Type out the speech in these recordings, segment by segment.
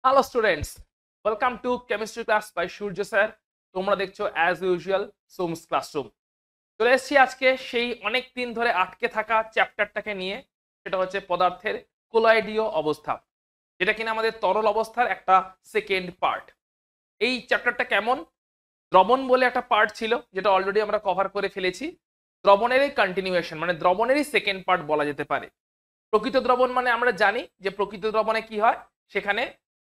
Hello students, welcome to chemistry class by Surya sir. তোমরা দেখছো as usual সোমস classroom. চলে এসেছি আজকে সেই অনেক দিন ধরে আটকে থাকা চ্যাপ্টারটাকে নিয়ে। সেটা হচ্ছে পদার্থের কোলয়েডীয় অবস্থা, যেটা কিনা আমাদের তরল অবস্থার একটা সেকেন্ড পার্ট। এই চ্যাপ্টারটা কেমন? দ্রবণ বলে একটা পার্ট ছিল, যেটা অলরেডি আমরা কভার করে ফেলেছি। দ্রবণেরই কন্টিনিউয়েশন, মানে দ্রবণেরই সেকেন্ড পার্ট বলা যেতে পারে। প্রকৃত দ্রবণ মানে আমরা জানি যে প্রকৃত দ্রবণে কি হয়, সেখানে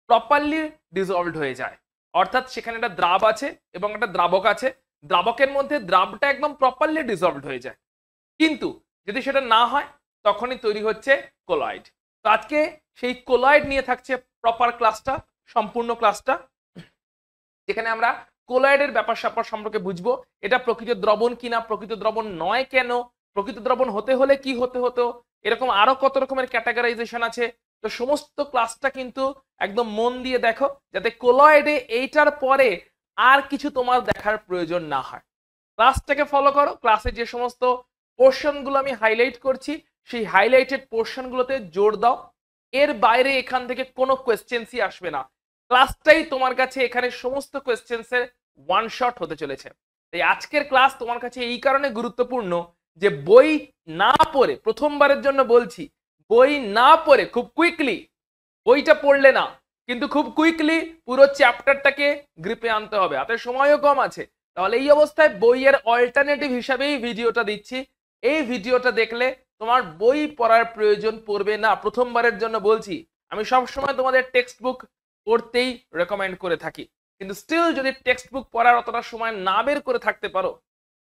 প্রপারলি ডিজলভড হয়ে যায়, অর্থাৎ সেখানে একটা দ্রাব আছে এবং একটা দ্রাবক আছে। দ্রাবকের মধ্যে দ্রাবটা একদম প্রপারলি ডিজলভড হয়ে যায়। কিন্তু যদি সেটা না হয়, তখনই তৈরি হচ্ছে কোলয়েড। তো আজকে সেই কোলয়েড নিয়ে থাকছে প্রপার ক্লাসটা, সম্পূর্ণ ক্লাসটা, যেখানে আমরা কোলয়েডের ব্যাপার স্যাপার সম্পর্কে বুঝবো। এটা প্রকৃত দ্রবণ কিনা, প্রকৃত দ্রবণ নয় কেন, প্রকৃত দ্রবণ হতে হলে কি হতে হতো, এরকম আরো কত রকমের ক্যাটাগরাইজেশন আছে। তো সমস্ত ক্লাসটা কিন্তু একদম মন দিয়ে দেখো, যাতে কোলয়েডে এইটার পরে আর কিছু তোমার দেখার প্রয়োজন না হয়। ক্লাসটাকে ফলো করো। ক্লাসে যে সমস্ত পোর্শনগুলো আমি হাইলাইট করছি, সেই হাইলাইটেড পোর্শনগুলোতে জোর দাও। এর বাইরে এখান থেকে কোনো কোয়েশ্চেন্সই আসবে না। ক্লাসটাই তোমার কাছে এখানে সমস্ত কোয়েশ্চেন্সের ওয়ান শট হতে চলেছে। তাই আজকের ক্লাস তোমার কাছে এই কারণে গুরুত্বপূর্ণ যে বই না পড়ে, প্রথমবারের জন্য বলছি, বই না পড়ে খুব কুইকলি, বইটা পড়লে না কিন্তু খুব কুইকলি পুরো চ্যাপ্টারটাকে গ্রিপে আনতে হবে, হাতে সময়ও কম আছে। তাহলে এই অবস্থায় বইয়ের অল্টারনেটিভ হিসাবেই ভিডিওটা দিচ্ছি। এই ভিডিওটা দেখলে তোমার বই পড়ার প্রয়োজন পড়বে না। প্রথমবারের জন্য বলছি, আমি সবসময় তোমাদের টেক্সট বুক পড়তেই রেকমেন্ড করে থাকি, কিন্তু স্টিল যদি টেক্সট বুক পড়ার অতটা সময় না বের করে থাকতে পারো,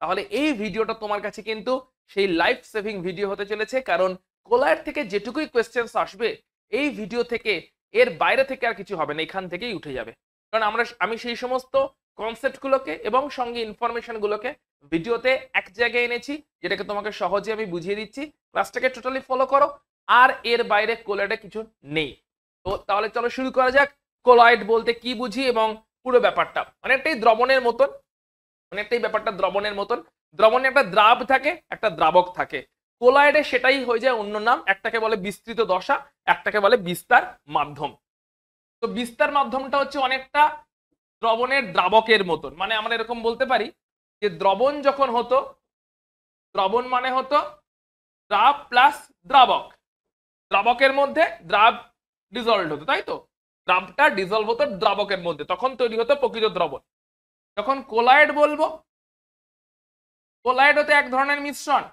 তাহলে এই ভিডিওটা তোমার কাছে কিন্তু সেই লাইফ সেভিং ভিডিও হতে চলেছে। কারণ কোলার থেকে যেটুকুই কোয়েশ্চেন্স আসবে এই ভিডিও থেকে, এর বাইরে থেকে আর কিছু হবে না, এখান থেকেই উঠে যাবে। কারণ আমি সেই সমস্ত কনসেপ্টগুলোকে এবং সঙ্গে ইনফরমেশনগুলোকে ভিডিওতে এক জায়গায় এনেছি, যেটাকে তোমাকে সহজে আমি বুঝিয়ে দিচ্ছি। ক্লাসটাকে টোটালি ফলো করো, আর এর বাইরে কোলয়েডে কিছু নেই। তো তাহলে চলো শুরু করা যাক। কোলয়েড বলতে কি বুঝি এবং পুরো ব্যাপারটা অনেকটাই দ্রবণের মতন, অনেকটাই ব্যাপারটা দ্রবণের মতন। দ্রবণে একটা দ্রাব থাকে, একটা দ্রাবক থাকে। কোলয়েডে সেটাই হয়ে যায় অন্য নাম, একটাকে বলে বিস্তৃত দশা, একটাকে বলে বিস্তার মাধ্যম। তো বিস্তার মাধ্যমটা হচ্ছে অনেকটা দ্রবণের দ্রাবকের মতন। মানে আমরা এরকম বলতে পারি যে দ্রবণ যখন হতো, দ্রবণ মানে হতো দ্রাব প্লাস দ্রাবক। দ্রাবকের মধ্যে দ্রাব ডিজলভ হতো, তাই তো? দ্রাবটা ডিজলভ হতো দ্রাবকের মধ্যে, তখন তৈরি হতো প্রকৃত দ্রবণ। যখন কোলয়েড বলবো, কোলয়েড হতে এক ধরনের মিশ্রণ,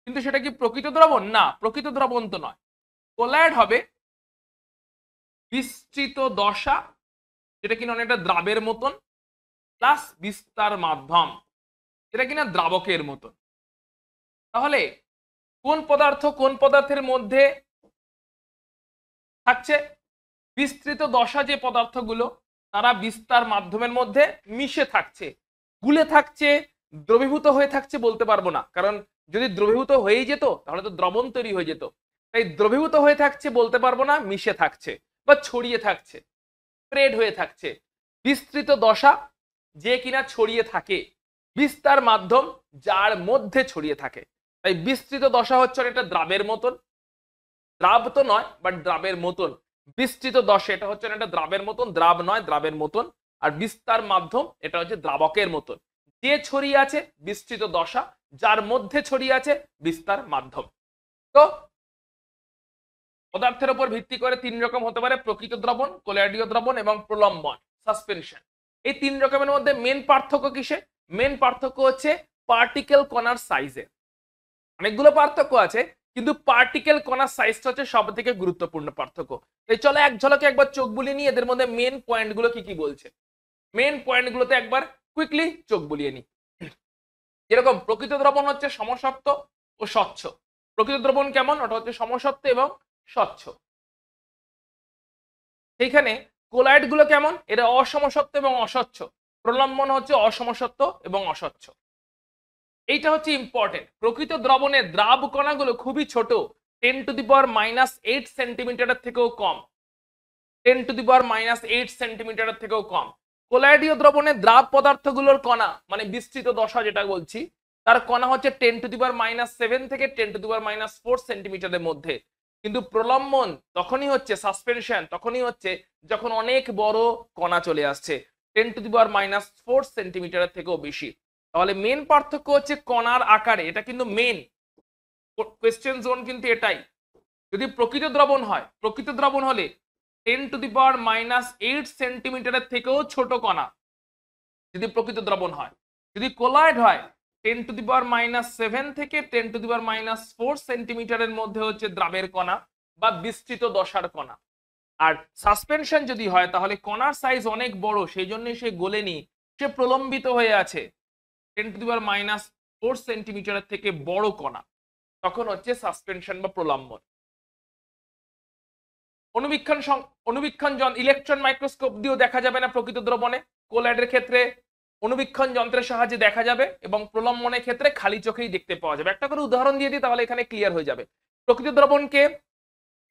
কিন্তু সেটা কি প্রকৃত দ্রবণ? না, প্রকৃত দ্রবণ তো নয়। কোলয়েড হবে বিস্তৃত দশা, যেটা কিনা অনেকটা দ্রাবের মতন, প্লাস বিস্তার মাধ্যম, যেটা কিনা দ্রাবকের মতন। তাহলে কোন পদার্থ কোন পদার্থের মধ্যে থাকছে? বিস্তৃত দশা যে পদার্থগুলো, তারা বিস্তার মাধ্যমের মধ্যে মিশে থাকছে, গুলে থাকছে, দ্রবীভূত হয়ে থাকছে বলতে পারবো না, কারণ যদি দ্রবীভূত হয়েই যেত তাহলে তো দ্রবণ তৈরি হয়ে যেত। তাই দ্রবীভূত হয়ে থাকছে বলতে পারবো না, মিশে থাকছে বা ছড়িয়ে থাকছে, স্প্রেড হয়ে থাকছে। বিস্তৃত দশা যে কিনা ছড়িয়ে থাকে, বিস্তার মাধ্যম যার মধ্যে ছড়িয়ে থাকে। তাই বিস্তৃত দশা হচ্ছে একটা দ্রাবের মতন, দ্রাব তো নয় বাট দ্রাবের মতন। বিস্তৃত দশা এটা হচ্ছে একটা দ্রাবের মতন, দ্রাব নয় দ্রাবের মতন। আর বিস্তার মাধ্যম এটা হচ্ছে দ্রাবকের মতন। যে ছড়িয়ে আছে বিস্তৃত দশা, যার মধ্যে ছড়িয়ে আছে বিস্তার মাধ্যম। তো পদার্থের উপর ভিত্তি করে তিন রকম হতে পারে: প্রকৃত দ্রবণ, কোলয়েডীয় দ্রবণ এবং প্রলম্বন, সাসপেনশন। এই তিন রকমের মধ্যে মেন পার্থক্য কিসে? মেন পার্থক্য হচ্ছে পার্টিকেল কণার সাইজে। অনেকগুলো পার্থক্য আছে, কিন্তু পার্টিকেল কণার সাইজটা হচ্ছে সব থেকে গুরুত্বপূর্ণ পার্থক্য। তাই চলো এক ঝলকে একবার চোখ বুলিয়ে নিই, এদের মধ্যে মেন পয়েন্টগুলো কি কি বলছে। মেন পয়েন্টগুলোতে একবার কুইকলি চোখ বুলিয়ে নিই। যেরকম প্রকৃত দ্রবণ হচ্ছে সমসত্ব ও স্বচ্ছ। প্রকৃত দ্রবণ কেমন? ওটা হচ্ছে সমসত্ব এবং স্বচ্ছ। সেইখানে কোলায়েড গুলো কেমন? এরা অসমসত্ব এবং অস্বচ্ছ। প্রলম্বন হচ্ছে অসমসত্ব এবং অস্বচ্ছ। এইটা হচ্ছে ইম্পর্টেন্ট। প্রকৃত দ্রবণের দ্রাব কণাগুলো খুবই ছোট, 10⁻⁸ সেন্টিমিটারের থেকেও কম, 10⁻⁸ সেন্টিমিটারের থেকেও কম। কোলয়েডীয় দ্রবণের দ্রাব পদার্থগুলোর কণা, মানে বিস্তৃত দশা যেটা বলছি, তার কণা হচ্ছে 10⁻⁷ থেকে 10⁻⁴ সেন্টিমিটারের মধ্যে। কিন্তু প্রলম্বন তখনই হচ্ছে, সাসপেনশন তখনই হচ্ছে যখন অনেক বড় কণা চলে আসছে, 10⁻⁴ সেন্টিমিটারের থেকেও বেশি। তাহলে মেন পার্থক্য হচ্ছে কণার আকারে, এটা কিন্তু মেন কোয়েশ্চেন জোন কিন্তু এটাই। যদি প্রকৃত দ্রবণ হয়, প্রকৃত দ্রবণ হলে 10⁻⁸ সেন্টিমিটারের থেকেও ছোট কণা যদি প্রকৃত দ্রবণ হয়। যদি কোলয়েড হয় 10⁻⁷ থেকে 10⁻⁴ সেন্টিমিটারের মধ্যে হচ্ছে দ্রাবের কণা বা বিস্তৃত দশার কণা। আর সাসপেনশন যদি হয় তাহলে কণার সাইজ অনেক বড়, সেই জন্য সে গলেনি, সে প্রলম্বিত হয়ে আছে 10⁻⁴ সেন্টিমিটারের থেকে বড় কণা, তখন হচ্ছে সাসপেনশন বা প্রলম্বন। অনুবীক্ষণ ইলেকট্রন মাইক্রোস্কোপ দিয়েও দেখা যাবে না প্রকৃত দ্রবণে। কোলয়েডের ক্ষেত্রে অনুবীক্ষণ যন্ত্রের সাহায্যে দেখা যাবে এবং প্রলম্বনের ক্ষেত্রে খালি চোখেই দেখতে পাওয়া যাবে। একটা করে উদাহরণ দিয়ে দিই তাহলে এখানে ক্লিয়ার হয়ে যাবে। প্রকৃত দ্রবণকে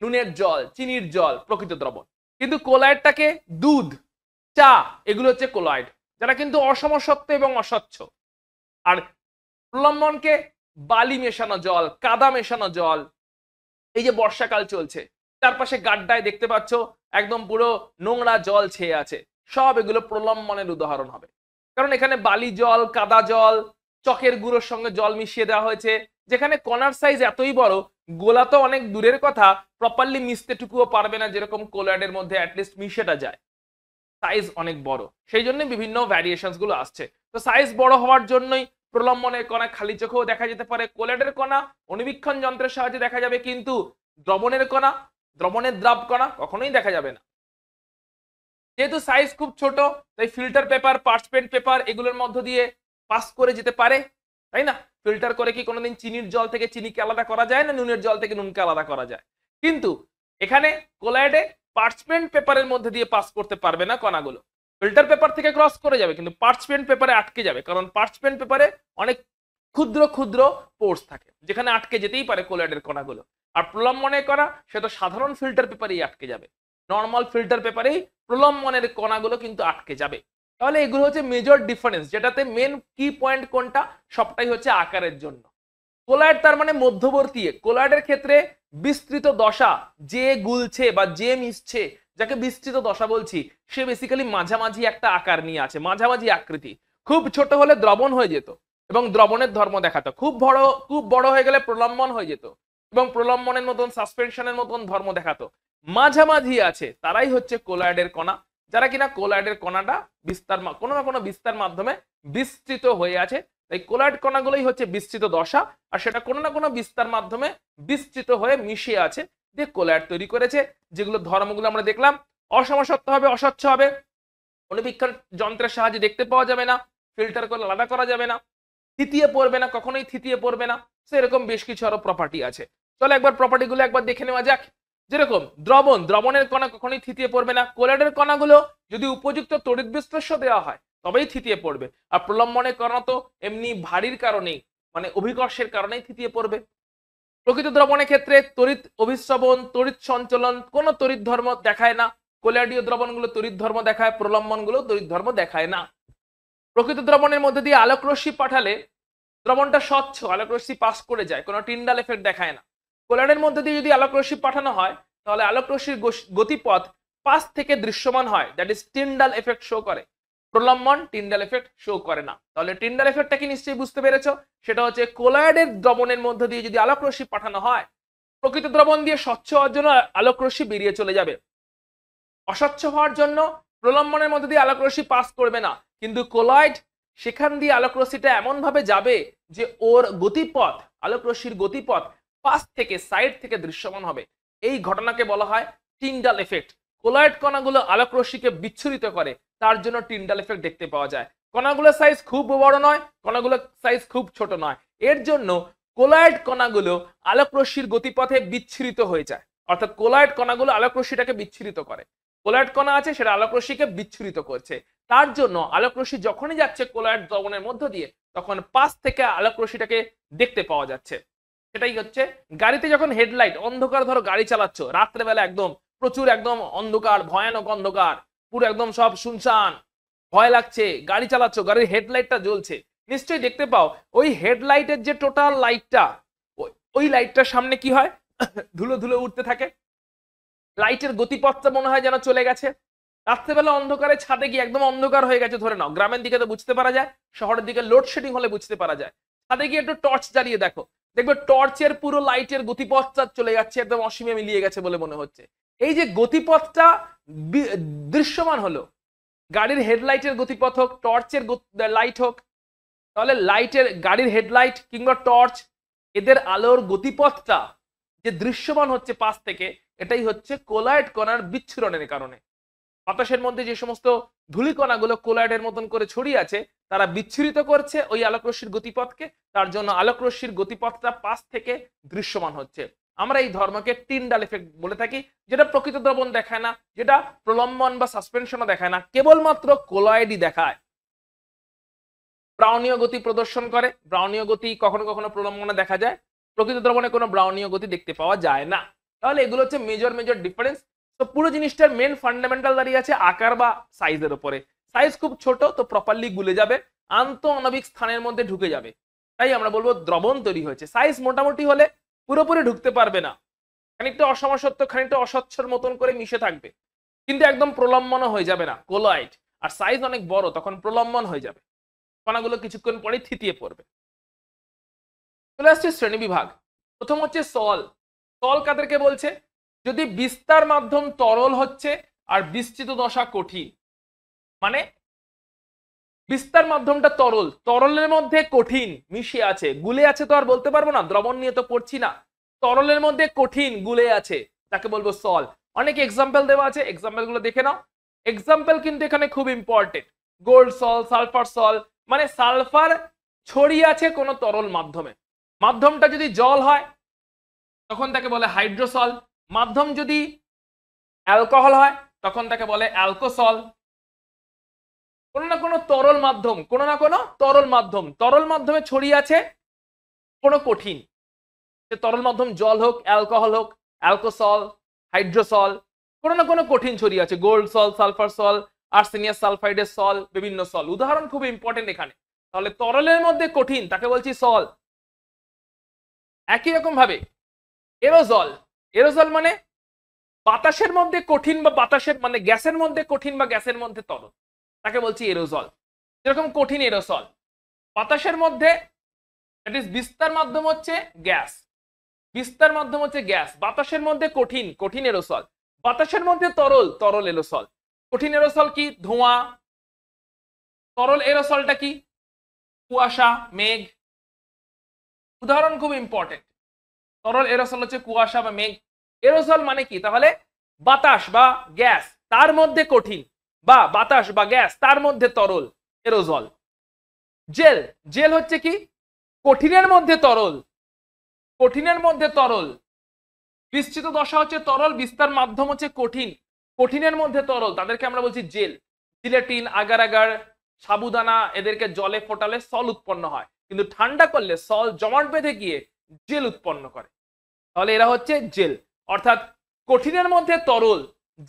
নুনের জল, চিনির জল প্রকৃত দ্রবণ, কিন্তু কোলয়েডটাকে দুধ, চা এগুলো হচ্ছে কোলয়েড, যারা কিন্তু অসমসত্ব এবং অস্বচ্ছ। আর প্রলম্বনকে বালি মেশানো জল, কাদা মেশানো জল, এই যে বর্ষাকাল চলছে চারপাশে গাড্ডায় দেখতে পাচ্ছ একদম পুরো নোংরা জল ছেয়ে আছে, সব এগুলো প্রলম্বনের উদাহরণ হবে। কারণ এখানে বালি জল, কাদা জল, চকের গুঁড়োর সঙ্গে জল মিশিয়ে দেওয়া হয়েছে, যেখানে কণার সাইজ এতই বড়, গোলা তো অনেক দূরের কথা, প্রপারলি মিশতে টুকুও পারবে না, যেরকম কোলয়েডের মধ্যে অ্যাটলিস্ট মিশেটা যায়। সাইজ অনেক বড়, সেই জন্য বিভিন্ন ভ্যারিয়েশনস গুলো আসছে। তো সাইজ বড় হওয়ার জন্যই প্রলম্বনের কণা খালি চোখেও দেখা যেতে পারে, কোলয়েডের কণা অনুবীক্ষণ যন্ত্রের সাহায্যে দেখা যাবে, কিন্তু দ্রবণের কণা, দ্রবণের দ্রাব কণা কখনোই দেখা যাবে না। যেহেতু সাইজ খুব ছোট, তাই ফিল্টার পেপার, পার্চমেন্ট পেপার এগুলোর মধ্য দিয়ে পাস করে যেতে পারে, তাই না? ফিল্টার করে কি কোনোদিন চিনির জল থেকে চিনিকে আলাদা করা যায় না নুনের জল থেকে নুনকে আলাদা করা যায়? কিন্তু এখানে কোলয়েডে পার্চমেন্ট পেপারের মধ্যে দিয়ে পাস করতে পারবে না কণাগুলো। ফিল্টার পেপার থেকে ক্রস করে যাবে, কিন্তু পার্চমেন্ট পেপারে আটকে যাবে, কারণ পার্চমেন্ট পেপারে অনেক ক্ষুদ্র ক্ষুদ্র পোর্স থাকে, যেখানে আটকে যেতেই পারে কোলয়েডের কণাগুলো। আর প্রলম্বনের কণা সে তো সাধারণ ফিল্টার পেপারেই আটকে যাবে, নর্মাল ফিল্টার পেপারেই প্রলম্বনের কণাগুলো কিন্তু আটকে যাবে। তাহলে এগুলো হচ্ছে মেজর ডিফারেন্স, যেটাতে মেন কি পয়েন্ট কোনটা, সবটাই হচ্ছে আকারের জন্য। কোলয়েড তার মানে মধ্যবর্তী। কোলয়েডের ক্ষেত্রে বিস্তৃত দশা, যে গুলছে বা যে মিশছে, যাকে বিস্তৃত দশা বলছি, সে বেসিক্যালি মাঝামাঝি একটা আকার নিয়ে আছে, মাঝামাঝি আকৃতি। খুব ছোট হলে দ্রবণ হয়ে যেত এবং দ্রবণের ধর্ম দেখাতো, খুব বড় হয়ে গেলে প্রলম্বন হয়ে যেত এবং প্রলম্বনের মতন সাসপেনশনের মতন ধর্ম দেখাতো। মাঝামাঝি আছে তারাই হচ্ছে কোলয়েডের কণা, যারা কিনা কোলয়েডের কণাটা বিস্তার কোনো না কোনো বিস্তার মাধ্যমে বিস্তৃত হয়ে আছে। তাই কোলয়েড কণাগুলোই হচ্ছে বিস্তৃত দশা, আর সেটা কোনো না কোনো বিস্তার মাধ্যমে বিস্তৃত হয়ে মিশে আছে, দিয়ে কোলয়েড তৈরি করেছে। যেগুলো ধর্মগুলো আমরা দেখলাম, অসমসত্ব হবে, অস্বচ্ছ হবে, অনুবীক্ষণ যন্ত্রের সাহায্যে দেখতে পাওয়া যাবে না, ফিল্টার করে আলাদা করা যাবে না, থিতিয়ে পড়বে না, কখনোই থিতিয়ে পড়বে না, সেরকম বেশ কিছু আরো প্রপার্টি আছে। চলো একবার প্রপার্টিগুলো একবার দেখে নেওয়া যাক। যেরকম দ্রবণের কণা কখনোই থিতিয়ে পড়বে না। কোলয়েডের কণাগুলো যদি উপযুক্ত তড়িৎ বিশ্লেষ্য দেওয়া হয় তবেই থিতিয়ে পড়বে, আর প্রলম্বনের কণা তো এমনি ভারীর কারণেই, মানে অভিকর্ষের কারণেই থিতিয়ে পড়বে। প্রকৃত দ্রবণের ক্ষেত্রে তড়িৎ অভিশ্রবণ, তড়িৎ সঞ্চালন কোনো তড়িৎ ধর্ম দেখায় না। কোলয়েডীয় দ্রবণগুলো তড়িৎ ধর্ম দেখায়, প্রলম্বনগুলো তড়িৎ ধর্ম দেখায় না। প্রকৃত দ্রবণের মধ্যে দিয়ে আলোক রশ্মি পাঠালে দ্রবণটা স্বচ্ছ, আলোক রশ্মি পাস করে যায়, কোনো টিন্ডাল এফেক্ট দেখায় না। কোলয়েডের মধ্যে দিয়ে যদি আলোক রশ্মি পাঠানো হয় তাহলে আলোক রশ্মির গতিপথ পাশ থেকে দৃশ্যমান হয়, that is Tyndall effect show করে। প্রলম্বন টিন্ডাল এফেক্ট শো করে না। তাহলে টিন্ডাল এফেক্টটা কি নিশ্চয়ই বুঝতে পেরেছো? সেটা হচ্ছে কোলয়েডের দ্রবণের মধ্যে দিয়ে যদি আলোক রশ্মি পাঠানো হয়, প্রকৃত দ্রবণ দিয়ে স্বচ্ছ হওয়ার জন্য আলোক রশ্মি বেরিয়ে চলে যাবে, অস্বচ্ছ হওয়ার জন্য প্রলম্বনের মধ্যে দিয়ে আলোক রশ্মি পাস করবে না। কিন্তু কোলয়েড সেখান দিয়ে আলোক রশ্মিটা এমন ভাবে যাবে যে ওর গতিপথ, আলোক রশ্মির গতিপথ পাশ থেকে, সাইড থেকে দৃশ্যমান হবে। এই ঘটনাকে বলা হয় টিন্ডাল এফেক্ট। কোলয়েড কণাগুলো আলোক রশ্মিকে বিচ্ছুরিত করে, তার জন্য টিন্ডাল এফেক্ট দেখতে পাওয়া যায়। কণাগুলোর সাইজ খুব বড় নয়, কণাগুলোর সাইজ খুব ছোট নয়, এর জন্য কোলয়েড কণাগুলো আলোক রশ্মির গতিপথে বিচ্ছুরিত হয়ে যায়, অর্থাৎ কোলয়েড কণাগুলো আলোক রশ্মিটাকে বিচ্ছুরিত করে। কোলয়েড কণা আছে সেটা আলোক রশ্মিকে বিচ্ছুরিত করছে, তার জন্য আলোক রশ্মি যখনই যাচ্ছে কোলয়েড দ্রবণের মধ্য দিয়ে, তখন পাশ থেকে আলোক রশ্মিটাকে দেখতে পাওয়া যাচ্ছে। সেটাই হচ্ছে গাড়িতে যখন হেডলাইট, অন্ধকার ধরো গাড়ি চালাচ্ছ রাত্রেবেলা, একদম প্রচুর একদম অন্ধকার, ভয়ানক অন্ধকার, পুরো একদম সব শুনশান, ভয় লাগছে, গাড়ি চালাচ্ছ, গাড়ির হেডলাইটটা জ্বলছে, নিশ্চয়ই দেখতে পাও ওই হেডলাইটের যে টোটাল লাইটটা, ওই লাইটটার সামনে কি হয়, ধুলো ধুলো উঠতে থাকে, লাইটের গতিপথটা মনে হয় যেন চলে গেছে। রাত্রেবেলা অন্ধকারে ছাদে গিয়ে একদম অন্ধকার হয়ে গেছে ধরে নাও, গ্রামের দিকে তো বুঝতে পারা যায়, শহরের দিকে লোডশেডিং হলে বুঝতে পারা যায়। ছাদে গিয়ে একটু টর্চ জ্বালিয়ে দেখো, দেখবে টর্চের পুরো লাইটের গতিপথটা চলে যাচ্ছে, একদম অসীমে মিলিয়ে গেছে বলে মনে হচ্ছে। এই যে গতিপথটা দৃশ্যমান হলো, গাড়ির হেডলাইটের গতিপথ হোক, টর্চের লাইট হোক, তাহলে লাইটের গাড়ির হেডলাইট কিংবা টর্চ, এদের আলোর গতিপথটা যে দৃশ্যমান হচ্ছে পাশ থেকে, এটাই হচ্ছে কোলায়েড কণার বিচ্ছুরণের কারণে। বাতাসের মধ্যে যে সমস্ত ধূলিকণাগুলো কোলায়েডের মতন করে ছড়িয়ে আছে, তারা বিচ্ছুরিত করছে ওই আলোকরশ্মির গতিপথকে, তার জন্য আলোকরশ্মির গতিপথটা পাশ থেকে দৃশ্যমান হচ্ছে। আমরা এই ধর্মকে টিন্ডাল এফেক্ট বলে থাকি, যেটা প্রকৃত দ্রবণ দেখায় না, যেটা প্রলম্বন বা সাসপেনশনও দেখায় না, কেবলমাত্র কোলয়েডই দেখায়। ব্রাউনীয় গতি প্রদর্শন করে, ব্রাউনীয় গতি কখনো কখনো প্রলম্বনে দেখা যায়, প্রকৃত দ্রবণে কোনো ব্রাউনীয় গতি দেখতে পাওয়া যায় না। তাহলে এগুলো হচ্ছে মেজর মেজর ডিফারেন্স। তো পুরো জিনিসটার মেন ফান্ডামেন্টাল দাঁড়িয়ে আছে আকার বা সাইজের উপরে। সাইজ খুব ছোট তো প্রপারলি গুলে যাবে, আন্ত আণবিক স্থানের মধ্যে ঢুকে যাবে, তাই আমরা বলবো দ্রবণ তৈরি হয়েছে। সাইজ মোটামুটি হলে পুরোপুরি ঢুকতে পারবে না, খানিকটা অসমসত্ব খানিকটা অস্বচ্ছর মতন করে মিশে থাকবে, কিন্তু একদম প্রলম্বনও হয়ে যাবে না কোলয়েড। আর সাইজ অনেক বড়, তখন প্রলম্বন হয়ে যাবে, কণাগুলো কিছুক্ষণ পরে থিতিয়ে পড়বে। চলে আসছে শ্রেণী বিভাগ। প্রথম হচ্ছে সল। সল কাদেরকে বলছে? যদি বিস্তার মাধ্যম তরল হচ্ছে আর বিস্তৃত দশা কঠিন, মানে বিস্তার মাধ্যমটা তরল, তরলের মধ্যে কঠিন মিশে আছে, গুলে আছে তো আর বলতে পারবো না, দ্রবণ নিয়ে তো পড়ছি না, তরলের মধ্যে কঠিন গুলে আছে, তাকে বলবো সল। অনেক এক্সাম্পল দেওয়া আছে, এক্সাম্পল গুলো দেখে নাও। এক্সাম্পল কিন্তু এখানে খুব ইম্পর্টেন্ট। গোল্ড সল, সালফার সল, মানে সালফার ছড়িয়ে আছে কোনো তরল মাধ্যমে। মাধ্যমটা যদি জল হয় তখন তাকে বলে হাইড্রোসল, মাধ্যম যদি অ্যালকোহল হয় তখন তাকে বলে অ্যালকোসল। কোনো না কোনো তরল মাধ্যম, কোনো না কোনো তরল মাধ্যম, তরল মাধ্যমে ছড়িয়ে আছে কোনো কঠিন, সে তরল মাধ্যম জল হোক, অ্যালকোহল হোক, অ্যালকোসল, হাইড্রোসল, কোনো না কোনো কঠিন ছড়িয়ে আছে, গোল্ড সল, সালফার সল, আর্সেনিয়াস সালফাইডের সল, বিভিন্ন সল। উদাহরণ খুব ইম্পর্টেন্ট এখানে। তাহলে তরলের মধ্যে কঠিন, তাকে বলছি সল। একই রকম ভাবে এরোজল, এরোজল মানে বাতাসের মধ্যে কঠিন বা বাতাসের মানে গ্যাসের মধ্যে কঠিন বা গ্যাসের মধ্যে তরল, তাকে বলছি এরোজল। যেরকম কঠিন এরোসল, বাতাসের মধ্যে বিস্তার মাধ্যম হচ্ছে গ্যাস, বিস্তার মাধ্যম হচ্ছে গ্যাস, বাতাসের মধ্যে কঠিন, কঠিন এরোসল, বাতাসের মধ্যে তরল, তরল এরোসল। কঠিন এরোসল কি? ধোঁয়া। তরল এরোসলটা কি? কুয়াশা, মেঘ। উদাহরণ খুব ইম্পর্টেন্ট, তরল এরোসল হচ্ছে কুয়াশা বা মেঘ। এরোসল মানে কি? তাহলে বাতাস বা গ্যাস তার মধ্যে কঠিন, বা বাতাস বা গ্যাস তার মধ্যে তরল, এরোসল। জেল, জেল হচ্ছে কি? কঠিনের মধ্যে তরল, কঠিনের মধ্যে তরল, বিস্তৃত দশা হচ্ছে তরল, বিস্তার মাধ্যম হচ্ছে কঠিন, কঠিনের মধ্যে তরল, তাদেরকে আমরা বলছি জেল। জিলেটিন, আগার আগার, সাবুদানা, এদেরকে জলে ফোটালে সল উৎপন্ন হয়, কিন্তু ঠান্ডা করলে সল জমাট বেঁধে গিয়ে জেল উৎপন্ন করে। তাহলে এরা হচ্ছে জেল, অর্থাৎ কঠিনের মধ্যে তরল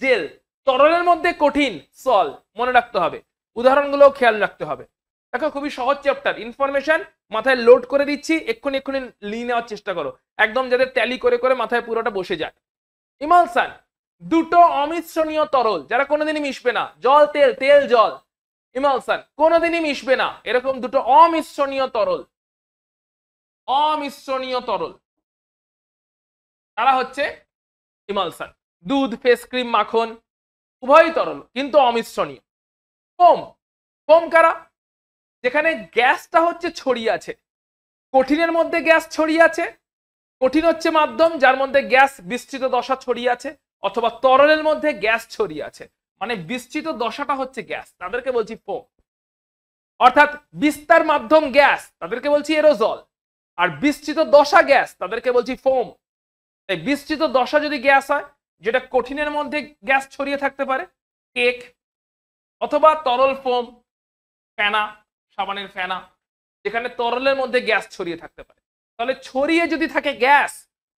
জেল, তরলের মধ্যে কঠিন সল। মনে রাখতে হবে, উদাহরণগুলো খেয়াল রাখতে হবে। দেখো খুবই সহজ চ্যাপ্টার, ইনফরমেশন মাথায় লোড করে দিচ্ছি, এক্ষুনি এক্ষুনি নিয়ে নেওয়ার চেষ্টা করো, একদম যাতে ট্যালি করে করে মাথায় পুরোটা বসে যায়। ইমালসান, দুটো অমিশ্রণীয় তরল যারা কোনোদিনই মিশবে না, জল তেল, তেল জল, ইমালসান কোনোদিনই মিশবে না, এরকম দুটো অমিশ্রণীয় তরল, অমিশ্রণীয় তরল, তারা হচ্ছে ইমালসান। দুধ, ফেস ক্রিম, মাখন উভয়ই তরল কিন্তু অমিশ্রণীয়। ফোম, ফোম কারা? যেখানে গ্যাসটা হচ্ছে ছড়িয়ে আছে, কঠিনের মধ্যে গ্যাস ছড়িয়ে আছে, কঠিন হচ্ছে মাধ্যম যার মধ্যে গ্যাস বিস্তৃত দশা ছড়িয়ে আছে, অথবা তরলের মধ্যে গ্যাস ছড়িয়ে আছে, মানে বিস্তৃত দশাটা হচ্ছে গ্যাস, তাদেরকে বলছি ফোম। অর্থাৎ বিস্তার মাধ্যম গ্যাস, তাদেরকে বলছি এরোজল, আর বিস্তৃত দশা গ্যাস, তাদেরকে বলছি ফোম। তাই বিস্তৃত দশা যদি গ্যাস হয়, যেটা কঠিনের মধ্যে গ্যাস ছড়িয়ে থাকতে পারে, কেক, অথবা তরল ফোম, ফেনা, সাবানের ফেনা, যেখানে তরলের মধ্যে গ্যাস ছড়িয়ে থাকতে পারে। তাহলে ছড়িয়ে যদি থাকে গ্যাস,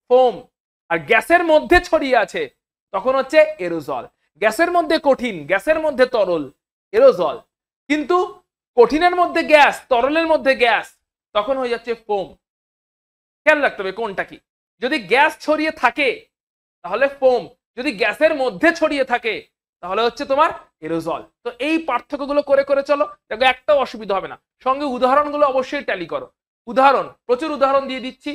ফোম, আর গ্যাসের মধ্যে ছড়িয়ে আছে, তখন হচ্ছে এরোজল। গ্যাসের মধ্যে কঠিন, গ্যাসের মধ্যে তরল, এরোজল। কিন্তু কঠিনের মধ্যে গ্যাস, তরলের মধ্যে গ্যাস, তখন হয়ে যাচ্ছে ফোম। খেয়াল রাখতে হবে কোনটা কি। যদি গ্যাস ছড়িয়ে থাকে তাহলে ফোম, যদি গ্যাসের মধ্যে ছড়িয়ে থাকে তাহলে হচ্ছে তোমার এরোজল। তো এই পার্থক্যগুলো করে করে চলো, দেখো একটাও অসুবিধা হবে না। সঙ্গে উদাহরণগুলো অবশ্যই ট্যালি করো, উদাহরণ প্রচুর উদাহরণ দিয়ে দিচ্ছি,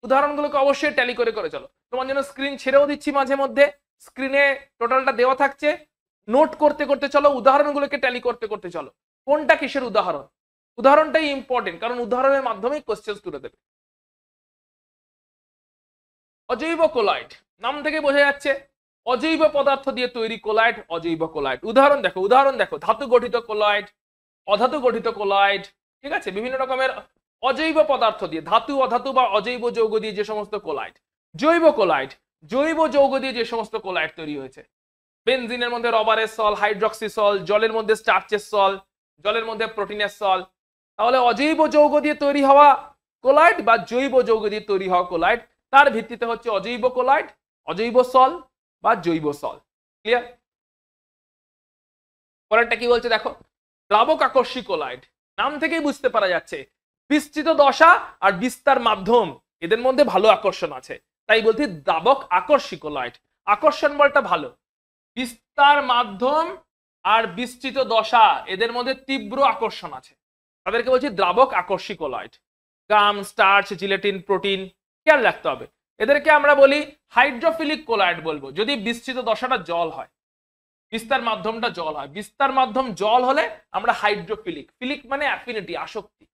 উদাহরণগুলোকে অবশ্যই ট্যালি করে করে চলো। তোমার জন্য স্ক্রিন ছেড়েও দিচ্ছি মাঝে মধ্যে, স্ক্রিনে টোটালটা দেওয়া থাকছে, নোট করতে করতে চলো, উদাহরণগুলোকে ট্যালি করতে করতে চলো। কোনটা কিসের উদাহরণ, উদাহরণটাই ইম্পর্টেন্ট, কারণ উদাহরণের মাধ্যমেই কোশ্চেন তুলে দেবে। অজৈব কোলয়েড, নাম থেকে বোঝা যাচ্ছে অজৈব পদার্থ দিয়ে তৈরি কোলয়েড, অজৈব কোলয়েড। উদাহরণ দেখো, উদাহরণ দেখো, ধাতু গঠিত কোলয়েড, অধাতু গঠিত কোলয়েড, ঠিক আছে, বিভিন্ন রকমের অজৈব পদার্থ দিয়ে, ধাতু অধাতু বা অজৈব যৌগ দিয়ে যে সমস্ত কোলয়েড। জৈব কোলয়েড, জৈব যৌগ দিয়ে যে সমস্ত কোলয়েড তৈরি হয়েছে, বেনজিনের মধ্যে রবারের সল, হাইড্রক্সি সল, জলের মধ্যে স্টার্চের সল, জলের মধ্যে প্রোটিনের সল। তাহলে অজৈব যৌগ দিয়ে তৈরি হওয়া কোলয়েড বা জৈব যৌগ দিয়ে তৈরি হওয়া কোলয়েড, তার ভিত্তিতে হচ্ছে অজৈব কোলয়েড, অজৈব সল বা জৈব সল। ক্লিয়ার? পরেরটা কি বলছে দেখো, দ্রাবক আকর্ষী কোলয়েড, নাম থেকেই বুঝতে পারা যাচ্ছে বিস্তৃত দশা আর বিস্তার মাধ্যম এদের মধ্যে ভালো আকর্ষণ আছে, তাই বলছি দ্রাবক আকর্ষী কোলয়েড। আকর্ষণ বলটা ভালো, বিস্তার মাধ্যম আর বিস্তৃত দশা এদের মধ্যে তীব্র আকর্ষণ আছে, তাদেরকে বলছি দ্রাবক আকর্ষী কোলয়েড। গাম, স্টার্চ, জিলেটিন, প্রোটিন, খেয়াল রাখতে হবে। এদেরকে আমরা বলি হাইড্রোফিলিক কোলয়েড বলবো যদি বিস্তৃত দশাটা জল হয়, বিস্তার মাধ্যমটা জল হয়। বিস্তার মাধ্যম জল হলে আমরা হাইড্রোফিলিক, ফিলিক মানে অ্যাফিনিটি, আসক্তি,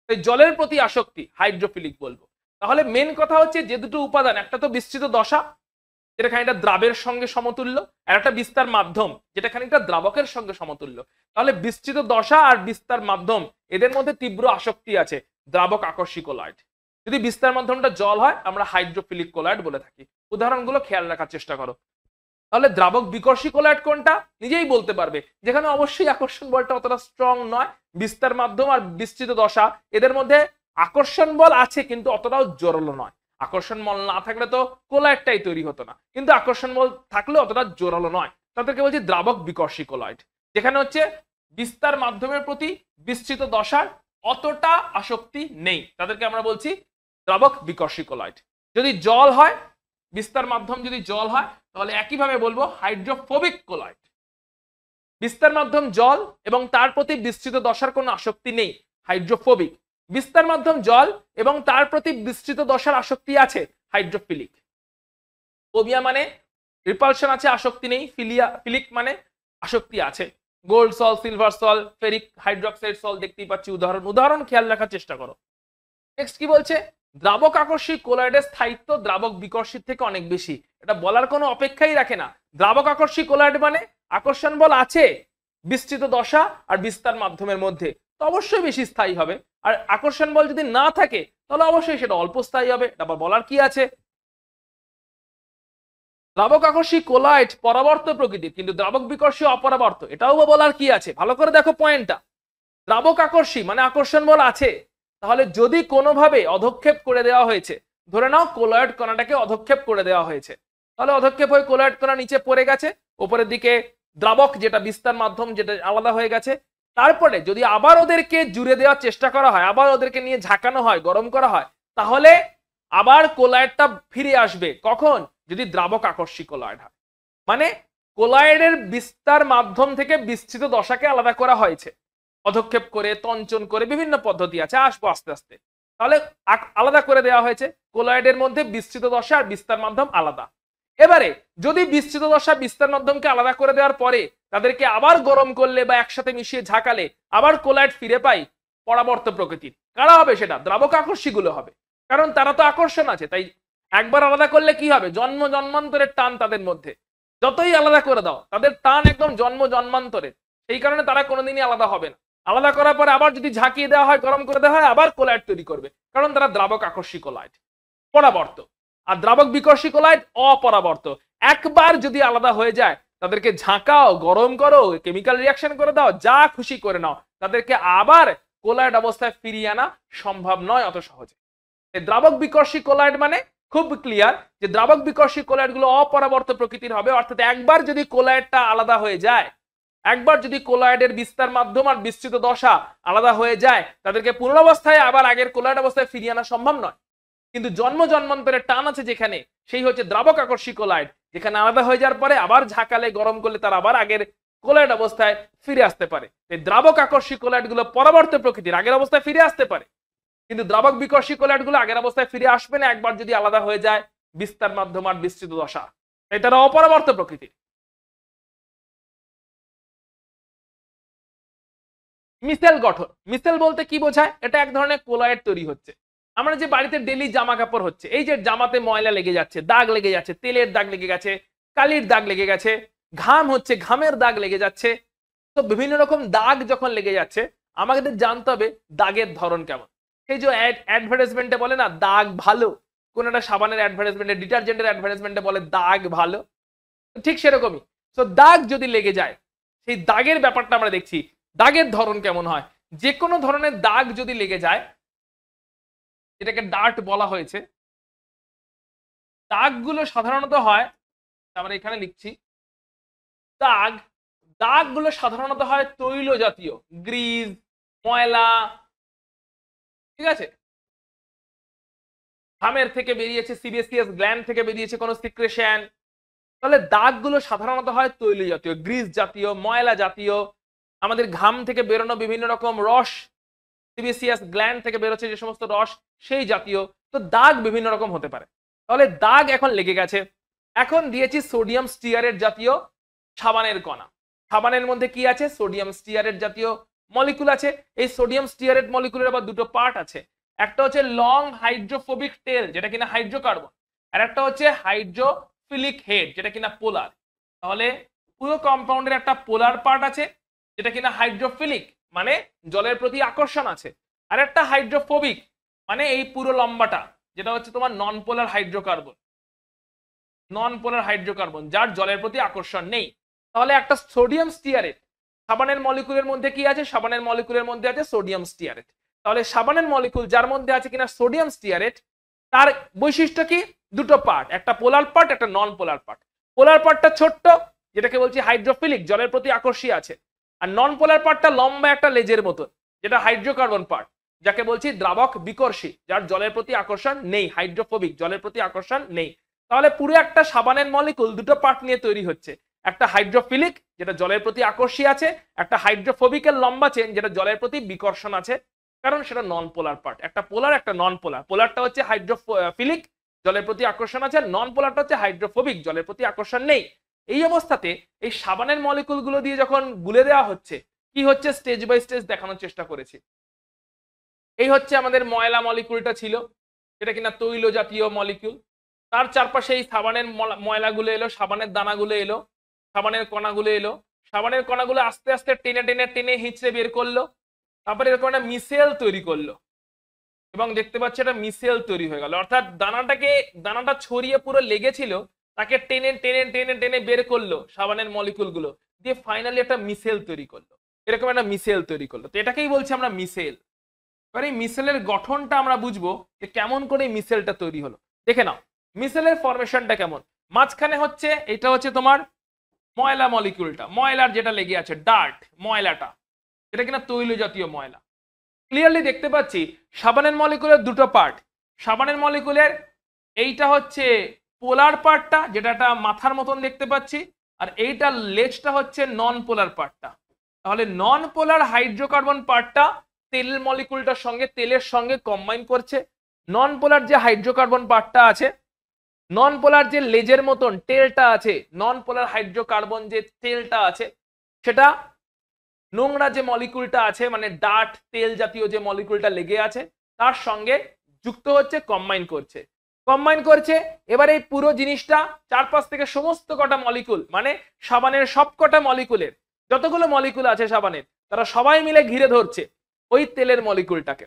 তাই জলের প্রতি আসক্তি, হাইড্রোফিলিক বলবো। তাহলে মেন কথা হচ্ছে যে দুটো উপাদান, একটা তো বিস্তৃত দশা যেটা খানিকটা দ্রাবের সঙ্গে সমতুল্য, আর একটা বিস্তার মাধ্যম যেটা খানিকটা দ্রাবকের সঙ্গে সমতুল্য। তাহলে বিস্তৃত দশা আর বিস্তার মাধ্যম এদের মধ্যে তীব্র আসক্তি আছে, দ্রাবক আকর্ষী কোলয়েড। যদি বিস্তার মাধ্যমটা জল হয় আমরা হাইড্রোফিলিক কোলয়েড বলে থাকি। উদাহরণগুলো খেয়াল রাখার চেষ্টা করো। তাহলে দ্রাবক বিকর্ষী কোলয়েড কোনটা নিজেই বলতে পারবে, যেখানে অবশ্যই আকর্ষণ বলটা অতটা স্ট্রং নয়। বিস্তার মাধ্যম আর বিস্তৃত দশা এদের মধ্যে আকর্ষণ বল আছে কিন্তু অতটাও জোরালো নয়। আকর্ষণ বল না থাকলে তো কোলয়েডটাই তৈরি হতো না, কিন্তু আকর্ষণ বল থাকলে অতটা জোরালো নয়, তাদেরকে বলছি দ্রাবক বিকর্ষী কোলয়েড। যেখানে হচ্ছে বিস্তার মাধ্যমের প্রতি বিস্তৃত দশার অতটা আসক্তি নেই, তাদেরকে আমরা বলছি দ্রাবক বিকর্ষী কোলয়েড। যদি জল হয়, বিস্তার মাধ্যম যদি জল হয় তাহলে একইভাবে বলবো হাইড্রোফোবিক কোলয়েড। বিস্তার মাধ্যম জল এবং তার প্রতি বিস্তৃত দশার কোনো আসক্তি নেই, হাইড্রোফোবিক। বিস্তার মাধ্যম জল এবং তার প্রতি বিস্তৃত দশার আসক্তি আছে, হাইড্রোফিলিক। ফোবিয়া মানে রিপালশন আছে, আসক্তি নেই। ফিলিক মানে আসক্তি আছে। গোল্ড সল, সিলভার সল, ফেরিক হাইড্রোক্সাইড সল দেখতেই পাচ্ছি উদাহরণ, উদাহরণ খেয়াল রাখার চেষ্টা করো। নেক্সট কি বলছে, দ্রাবক আকর্ষী কোলয়েডের স্থায়িত্ব দ্রাবক বিকর্ষীর থেকে অনেক বেশি। এটা বলার কোনো অপেক্ষাই রাখে না। দ্রাবক আকর্ষী কোলয়েড মানে আকর্ষণ বল আছে বিস্তৃত দশা আর বিস্তার মাধ্যমের মধ্যে, তো অবশ্যই বেশি স্থায়ী হবে। আর আকর্ষণ বল যদি না থাকে তাহলে অবশ্যই সেটা অল্প স্থায়ী হবে, এটা আবার বলার কি আছে। দ্রাবক আকর্ষী কোলয়েড পরাবর্ত প্রকৃতির, কিন্তু দ্রাবক বিকর্ষী অপরাবর্ত, এটাও বলার কি আছে। ভালো করে দেখো পয়েন্টটা, দ্রাবক আকর্ষী মানে আকর্ষণ বল আছে, তাহলে যদি কোনোভাবে অধক্ষেপ করে দেওয়া হয়েছে, ধরে নাও কোলয়েড কণাটাকে অধক্ষেপ করে দেওয়া হয়েছে, তাহলে অধক্ষেপ হয়ে কোলয়েড কণা নিচে পড়ে গেছে, উপরের দিকে দ্রাবক যেটা বিস্তার মাধ্যম যেটা আলাদা হয়ে গেছে। তারপরে যদি আবার ওদেরকে জুড়ে দেওয়ার চেষ্টা করা হয়, আবার ওদেরকে নিয়ে ঝাঁকানো হয়, গরম করা হয়, তাহলে আবার কোলয়েডটা ফিরে আসবে। কখন? যদি দ্রাবক আকর্ষী কোলয়েড হয়, মানে কোলয়েডের বিস্তার মাধ্যম থেকে বিস্তৃত দশাকে আলাদা করা হয়েছে, অধক্ষেপ করে, তঞ্চন করে, বিভিন্ন পদ্ধতি আছে, আসবো আস্তে আস্তে। তাহলে আলাদা করে দেওয়া হয়েছে, কোলয়েডের মধ্যে বিস্তৃত দশা আর বিস্তার মাধ্যম আলাদা। এবারে যদি বিস্তৃত দশা বিস্তার মাধ্যমকে আলাদা করে দেওয়ার পরে তাদেরকে আবার গরম করলে বা একসাথে মিশিয়ে ঝাঁকালে আবার কোলয়েড ফিরে পাই পরাবর্ত প্রকৃতির। কারা হবে সেটা? দ্রাবক আকর্ষী গুলো হবে, কারণ তারা তো আকর্ষণ আছে। তাই একবার আলাদা করলে কি হবে? জন্ম জন্মান্তরের টান তাদের মধ্যে, যতই আলাদা করে দাও তাদের টান একদম জন্ম জন্মান্তরের, সেই কারণে তারা কোনোদিনই আলাদা হবে না। আলাদা করার পরে আবার যদি ঝাঁকিয়ে দেওয়া হয়, গরম করে দেওয়া হয়, আবার কোলয়েড তৈরি করবে, কারণ তারা দ্রাবক আকর্ষী কোলয়েড, পরাবর্ত। আর দ্রাবক বিকর্ষী কোলয়েড অপরাবর্ত। একবার যদি আলাদা হয়ে যায় তাদেরকে ঝাঁকাও, গরম করো, কেমিক্যাল রিয়াকশন করে দাও, যা খুশি করে নাও, তাদেরকে আবার কোলয়েড অবস্থায় ফিরিয়ে আনা সম্ভব নয় অত সহজে। দ্রাবক বিকর্ষী কোলয়েড মানে খুব ক্লিয়ার যে দ্রাবক বিকর্ষী কোলয়েড গুলো অপরাবর্ত প্রকৃতির হবে, অর্থাৎ একবার যদি কোলয়েডটা আলাদা হয়ে যায়, একবার যদি কোলয়েডের বিস্তার মাধ্যম আর বিস্তৃত দশা আলাদা হয়ে যায়, তাদেরকে পুনরাবস্থায় আবার আগের কোলয়েড অবস্থায় ফিরিয়ে আনা সম্ভব নয়। কিন্তু জন্ম জন্মান্তরের টান আছে যেখানে, সেই হচ্ছে দ্রাবক আকর্ষী কোলায়েড, যেখানে আলাদা হয়ে যাওয়ার পরে আবার ঝাঁকালে গরম করলে তার আবার আগের কোলায়েড অবস্থায় ফিরে আসতে পারে। এই দ্রাবক আকর্ষী কোলায়েড গুলো পরবর্তী প্রকৃতির, আগের অবস্থায় ফিরে আসতে পারে, কিন্তু দ্রাবক বিকর্ষী কোলায়েড গুলো আগের অবস্থায় ফিরে আসবে না একবার যদি আলাদা হয়ে যায় বিস্তার মাধ্যম আর বিস্তৃত দশা। এটা অপরবর্ত প্রকৃতির। মিসেল গঠন, মিসেল বলতে কি বোঝায়? এটা এক ধরনের কোলয়েড তৈরি হচ্ছে। আমরা যে বাড়িতে ডেলি জামা কাপড় হচ্ছে, এই যে জামাতে ময়লা লেগে যাচ্ছে, দাগ লেগে যাচ্ছে, তেলের দাগ লেগে গেছে, কালির দাগ লেগে গেছে, ঘাম হচ্ছে, ঘামের দাগ লেগে যাচ্ছে, তো বিভিন্ন রকম দাগ যখন লেগে যাচ্ছে আমাদের জানতে হবে দাগের ধরন কেমন। সেই যে অ্যাডভার্টাইজমেন্টে বলে না দাগ ভালো, কোন একটা সাবানের অ্যাডভার্টাইজমেন্টে, ডিটারজেন্টের অ্যাডভার্টাইজমেন্টে বলে দাগ ভালো, ঠিক সেরকমই। তো দাগ যদি লেগে যায়, সেই দাগের ব্যাপারটা আমরা দেখছি, দাগের ধরন কেমন হয়। যে কোনো ধরনের দাগ যদি লেগে যায়, এটাকে ডার্ট বলা হয়েছে, দাগগুলো সাধারণত হয়, আমরা এখানে লিখছি দাগ, দাগগুলো সাধারণত হয় তৈল জাতীয়, গ্রিজ, ময়লা, ঠিক আছে, ঘামের থেকে বেরিয়েছে, সিবেসিয়াস গ্ল্যান্ড থেকে বেরিয়েছে কোনো সিক্রেশন, তাহলে দাগগুলো সাধারণত হয় তৈল জাতীয়, গ্রিজ জাতীয়, ময়লা জাতীয়, আমাদের ঘাম থেকে বেরোনো বিভিন্ন রকম রস, সিবেসিয়াস গ্ল্যান্ড থেকে বেরোচ্ছে যে সমস্ত রস, সেই জাতীয়। তো দাগ বিভিন্ন রকম হতে পারে। তাহলে দাগ এখন লেগে গেছে, এখন দিয়েছি সোডিয়াম স্টিয়ারেট জাতীয় সাবানের কণা। সাবানের মধ্যে কি আছে? সোডিয়াম স্টিয়ারেট জাতীয় মলিকুল আছে। এই সোডিয়াম স্টিয়ারেট মলিকুলের আবার দুটো পার্ট আছে, একটা হচ্ছে লং হাইড্রোফোবিক টেল যেটা কিনা হাইড্রোকার্বন, আর একটা হচ্ছে হাইড্রোফিলিক হেড যেটা কিনা পোলার। তাহলে পুরো কম্পাউন্ডের একটা পোলার পার্ট আছে যেটা কিনা হাইড্রোফিলিক মানে জলের প্রতি আকর্ষণ আছে, আর একটা হাইড্রোফোবিক মানে এই পুরো লম্বাটা যেটা হচ্ছে তোমার নন পোলার হাইড্রোকার্বন, নন পোলার হাইড্রোকার্বন যার জলের প্রতি আকর্ষণ নেই। তাহলে একটা সোডিয়াম স্টিয়ারেট, সাবানের মলিকুলের মধ্যে কি আছে? সাবানের মলিকুলের মধ্যে আছে সোডিয়াম স্টিয়ারেট। তাহলে সাবানের মলিকুল যার মধ্যে আছে কিনা সোডিয়াম স্টিয়ারেট, তার বৈশিষ্ট্য কি? দুটো পার্ট, একটা পোলার পার্ট, একটা নন পোলার পার্ট। পোলার পার্টটা ছোট্ট যেটাকে বলছি হাইড্রোফিলিক, জলের প্রতি আকর্ষী আছে, আর নন পোলার পার্টটা লম্বা একটা লেজের মতন যেটা হাইড্রোকার্বন পার্ট, যাকে বলছি দ্রাবক বিকর্ষী, যার জলের প্রতি আকর্ষণ নেই, হাইড্রোফোবিক, জলের প্রতি আকর্ষণ নেই। তাহলে পুরো একটা সাবানের মলিকুল দুটো পার্ট নিয়ে তৈরি হচ্ছে, একটা হাইড্রোফিলিক যেটা জলের প্রতি আকর্ষী আছে, একটা হাইড্রোফোবিকের লম্বা চেন যেটা জলের প্রতি বিকর্ষণ আছে, কারণ সেটা নন পোলার পার্ট। একটা পোলার একটা নন পোলার, পোলারটা হচ্ছে হাইড্রোফিলিক জলের প্রতি আকর্ষণ আছে, নন পোলারটা হচ্ছে হাইড্রোফোবিক জলের প্রতি আকর্ষণ নেই। এই অবস্থাতে এই সাবানের মলিকুলগুলো দিয়ে যখন গুলে দেওয়া হচ্ছে, কি হচ্ছে স্টেজ বাই স্টেজ দেখানোর চেষ্টা করেছি। এই হচ্ছে আমাদের ময়লা মলিকুলটা ছিল, এটা কিনা তৈল জাতীয় মলিকুল, তার চারপাশে এই সাবানের ময়লাগুলো এলো, সাবানের দানাগুলো এলো, সাবানের কণাগুলো এলো, সাবানের কণাগুলো আস্তে আস্তে টেনে টেনে টেনে হিঁচড়ে বের করলো, তারপরে এরকম একটা মিসেল তৈরি করলো, এবং দেখতে পাচ্ছি একটা মিসেল তৈরি হয়ে গেল, অর্থাৎ দানাটা ছড়িয়ে পুরো লেগেছিল, তাকে টেনে টেনে টেনে টেনে বের করলো সাবানের মলিকুলগুলো দিয়ে, ফাইনালি একটা মিসেল তৈরি করলো, এরকম একটা মিসেল তৈরি করলো। তো এটাকেই বলছি আমরা মিসেল। এবার এই মিসেলের গঠনটা আমরা বুঝবো যে কেমন করে মিসেলটা তৈরি হলো। দেখে নাও মিসেলের ফরমেশনটা কেমন। মাঝখানে হচ্ছে, এটা হচ্ছে তোমার ময়লা মলিকুলটা, ময়লার যেটা লেগে আছে ডার্ট, ময়লাটা এটা কিনা তৈল জাতীয় ময়লা। ক্লিয়ারলি দেখতে পাচ্ছি সাবানের মলিকুলের দুটো পার্ট, সাবানের মলিকুলের এইটা হচ্ছে পোলার পার্টটা যেটা একটা মাথার মতন দেখতে পাচ্ছি, আর এইটা লেজটা হচ্ছে নন পোলার পার্টটা। তাহলে নন পোলার হাইড্রোকার্বন পার্টটা তেল মলিকুলটার সঙ্গে, তেলের সঙ্গে কম্বাইন করছে। নন পোলার যে হাইড্রোকার্বন পার্টটা আছে, নন পোলার যে লেজের মতন টেলটা আছে, নন পোলার হাইড্রোকার্বন যে টেলটা আছে, সেটা নোংরা যে মলিকুলটা আছে মানে ডার্ট তেল জাতীয় যে মলিকুলটা লেগে আছে তার সঙ্গে যুক্ত হচ্ছে, কম্বাইন করছে। এবার এই পুরো জিনিসটা চারপাশ থেকে সমস্ত কটা মলিকুল মানে সাবানের সবকটা মলিকুলের যতগুলো মলিকুল আছে সাবানের, তারা সবাই মিলে ঘিরে ধরছে ওই তেলের মলিকুলটাকে।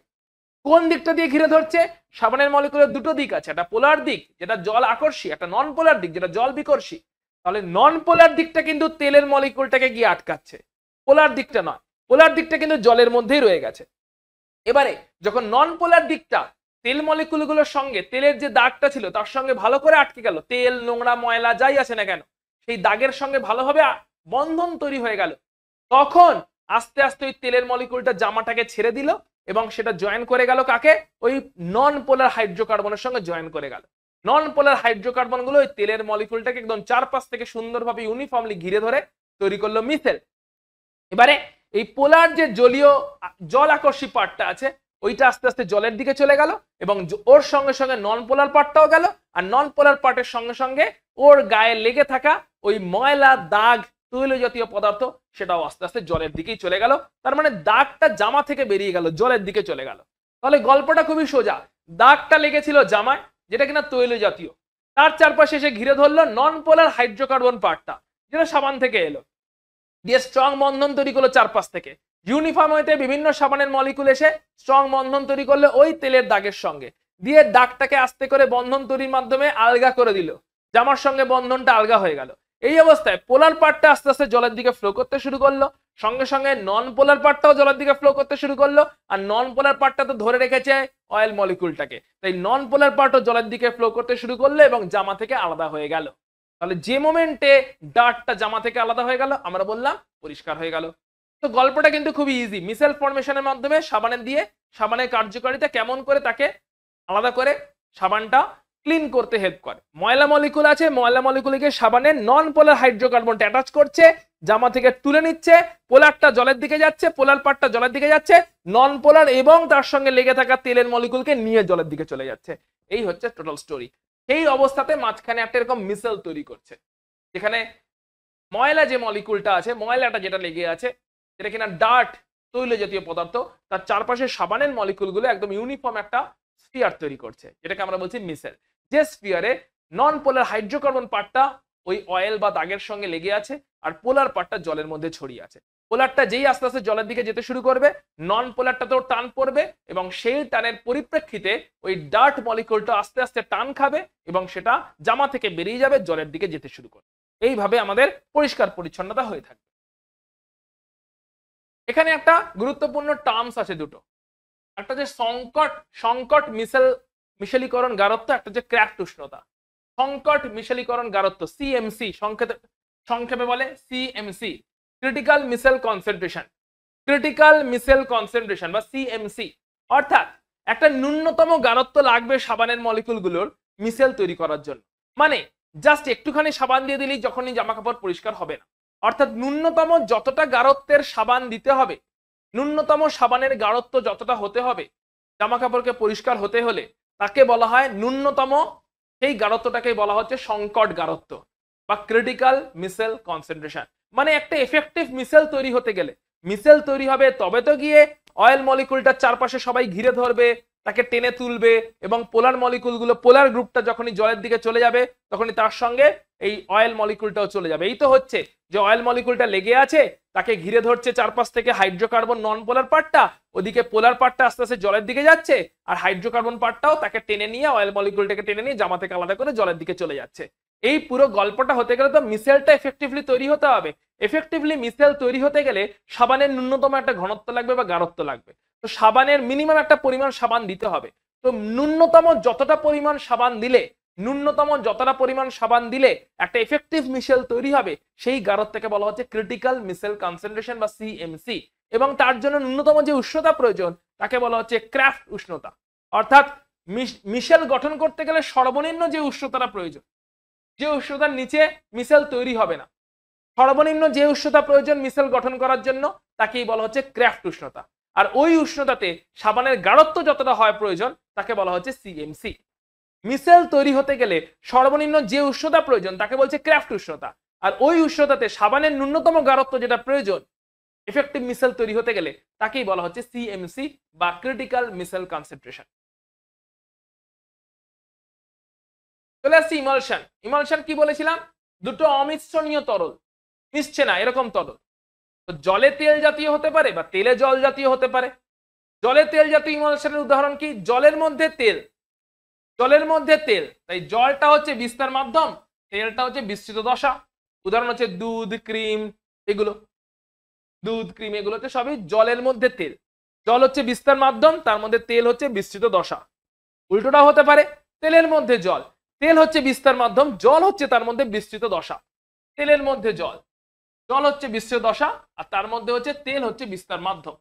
কোন দিকটা দিয়ে ঘিরে ধরছে? সাবানের মলিকুলের দুটো দিক আছে, একটা পোলার দিক যেটা জল আকর্ষী, একটা নন পোলার দিক যেটা জল বিকর্ষী। তাহলে নন পোলার দিকটা কিন্তু তেলের মলিকুলটাকে গিয়ে আটকাচ্ছে, পোলার দিকটা নয়, পোলার দিকটা কিন্তু জলের মধ্যেই রয়ে গেছে। এবারে যখন নন পোলার দিকটা তেল মলিকুলগুলোর সঙ্গে তেলের যে দাগটা ছিল তার সঙ্গে ভালো করে আটকে গেল, তেল নোংরা ময়লা যাই আছে না কেন সেই দাগের সঙ্গে ভালোভাবে বন্ধন তৈরি হয়ে গেল, তখন আস্তে আস্তে ওই তেলের মলিকুলটা জামাটাকে ছেড়ে দিল, এবং সেটা জয়েন করে গেল কাকে, ওই নন পোলার হাইড্রোকার্বনের সঙ্গে জয়েন করে গেল। নন পোলার হাইড্রোকার্বন গুলো ওই তেলের মলিকুলটাকে একদম চারপাশ থেকে সুন্দরভাবে ইউনিফর্মলি ঘিরে ধরে তৈরি করলো মিথেল। এবারে এই পোলার যে জলীয় জল আকর্ষী পার্টটা আছে ওইটা আস্তে আস্তে জলের দিকে চলে গেল এবং ওর সঙ্গে সঙ্গে নন পোলার পার্টটাও গেল, আর নন পোলার পার্টের সঙ্গে সঙ্গে ওর গায়ে লেগে থাকা ওই ময়লা দাগ তৈল জাতীয় পদার্থ সেটাও আস্তে আস্তে জলের দিকেই চলে গেল। তার মানে দাগটা জামা থেকে বেরিয়ে গেল, জলের দিকে চলে গেল। তাহলে গল্পটা খুবই সোজা, দাগটা লেগেছিল জামায় যেটা কিনা তৈল জাতীয়, তার চারপাশে এসে ঘিরে ধরলো নন পোলার হাইড্রোকার্বন পার্টটা যেটা সাবান থেকে এলো, দিয়ে স্ট্রং বন্ধন তৈরি করলো চারপাশ থেকে। ইউনিফর্ম হইতে বিভিন্ন সাবানের মলিকুল এসে স্ট্রং বন্ধন তৈরি করলো ওই তেলের দাগের সঙ্গে, দিয়ে দাগটাকে আস্তে করে বন্ধন তৈরির মাধ্যমে আলগা করে দিল, জামার সঙ্গে বন্ধনটা আলগা হয়ে গেল। এই অবস্থায় পোলার পার্টটা আস্তে আস্তে জলের দিকে ফ্লো করতে শুরু করলো, সঙ্গে সঙ্গে নন পোলার পার্টটাও জলের দিকে ফ্লো করতে শুরু করলো, আর নন পোলার পার্টটা তো ধরে রেখেছে অয়েল মলিকুলটাকে, তাই নন পোলার পার্টও জলের দিকে ফ্লো করতে শুরু করলো এবং জামা থেকে আলাদা হয়ে গেল। তাহলে যে মোমেন্টে ডার্টটা জামা থেকে আলাদা হয়ে গেল আমরা বললাম পরিষ্কার হয়ে গেল। তো গল্পটা কিন্তু খুবই ইজি, মিসেল ফরমেশনের মাধ্যমে সাবানের দিয়ে সাবানের কার্যকারিতা কেমন করে তাকে আলাদা করে সাবানটা ক্লিন করতে হেল্প করে। ময়লা মলিকুল আছে, ময়লা মলিকুলকে সাবানের নন পোলার হাইড্রোকার্বনটা অ্যাটাচ করছে, জামা থেকে তুলে নিচ্ছে, পোলারটা জলের দিকে যাচ্ছে, পোলার পার্টটা জলের দিকে যাচ্ছে, নন পোলার এবং তার সঙ্গে লেগে থাকা তেলের মলিকুলকে নিয়ে জলের দিকে চলে যাচ্ছে। এই হচ্ছে টোটাল স্টোরি। এই অবস্থাতে মাঝখানে একটা এরকম মিসেল তৈরি করছে, যেখানে ময়লা যে মলিকুলটা আছে, ময়লাটা যেটা লেগে আছে, যেটা কিনা ডার্ট তৈল জাতীয় পদার্থ, তার চারপাশে সাবানের মলিকুলগুলো একদম ইউনিফর্ম একটা স্ফিয়ার তৈরি করছে, যেটাকে আমরা বলছি মিসেল। যে স্ফিয়ারে নন পোলার হাইড্রোকার্বন পার্টটা ওই অয়েল বা দাগের সঙ্গে লেগে আছে, আর পোলার পার্টটা জলের মধ্যে ছড়িয়ে আছে। পোলারটা যেই আস্তে আস্তে জলের দিকে যেতে শুরু করবে, নন পোলারটাতেও টান পড়বে এবং সেই টানের পরিপ্রেক্ষিতে ওই ডার্ট মলিকুলটা আস্তে আস্তে টান খাবে এবং সেটা জামা থেকে বেরিয়ে যাবে, জলের দিকে যেতে শুরু করবে। এইভাবে আমাদের পরিষ্কার পরিচ্ছন্নতা হয়ে থাকবে। এখানে একটা গুরুত্বপূর্ণ টার্মস আছে দুটো, একটা যে সংকট মিশেলীকরণ গারত্ব, একটা যে ক্র্যাফট উষ্ণতা। সংকট মিশেলীকরণ গারত্ব সিএমসি, সংক্ষেপে বলে CMC, critical micelle concentration, critical micelle concentration বা সিএমসি। অর্থাৎ একটা ন্যূনতম গারত্ব লাগবে সাবানের মলিকুলগুলোর মিসেল তৈরি করার জন্য। মানে জাস্ট একটুখানি সাবান দিয়ে দিলেই যখনই জামা কাপড় পরিষ্কার হবে না, অর্থাৎ ন্যূনতম যতটা গারত্বের সাবান দিতে হবে, ন্যূনতম সাবানের গাঢ়ত্ব যতটা হতে হবে জামা কাপড়কে পরিষ্কার হতে হলে, তাকে বলা হয় ন্যূনতম, সেই গাঢ়ত্বটাকে বলা হচ্ছে সংকট গাঢ়ত্ব বা ক্রিটিক্যাল মিসেল কনসেন্ট্রেশন। মানে একটা এফেক্টিভ মিসেল তৈরি হতে গেলে, মিসেল তৈরি হবে তবে তো গিয়ে অয়েল মলিকুলটার চারপাশে সবাই ঘিরে ধরবে, তাকে টেনে তুলবে এবং পোলার মলিকুলগুলো, পোলার গ্রুপটা যখনই জলের দিকে চলে যাবে তখনই তার সঙ্গে এই অয়েল মলিকুলটাও চলে যাবে। এই তো হচ্ছে যে অয়েল মলিকুলটা লেগে আছে, তাকে ঘিরে ধরছে চারপাশ থেকে হাইড্রোকার্বন নন পোলার পার্টটা, ওদিকে পোলার পার্টটা আস্তে আস্তে জলের দিকে যাচ্ছে, আর হাইড্রোকার্বন পার্টটাও তাকে টেনে নিয়ে, অয়েল মলিকুলটাকে টেনে নিয়ে জামা থেকে আলাদা করে জলের দিকে চলে যাচ্ছে। এই পুরো গল্পটা হতে গেলে তো মিসেলটা এফেক্টিভলি তৈরি হতে হবে। এফেক্টিভলি মিসেল তৈরি হতে গেলে সাবানের ন্যূনতম একটা ঘনত্ব লাগবে বা গাঢ়ত্ব লাগবে। তো সাবানের মিনিমাম একটা পরিমাণ সাবান দিতে হবে। তো ন্যূনতম যতটা পরিমাণ সাবান দিলে, একটা এফেক্টিভ মিসেল তৈরি হবে, সেই গাঢ়ত্বকে বলা হচ্ছে ক্রিটিক্যাল মিসেল কনসেন্ট্রেশন বা সিএমসি। এবং তার জন্য ন্যূনতম যে উষ্ণতা প্রয়োজন তাকে বলা হচ্ছে ক্র্যাফট উষ্ণতা। অর্থাৎ মিসেল গঠন করতে গেলে সর্বনিম্ন যে উষ্ণতাটা প্রয়োজন, যে উষ্ণতার নিচে মিসেল তৈরি হবে না, সর্বনিম্ন যে উষ্ণতা প্রয়োজন মিসেল গঠন করার জন্য তাকেই বলা হচ্ছে ক্র্যাফট উষ্ণতা। আর ওই উষ্ণতাতে সাবানের গাঢ়ত্ব যতটা হয় প্রয়োজন তাকে বলা হচ্ছে সিএমসি। মিসেল তৈরি হতে গেলে সর্বনিম্ন যে উষ্ণতা প্রয়োজন তাকে বলছে ক্র্যাফট উষ্ণতা, আর ওই উষ্ণতাতে সাবানের ন্যূনতম গাঢ়ত্ব যেটা প্রয়োজন এফেক্টিভ মিসেল তৈরি হতে গেলে তাকেই বলা হচ্ছে সিএমসি বা ক্রিটিক্যাল মিসেল কনসেন্ট্রেশন। চলে আসছি ইমালশন। ইমালশন কি বলেছিলাম? দুটো অমিশ্রণীয় তরল মিশছে না এরকম তরল। তো জলে তেল জাতীয় হতে পারে বা তেলে জল জাতীয় হতে পারে। জলে তেল জাতীয় ইমালশনের উদাহরণ কি? জলের মধ্যে তেল, জলের মধ্যে তেল, তাই জলটা হচ্ছে বিস্তার মাধ্যম, তেলটা হচ্ছে বিস্তৃত দশা। উদাহরণ হচ্ছে দুধ, ক্রিম, এগুলো দুধ, ক্রিম এগুলো হচ্ছে সবই জলের মধ্যে তেল। জল হচ্ছে বিস্তার মাধ্যম, তার মধ্যে তেল হচ্ছে বিস্তৃত দশা। উল্টোটা হতে পারে, তেলের মধ্যে জল, তেল হচ্ছে বিস্তার মাধ্যম, জল হচ্ছে তার মধ্যে বিস্তৃত দশা। তেলের মধ্যে জল, জল হচ্ছে বিস্তৃত দশা আর তার মধ্যে হচ্ছে তেল হচ্ছে বিস্তার মাধ্যম।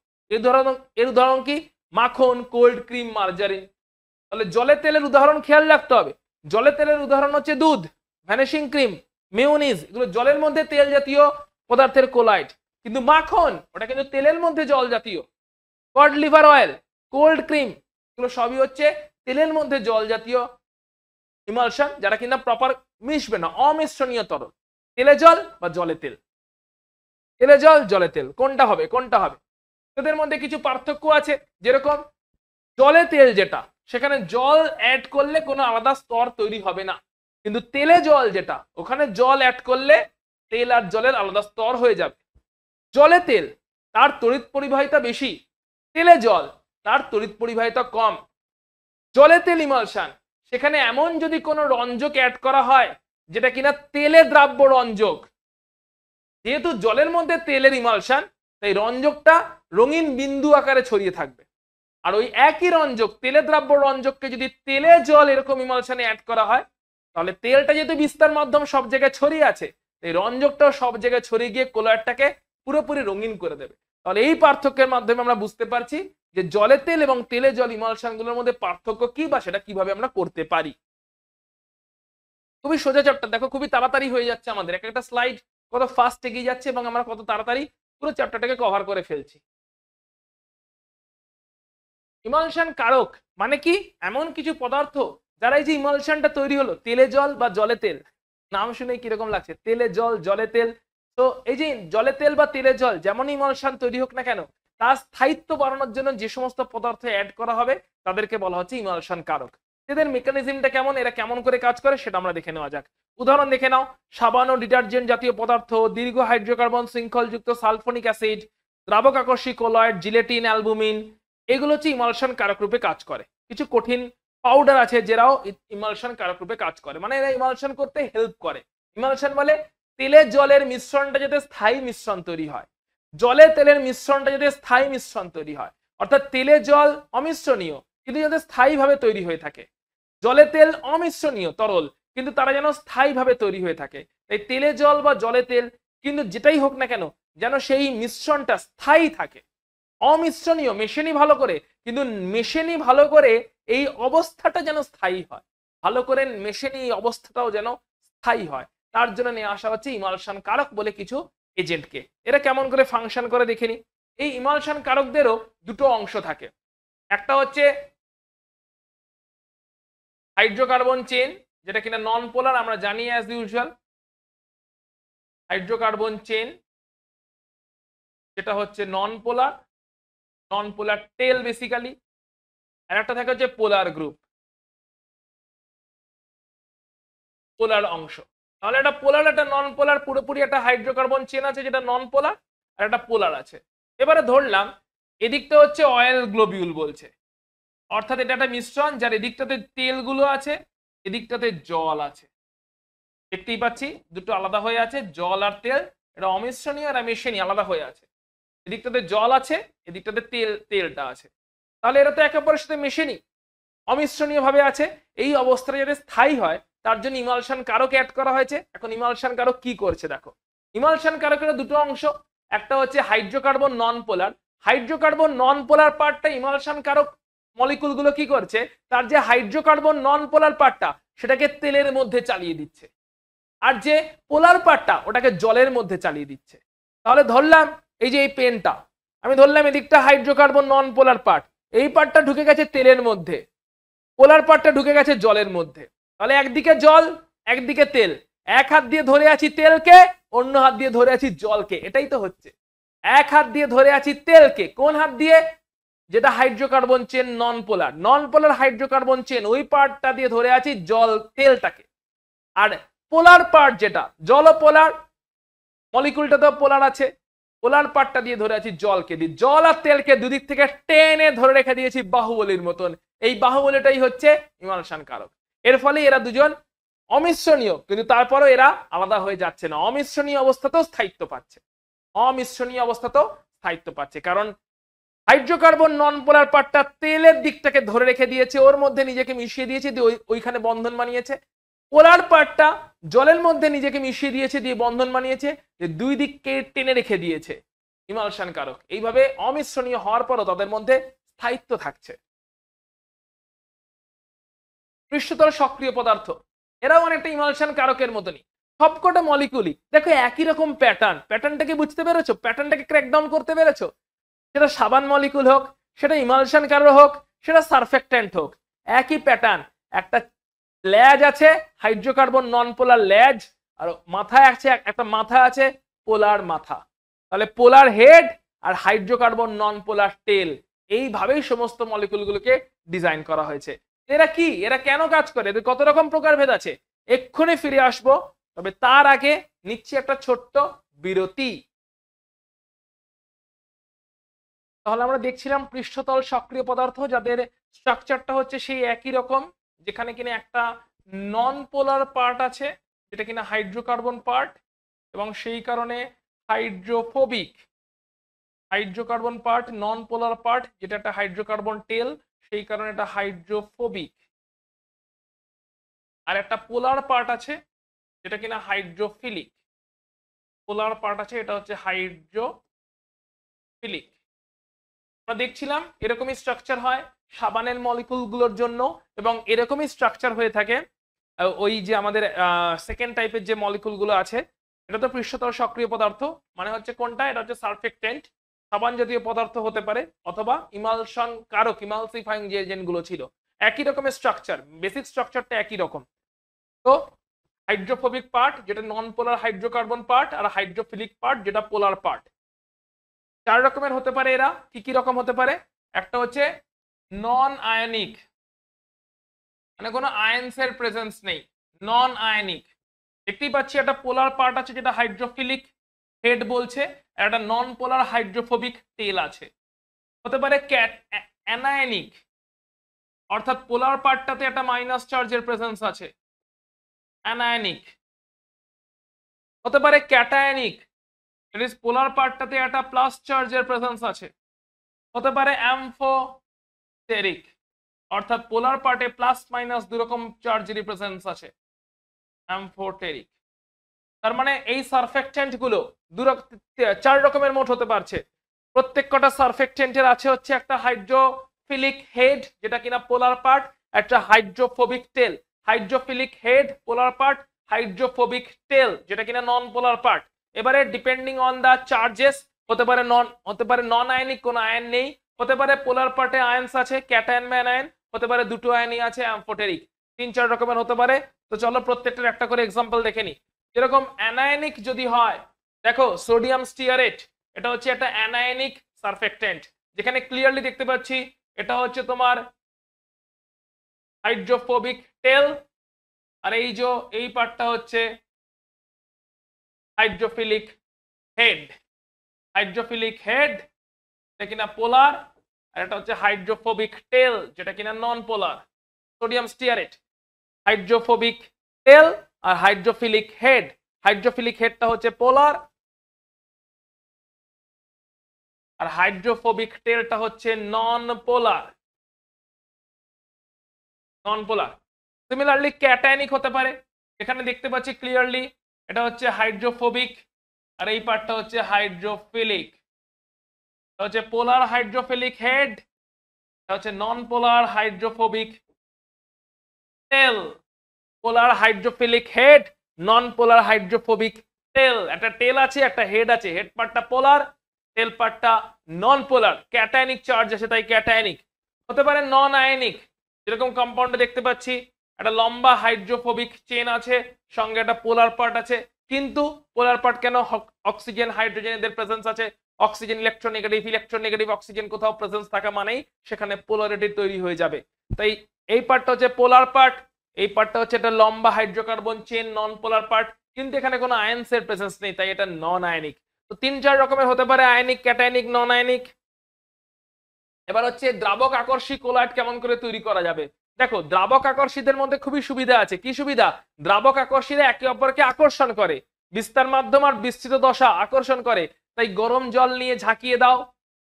এর উদাহরণ কি? মাখন, কোল্ড ক্রিম, মার্জারিন। তাহলে জলে তেলের উদাহরণ খেয়াল রাখতে হবে। জলে তেলের উদাহরণ হচ্ছে দুধ, ভ্যানিশিং ক্রিম, মেয়োনিজ, এগুলো জলের মধ্যে তেল জাতীয় পদার্থের কোলাইড। কিন্তু মাখন ওটা কিন্তু তেলের মধ্যে জল জাতীয়। Cod liver oil, cold cream, এগুলো সবই হচ্ছে তেলের মধ্যে জল জাতীয় ইমালশন, যারা কিনা প্রপার মিশবে না, অমিশ্রণীয় তরল। তেলে জল বা জলে তেল, তেলে জল জলে তেল, কোনটা হবে কোনটা হবে? এদের মধ্যে কিছু পার্থক্য আছে। যেরকম জলে তেল যেটা, সেখানে জল অ্যাড করলে কোনো আলাদা স্তর তৈরি হবে না। কিন্তু তেলে জল যেটা, ওখানে জল অ্যাড করলে তেল আর জলের আলাদা স্তর হয়ে যাবে। জলে তেল তার তড়িৎ পরিবাহিতা বেশি, তেলে জল তার তড়িৎ পরিবাহিতা কম। জলে তেল ইমালশন, সেখানে এমন যদি কোনো রঞ্জক অ্যাড করা হয় যেটা কিনা তেলে দ্রাব্য রঞ্জক, যেহেতু জলের মধ্যে তেলের ইমালশন, তাই রঞ্জকটা রঙিন বিন্দু আকারে ছড়িয়ে থাকবে। আর ওই একই রঞ্জক, তেলে দ্রাব্য রঞ্জককে যদি তেলে জল এরকম ইমালশনে অ্যাড করা হয়, তাহলে তেলটা যেহেতু বিস্তার মাধ্যম সব জায়গায় ছড়িয়ে আছে, এই রঞ্জকটাও সব জায়গায় ছড়িয়ে গিয়ে কোলয়েডটাকে পুরোপুরি রঙিন করে দেবে। তাহলে এই পার্থক্যের মাধ্যমে আমরা বুঝতে পারছি যে জলে তেল এবং তেলে জল ইমালশনগুলোর মধ্যে পার্থক্য কি, বা সেটা কিভাবে আমরা করতে পারি। খুবই সোজা চ্যাপ্টার, দেখো খুবই তাড়াতাড়ি হয়ে যাচ্ছে আমাদের, একটা স্লাইড কত ফাস্ট এগিয়ে যাচ্ছে এবং আমরা কত তাড়াতাড়ি পুরো চ্যাপ্টারটাকে কভার করে ফেলছি। ইমালশন কারক মানে কি? এমন কিছু পদার্থ যারা এই যে ইমালশনটা তৈরি হলো, তেলে জল বা জলে তেল, নাম শুনে কিরকম লাগছে, তেলে জল জলে তেল। তো এই যে জলে তেল বা তেলে জল যেমন ইমালশন তৈরি হোক না কেন, তার স্থায়িত্ব বাড়ানোর জন্য যে সমস্ত পদার্থ অ্যাড করা হবে তাদেরকে বলা হচ্ছে ইমালশন কারক। এদের মেকানিজমটা কেমন, এরা কেমন করে কাজ করে সেটা আমরা দেখে নেওয়া যাক। উদাহরণ দেখে নাও, সাবান ও ডিটারজেন্ট জাতীয় পদার্থ, দীর্ঘ হাইড্রোকার্বন শৃঙ্খলযুক্ত সালফোনিক অ্যাসিড, দ্রাবক আকর্ষী কোলয়েড, জিলেটিন, অ্যালবুমিন, এগুলো হচ্ছে ইমালশন কারক রূপে কাজ করে। কিছু কঠিন পাউডার আছে যেরাও ইমালশন কারক রূপে কাজ করে, মানে এরা ইমালশন করতে হেল্প করে। ইমালশন বলে তেলে জলের মিশ্রণটা যাতে স্থায়ী মিশ্রণ তৈরি হয়, জলে তেলের মিশ্রণটা যাতে স্থায়ী মিশ্রণ তৈরি হয়। অর্থাৎ তেলে জল অমিশ্রণীয় কিন্তু যাতে স্থায়ীভাবে তৈরি হয়ে থাকে, জলে তেল অমিশ্রণীয় তরল কিন্তু তারা যেন স্থায়ীভাবে তৈরি হয়ে থাকে। তাই তেলে জল বা জলে তেল কিন্তু যেটাই হোক না কেন, যেন সেই মিশ্রণটা স্থায়ী থাকে। অমিশ্রণীয় মেশেনি ভালো করে, কিন্তু মেশেনি ভালো করে এই অবস্থাটা যেন স্থায়ী হয়, ভালো করে মেশেনি এই অবস্থাটাও যেন স্থায়ী হয়, তার জন্য নিয়ে আসা হচ্ছে ইমালশন কারক বলে কিছু এজেন্টকে। এরা কেমন করে ফাংশন করে দেখে নি। এই ইমালশন কারকদেরও দুটো অংশ থাকে, একটা হচ্ছে হাইড্রোকার্বন চেন, যেটা কিনা নন পোলার, আমরা জানি অ্যাজ ইউজুয়াল হাইড্রোকার্বন চেন যেটা হচ্ছে নন পোলার টেল বেসিক্যালি। আর একটা থাকে হচ্ছে পোলার গ্রুপ, পোলার অংশ। তাহলে একটা পোলার একটা নন পোলার, পুরোপুরি একটা হাইড্রোকার্বন চেন আছে যেটা নন পোলার, আর একটা পোলার আছে। এবারে ধরলাম এদিকটা হচ্ছে অয়েল গ্লোবিউল বলছে, অর্থাৎ এটা একটা মিশ্রণ যার এদিকটাতে তেলগুলো আছে, এদিকটাতে জল আছে। দেখতেই পাচ্ছি দুটো আলাদা হয়ে আছে, জল আর তেল, এটা অমিশ্রণীয় আর মেশেনি আলাদা হয়ে আছে। এদিকটাতে জল আছে, এদিকটাতে তেলটা আছে। তাহলে এরা তো একে অপরের সাথে মেশেনি, অমিশ্রণীয় ভাবে আছে। এই অবস্থাটা যাতে স্থায়ী হয় তার জন্য ইমালশন কারক অ্যাড করা হয়েছে। এখন ইমালশন কারক কি করছে দেখো, ইমালশন কারকের দুটো অংশ, একটা হচ্ছে হাইড্রোকার্বন নন পোলার। হাইড্রোকার্বন নন পোলার পার্টটা ইমালশন কারক মলিকুলগুলো কি করছে, তার যে হাইড্রোকার্বন নন পোলার পার্টটা সেটাকে তেলের মধ্যে চালিয়ে দিচ্ছে, আর যে পোলার পার্টটা ওটাকে জলের মধ্যে চালিয়ে দিচ্ছে। তাহলে ধরলাম এই যে এই পেনটা, আমি ধরলাম এদিকটা হাইড্রোকার্বন নন পোলার পার্ট, এই পার্টটা ঢুকে গেছে তেলের মধ্যে, পোলার পার্টটা ঢুকে গেছে জলের মধ্যে। তাহলে একদিকে জল একদিকে তেল, এক হাত দিয়ে ধরে আছি তেলকে, অন্য হাত দিয়ে ধরে আছি জলকে। এটাই তো হচ্ছে, এক হাত দিয়ে ধরে আছি তেলকে, কোন হাত দিয়ে, যেটা হাইড্রোকার্বন চেন নন পোলার হাইড্রোকার্বন চেন ওই পার্টটা দিয়ে ধরে আছি জল তেলটাকে। আর পোলার পার্ট যেটা জল পোলার, মলিকুলটা তো পোলার আছে, পোলার পার্টটা দিয়ে ধরে আছি জলকে। দিয়ে জল আর তেলকে দুদিক থেকে টেনে ধরে রেখে দিয়েছি বাহুবলীর মতন। এই বাহুবলীটাই হচ্ছে ইমালশন কারক। এর ফলে এরা দুজন অমিশ্রণীয়, কিন্তু তারপরও এরা আলাদা হয়ে যাচ্ছে না, অমিশ্রণীয় অবস্থাতেও স্থায়িত্ব পাচ্ছে, অমিশ্রণীয় অবস্থাতেও স্থায়িত্ব পাচ্ছে। কারণ হাইড্রোকার্বন নন পোলার পার্টটা তেলের দিকটাকে ধরে রেখে দিয়েছে, ওর মধ্যে নিজেকে মিশিয়ে দিয়েছে, দিয়ে ওইখানে বন্ধন বানিয়েছে। পোলার পার্টটা জলের মধ্যে নিজেকে মিশিয়ে দিয়েছে, দিয়ে বন্ধন বানিয়েছে, যে দুই দিককে টেনে রেখে দিয়েছে ইমালশন কারক। এইভাবে অমিশ্রণীয় হওয়ার পরও তাদের মধ্যে স্থায়িত্ব থাকছে। পৃষ্ঠতল সক্রিয় পদার্থ এরাও অনেকটা ইমালশন কারকের মতনই, সবকটা মলিকুলই দেখো একই রকম প্যাটার্নটাকে বুঝতে পেরেছো, প্যাটার্নটাকে ক্র্যাকডাউন করতে পেরেছো। সেটা সাবান মলিকুল হোক, সেটা ইমালশন কারক হোক, সেটা সারফেক্ট্যান্ট হোক, একই প্যাটার্ন। একটা ল্যাজ আছে হাইড্রোকার্বন নন পোলার ল্যাজ, আর মাথায় আছে একটা মাথা আছে পোলার মাথা, তাহলে পোলার হেড আর হাইড্রোকার্বন নন পোলার টেল, এইভাবেই সমস্ত মলিকুলগুলোকে ডিজাইন করা হয়েছে। এরা কি, এরা কেন কাজ করে, এদের কত রকম প্রকারভেদ আছে, এক্ষুনি ফিরে আসবো, তবে তার আগে নিচ্ছি একটা ছোট্ট বিরতি। তাহলে আমরা দেখছিলাম পৃষ্ঠতল সক্রিয় পদার্থ যাদের স্ট্রাকচারটা হচ্ছে সেই একই রকম, যেখানে কিনা একটা নন পোলার পার্ট আছে যেটা কিনা হাইড্রোকার্বন পার্ট, এবং সেই কারণে হাইড্রোকার্বন পার্ট, নন পোলার পার্ট যেটা একটা হাইড্রোকার্বন টেল, সেই কারণে এটা হাইড্রোফোবিক। আর একটা পোলার পার্ট আছে যেটা কিনা হাইড্রোফিলিক, পোলার পার্ট আছে এটা হচ্ছে হাইড্রোফিলিক। আমরা দেখছিলাম এরকমই স্ট্রাকচার হয় সাবানের মলিকুলগুলোর জন্য, এবং এরকমই স্ট্রাকচার হয়ে থাকে ওই যে আমাদের সেকেন্ড টাইপের যে মলিকুলগুলো আছে, এটা তো পৃষ্ঠতল সক্রিয় পদার্থ, মানে হচ্ছে কোনটা, এটা হচ্ছে সারফেক্টেন্ট, সাবান জাতীয় পদার্থ হতে পারে, অথবা ইমালশন কারক, ইমালসিফাইং যে এজেন্টগুলো ছিল, একই রকমের স্ট্রাকচার, বেসিক স্ট্রাকচারটা একই রকম। তো হাইড্রোফোবিক পার্ট যেটা নন পোলার হাইড্রোকার্বন পার্ট, আর হাইড্রোফিলিক পার্ট যেটা পোলার পার্ট। 4 রকমের হতে পারে এরা, কি কি রকম হতে পারে, একটা হচ্ছে নন আয়নিক, মানে কোনো আয়নসের প্রেজেন্স নেই, নন আয়নিক। দেখতেই পাচ্ছি একটা পোলার পার্ট আছে যেটা হাইড্রোফিলিক হেড বলছে, আর একটা নন পোলার হাইড্রোফোবিক টেল আছে। হতে পারে অ্যানায়নিক, অর্থাৎ পোলার পার্টটাতে একটা মাইনাস চার্জের প্রেজেন্স আছে, অ্যানায়নিক। হতে পারে ক্যাটায়নিক, পোলার পার্টটাতে একটা প্লাস চার্জের প্রেজেন্স আছে। হতে পারে অ্যামফোটেরিক, অর্থাৎ পোলার পার্টে প্লাস মাইনাস দুরকম চার্জেরই প্রেজেন্স আছে, অ্যামফোটেরিক। তার মানে এই সারফেক্টেন্ট গুলো 4 রকমের মোট হতে পারছে। প্রত্যেক কটা সারফেক্টেন্টের আছে হচ্ছে একটা হাইড্রোফিলিক হেড যেটা কিনা পোলার পার্ট, একটা হাইড্রোফোবিক টেল, হাইড্রোফিলিক হেড পোলার পার্ট, হাইড্রোফোবিক টেল যেটা কিনা নন পোলার পার্ট। এবারে ডিপেন্ডিং অন দা চার্জেস হতে পারে নন আয়নিক, কোনো আয়ন নেই, হতে পারে পোলার পার্টে আয়নস আছে, ক্যাটায়ন বা অ্যানায়ন, হতে পারে দুটো আয়নই আছে, অ্যামফোটেরিক। 3-4 রকমের হতে পারে। তো চলো প্রত্যেকটার একটা করে এক্সাম্পল দেখে নি। যেরকম অ্যানায়নিক যদি হয়, দেখো সোডিয়াম স্টিয়ারেট, এটা হচ্ছে একটা অ্যানায়নিক সারফেক্টেন্ট, যেখানে ক্লিয়ারলি দেখতে পাচ্ছি এটা হচ্ছে তোমার হাইড্রোফোবিক টেল, আর এই পার্টটা হচ্ছে হাইড্রোফিলিক হেড। হাইড্রোফিলিক হেড এটা কিনা পোলার, আর এটা হচ্ছে হাইড্রোফোবিক টেল যেটা কিনা নন পোলার। সোডিয়াম স্টিয়ারেট, হাইড্রোফোবিক টেল আর হাইড্রোফিলিক হেড। হাইড্রোফিলিক হেডটা হচ্ছে পোলার, আর হাইড্রোফোবিক টেলটা হচ্ছে নন পোলার। সিমিলারলি ক্যাটায়নিক হতে পারে, এখানে দেখতে পাচ্ছি ক্লিয়ারলি এটা হচ্ছে হাইড্রোফোবিক, আর এই পার্টটা হচ্ছে হাইড্রোফিলিক। হচ্ছে পোলার হাইড্রোফিলিক হেড, এটা হচ্ছে নন পোলার হাইড্রোফোবিক টেল। পোলার হাইড্রোফিলিক হেড, নন পোলার হাইড্রোফোবিক টেল। একটা টেল আছে, একটা হেড আছে, হেড পার্টটা পোলার, টেল পার্টটা নন পোলার। ক্যাটায়নিক চার্জ আছে তাই ক্যাটায়নিক। হতে পারে নন আয়নিক, যেরকম কম্পাউন্ডে দেখতে পাচ্ছি একটা লম্বা হাইড্রোফোবিক চেন আছে, সঙ্গে একটা পোলার পার্ট আছে, কিন্তু পোলার পার্ট কেন, অক্সিজেন হাইড্রোজেন এদের প্রেজেন্স আছে, অক্সিজেন ইলেকট্রোনেগেটিভ অক্সিজেন কোথাও প্রেজেন্স থাকা মানেই সেখানে পোলারিটি তৈরি হয়ে যাবে। তাই এই পার্টটা হচ্ছে পোলার পার্ট, এই পার্টটা হচ্ছে একটা লম্বা হাইড্রোকার্বন চেন, নন পোলার পার্ট, কিন্তু এখানে কোনো আয়নসের প্রেজেন্স নেই তাই এটা নন আয়নিক। তো 3-4 রকমের হতে পারে, আয়নিক, ক্যাটায়নিক, নন আয়নিক। এবার হচ্ছে দ্রাবক আকর্ষী কোলয়েড কেমন করে তৈরি করা যাবে। দেখো দ্রাবক আকর্ষীদের মধ্যে খুবই সুবিধা আছে। কি সুবিধা? দ্রাবক আকর্ষীরা একে অপরকে আকর্ষণ করে, বিস্তার মাধ্যম আর বিস্তৃত দশা আকর্ষণ করে। তাই গরম জল নিয়ে ঝাঁকিয়ে দাও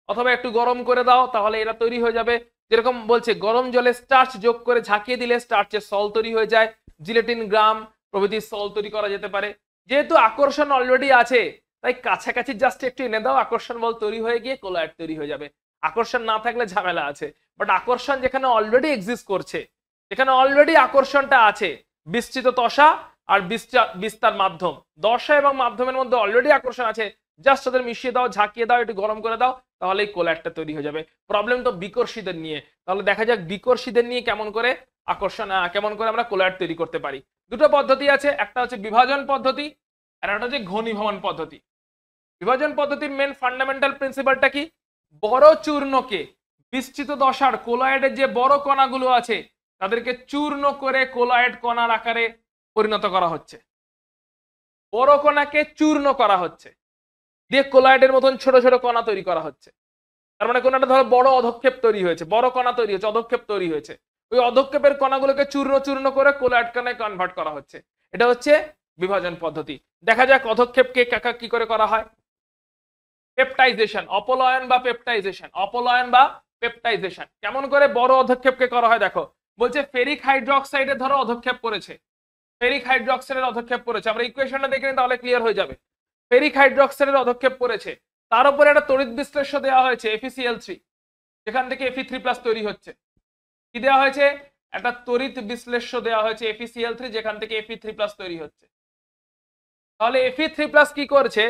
অথবা একটু গরম করে দাও, তাহলে এরা তৈরি হয়ে যাবে। যেরকম বলছে গরম জলে স্টার্চ যোগ করে ঝাঁকিয়ে দিলে স্টার্চের সল তৈরি হয়ে যায়, জিলেটিন, গ্রাম প্রভৃতির সল তৈরি করা যেতে পারে। যেহেতু আকর্ষণ অলরেডি আছে তাই কাছাকাছি জাস্ট একটু এনে দাও, আকর্ষণ বল তৈরি হয়ে গিয়ে কোলয়েড তৈরি হয়ে যাবে। আকর্ষণ না থাকলে ঝামেলা আছে, বাট আকর্ষণ যেখানে অলরেডি এক্সিস্ট করছে, যেখানে অলরেডি আকর্ষণটা আছে, বিস্তৃত দশা আর বিস্তার মাধ্যম, দশা এবং মাধ্যমের মধ্যে অলরেডি আকর্ষণ আছে, জাস্ট ওদের মিশিয়ে দাও, ঝাঁকিয়ে দাও, একটু গরম করে দাও, তাহলেই কোলায়েডটা তৈরি হয়ে যাবে। প্রবলেম তো বিকর্ষীদের নিয়ে, তাহলে দেখা যাক বিকর্ষীদের নিয়ে কেমন করে কেমন করে আমরা কোলায়েড তৈরি করতে পারি। দুটো পদ্ধতি আছে, একটা হচ্ছে বিভাজন পদ্ধতি আর একটা হচ্ছে ঘনীভবন পদ্ধতি। বিভাজন পদ্ধতির মেন ফান্ডামেন্টাল প্রিন্সিপালটা কি? বড় চূর্ণকে বিস্তৃত দশার কোলয়েডের যে বড় কণাগুলো আছে তাদেরকে চূর্ণ করে কোলয়েড কণার আকারে পরিণত করা হচ্ছে, বড় কণাকে চূর্ণ করা হচ্ছে, দিয়ে কোলয়েডের মতন ছোট ছোট কণা তৈরি করা হচ্ছে। তার মানে কোন একটা ধরো বড় অধক্ষেপ তৈরি হয়েছে, বড় কণা তৈরি হয়েছে, অধক্ষেপ তৈরি হয়েছে, ওই অধক্ষেপের কণাগুলোকে চূর্ণ চূর্ণ করে কোলয়েড কণায় কনভার্ট করা হচ্ছে। এটা হচ্ছে বিভাজন পদ্ধতি। দেখা যাক অধক্ষেপকে কি করে করা হয়। পেপটাইজেশন, অপলয়ন বা পেপটাইজেশন, অপলয়ন বা পেপটাইজেশন কেমন করে বড় অধক্ষেপকে করা হয় দেখো। বলছে ফেরিক হাইড্রোক্সাইডের ধরো অধক্ষেপ করেছে, ফেরিক হাইড্রোক্সাইডের অধক্ষেপ করেছে, আমরা ইকুয়েশনটা দেখে নিই তাহলে ক্লিয়ার হয়ে যাবে। ফেরিক হাইড্রোক্সাইডের অধক্ষেপ করেছে, তার উপরে একটা তড়িৎ বিশ্লেষ্য দেওয়া হয়েছে FeCl3, যেখান থেকে Fe3+ তৈরি হচ্ছে। কি দেওয়া হয়েছে? একটা তড়িৎ বিশ্লেষ্য দেওয়া হয়েছে FeCl3, যেখান থেকে Fe3+ তৈরি হচ্ছে। তাহলে Fe3+ কি করছে?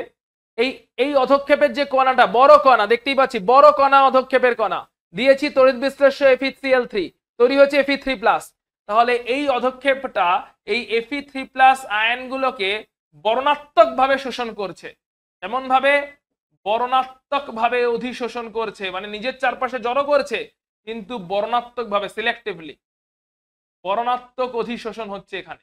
এই এই অধক্ষেপের যে কণাটা, বড় কণা দেখতেই পাচ্ছি, বড় কণা অধক্ষেপের কণা দিয়েছি তড়িৎ বিশ্লেষ্য FeCl3, তৈরি হচ্ছে Fe3+। তাহলে এই অধক্ষেপটা এই Fe3+ আয়নগুলোকে বর্ণাত্মক ভাবে শোষণ করছে। এমন ভাবে বর্ণাত্মক ভাবে অধিশোষণ করছে, মানে নিজের চারপাশে জড়ো করছে, কিন্তু বর্ণাত্মক ভাবে, সিলেক্টিভলি বর্ণাত্মক অধিশোষণ হচ্ছে এখানে।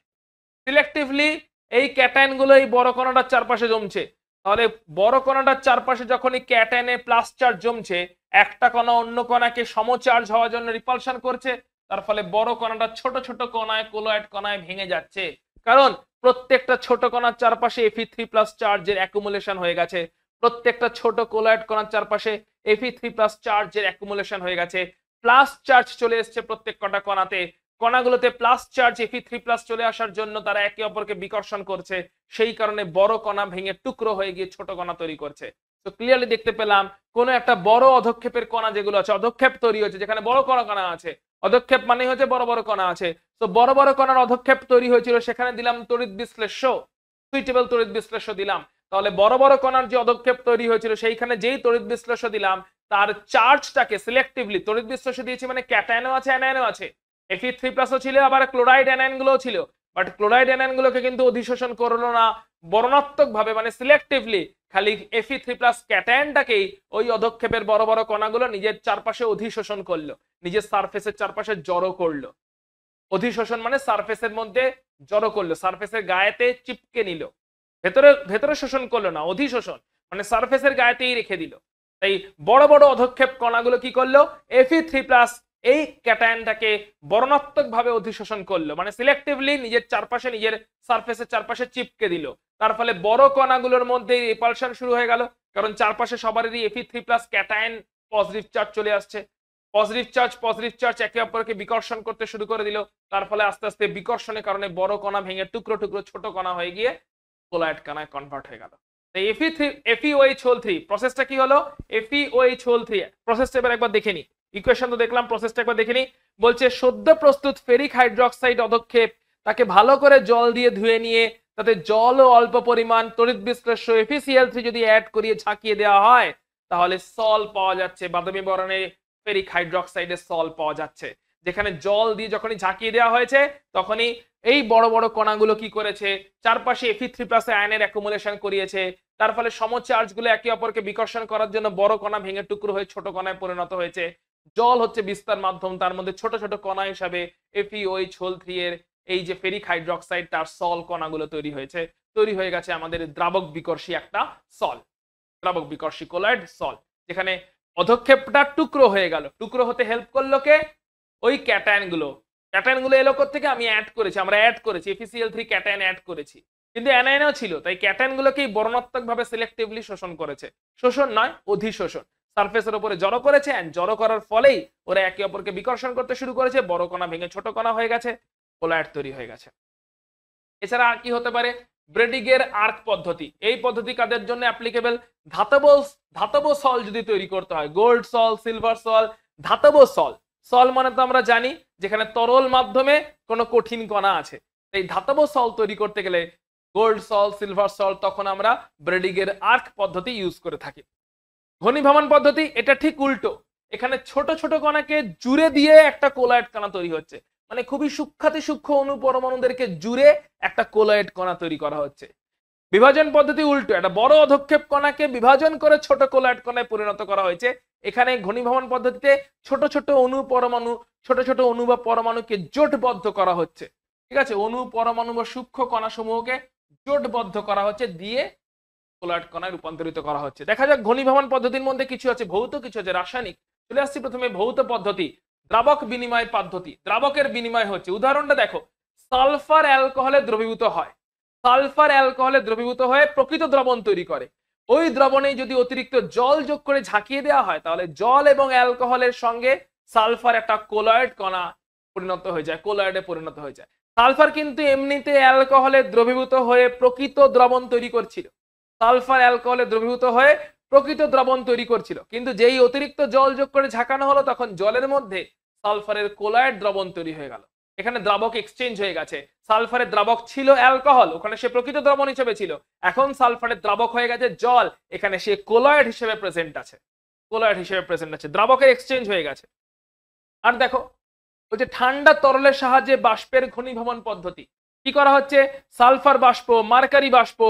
সিলেক্টিভলি এই ক্যাটায়ন গুলো এই বড় কণাটার চারপাশে জমছে। তাহলে বড় কণাটার চারপাশে যখন এই ক্যাটায়নে প্লাস চার্জ জমছে, একটা কণা অন্য কণাকে সমচার্জ হওয়ার জন্য রিপালশন করছে, তার ফলে বড় কণাটা ছোট ছোট কণায়, কোলয়েড কণায় ভেঙে যাচ্ছে। কারণ প্রত্যেকটা ছোট কণার চারপাশে Fe3+ চার্জের অ্যাকুমুলেশন হয়ে গেছে, প্রত্যেকটা ছোট কোলয়েড কণার চারপাশে Fe3+ চার্জের অ্যাকুমুলেশন হয়ে গেছে, প্লাস চার্জ চলে এসছে প্রত্যেক কটা কণাতে, কণাগুলোতে প্লাস চার্জ Fe3+ চলে আসার জন্য তারা একে অপরকে বিকর্ষণ করছে, সেই কারণে বড় কণা ভেঙে টুকরো হয়ে গিয়ে ছোট কণা তৈরি করছে। তো ক্লিয়ারলি দেখতে পেলাম কোন একটা বড় অধক্ষেপের কণা যেগুলো আছে, অধক্ষেপ তৈরি হয়েছে যেখানে বড় কণা আছে, অধক্ষেপ মানে হচ্ছে বড় বড় কণা আছে। তো বড় বড় কণার অধক্ষেপ তৈরি হয়েছিল, সেখানে দিলাম তড়িৎ বিশ্লেষ্য, সুইটেবল তড়িৎ বিশ্লেষ্য দিলাম। তাহলে বড় বড় কণার যে অধক্ষেপ তৈরি হয়েছিল সেইখানে যেই তড়িৎ বিশ্লেষ্য দিলাম তার চার্জটাকে সিলেক্টিভলি, তড়িৎ বিশ্লেষ্য দিয়েছি মানে ক্যাটায়নও আছে অ্যানায়নও আছে, Fe3+ ছিল, আবার ক্লোরাইড অ্যানায়ন গুলোও ছিল, বাট ক্লোরাইড অ্যানায়ন গুলোকে কিন্তু অধিশোষণ করলো না বর্ণাত্মক ভাবে, মানে সিলেক্টিভলি খালি Fe3+ ক্যাটায়নটাকেই ওই অধক্ষেপের বড় বড় কণাগুলো নিজের চারপাশে অধিশোষণ করলো, নিজের সারফেসের চারপাশে জড়ো করলো। অধিশোষণ মানে সারফেসের মধ্যে জড়ো করলো, সারফেসের গায়েতে চিপকে নিল, ভেতরে ভেতরে শোষণ করলো না, অধিশোষণ মানে সারফেসের গায়েতেই রেখে দিল। তাই বড় বড় অধক্ষেপ কণাগুলো কি করলো? Fe3+ এই ক্যাটায়নটাকে বর্ণাত্মক ভাবে অধিশোষণ করলো, মানে সিলেক্টিভলি নিজের চারপাশে, নিজের সারফেসের চারপাশে চিপকে দিল। তার ফলে বড় কণাগুলোর মধ্যে রিপালশন শুরু হয়ে গেল, কারণ চারপাশে সবারই Fe3+ ক্যাটায়ন পজিটিভ চার্জ চলে আসছে, পজিটিভ চার্জ একে অপরকে বিকর্ষণ করতে শুরু করে দিল। তার ফলে আস্তে আস্তে বিকর্ষণের কারণে বড় কণা ভেঙে টুকরো টুকরো ছোট কণা হয়ে গিয়ে কোলয়েড কণায় কনভার্ট হয়ে গেল। FeOH প্রসেসটা কি হলো? FeOH প্রসেসটা এবার একবার দেখে নি, ইকুয়েশন তো দেখলাম, প্রসেসটা একবার দেখে নি। বলছে সদ্য প্রস্তুত ফেরিক হাইড্রোক্সাইড অধক্ষেপ, তাকে ভালো করে জল দিয়ে ধুয়ে নিয়ে তাতে জল ও অল্প পরিমাণ তড়িৎ বিশ্লেষ্য FeCl3 যদি অ্যাড করিয়ে ঝাঁকিয়ে দেওয়া হয়, তাহলে সল পাওয়া যাচ্ছে, বাদামি বর্ণের ফেরিক হাইড্রোক্সাইডের সল পাওয়া যাচ্ছে। যেখানে জল দিয়ে যখনই ঝাঁকিয়ে দেওয়া হয়েছে, তখনই এই বড় বড় কণাগুলো কি করেছে? চারপাশে Fe3+ আয়নের অ্যাকুমুলেশন করিয়েছে, তার ফলে সমচার্জ গুলো একে অপরকে বিকর্ষণ করার জন্য বড় কণা ভেঙে টুকরো হয়ে ছোট কণায় পরিণত হয়েছে। জল হচ্ছে বিস্তার মাধ্যম, তার মধ্যে ছোট ছোট কণা হিসাবে FeOH3 এর এই যে ফেরিক হাইড্রোক্সাইড তার সল কণাগুলো তৈরি হয়েছে, তৈরি হয়ে গেছে আমাদের দ্রাবক বিকর্ষী একটা সল, দ্রাবক বিকর্ষী কোলয়েড সল। যেখানে অধক্ষেপটা টুকরো হয়ে গেল, টুকরো হতে হেল্প করলো কে? ওই ক্যাটায়ন গুলো এলো থেকে আমি অ্যাড করেছি, আমরা অ্যাড করেছি FeCl3 ক্যাটায়ন অ্যাড করেছি, কিন্তু অ্যানায়নও ছিল, তাই ক্যাটায়ন গুলোকেই বর্ণাত্মক ভাবে সিলেক্টিভলি শোষণ করেছে, শোষণ নয় অধিশোষণ, সারফেসের উপরে জড়ো করেছে, এন্ড জড়ো করার ফলেই ওরা একে অপরকে বিকর্ষণ করতে শুরু করেছে, বড় কণা ভেঙে ছোট কণা হয়ে গেছে, কোলয়েড তৈরি হয়ে গেছে। এছাড়া আর কি হতে পারে? ব্রেডিগের আর্ক পদ্ধতি, এই পদ্ধতি কাদের জন্য অ্যাপ্লিকেবল? ধাতব ধাতব সল যদি তৈরি করতে হয়, গোল্ড সল, সিলভার সল, ধাতব সল। সল মানে তো আমরা জানি যেখানে তরল মাধ্যমে কোনো কঠিন কণা আছে। এই ধাতব সল তৈরি করতে গেলে গোল্ড সল, সিলভার সল, তখন আমরা ব্রেডিং এর আর্ক পদ্ধতি ইউজ করে থাকি। ঘনীভবন পদ্ধতি এটা ঠিক উল্টো, এখানে ছোট ছোট কণাকে জুড়ে দিয়ে একটা কোলয়েড কণা তৈরি হচ্ছে, মানে খুবই সূক্ষ্মাতি সূক্ষ্ম অণু পরমাণুদেরকে জুড়ে একটা কোলয়েড কণা তৈরি করা হচ্ছে। বিভাজন পদ্ধতি উল্টো, একটা বড় অধক্ষেপ কণাকে বিভাজন করে ছোট কোলয়েড কণায় পরিণত করা হয়েছে। এখানে ঘনীভবন পদ্ধতিতে ছোট ছোট অণু পরমাণু, ছোট ছোট অণু বা পরমাণুকে জোটবদ্ধ করা হচ্ছে, ঠিক আছে, অণু পরমাণু বা সূক্ষ্ম কণা সমূহকে জোটবদ্ধ করা হচ্ছে, দিয়ে কোলয়েড কণায় রূপান্তরিত করা হচ্ছে। দেখা যাক ঘনীভবন পদ্ধতির মধ্যে কিছু আছে ভৌত, কিছু আছে রাসায়নিক। চলে আসছি প্রথমে ভৌত পদ্ধতি, দ্রাবক বিনিময় পদ্ধতি। দ্রাবকের বিনিময় হচ্ছে, উদাহরণটা দেখো, সালফার অ্যালকোহলে দ্রবীভূত হয়, সালফার অ্যালকোহলে দ্রবীভূত হয়ে প্রকৃত দ্রবণ তৈরি করে। ওই দ্রবণে যদি অতিরিক্ত জল যোগ করে ঝাঁকিয়ে দেওয়া হয়, তাহলে জল এবং অ্যালকোহলের সঙ্গে সালফার একটা কোলয়েড কণা পরিণত হয়ে যায়, কোলয়েডে পরিণত হয়ে যায়। সালফার কিন্তু এমনিতে অ্যালকোহলে দ্রবীভূত হয়ে প্রকৃত দ্রবণ তৈরি করছিল, সালফার অ্যালকোহলে দ্রবীভূত হয়ে প্রকৃত দ্রবণ তৈরি করছিল, কিন্তু যেই অতিরিক্ত জল যোগ করে ঝাঁকানো হলো, তখন জলের মধ্যে সালফারের কোলয়েড দ্রবণ তৈরি হয়ে গেল। এখানে দ্রাবক এক্সচেঞ্জ হয়ে গেছে, সালফারের দ্রাবক ছিল অ্যালকোহল, ওখানে সে প্রকৃত দ্রবণ হিসেবে ছিল, এখন সালফারের দ্রাবক হয়ে গেছে জল, এখানে সে কোলয়েড হিসেবে প্রেজেন্ট আছে, কোলয়েড হিসেবে প্রেজেন্ট আছে, দ্রাবকের এক্সচেঞ্জ হয়ে গেছে। আর দেখো, বলছে ঠান্ডা তরলের সাহায্যে বাষ্পের ঘনীভবন পদ্ধতি। কি করা হচ্ছে, সালফার বাষ্প, মার্কারি বাষ্প,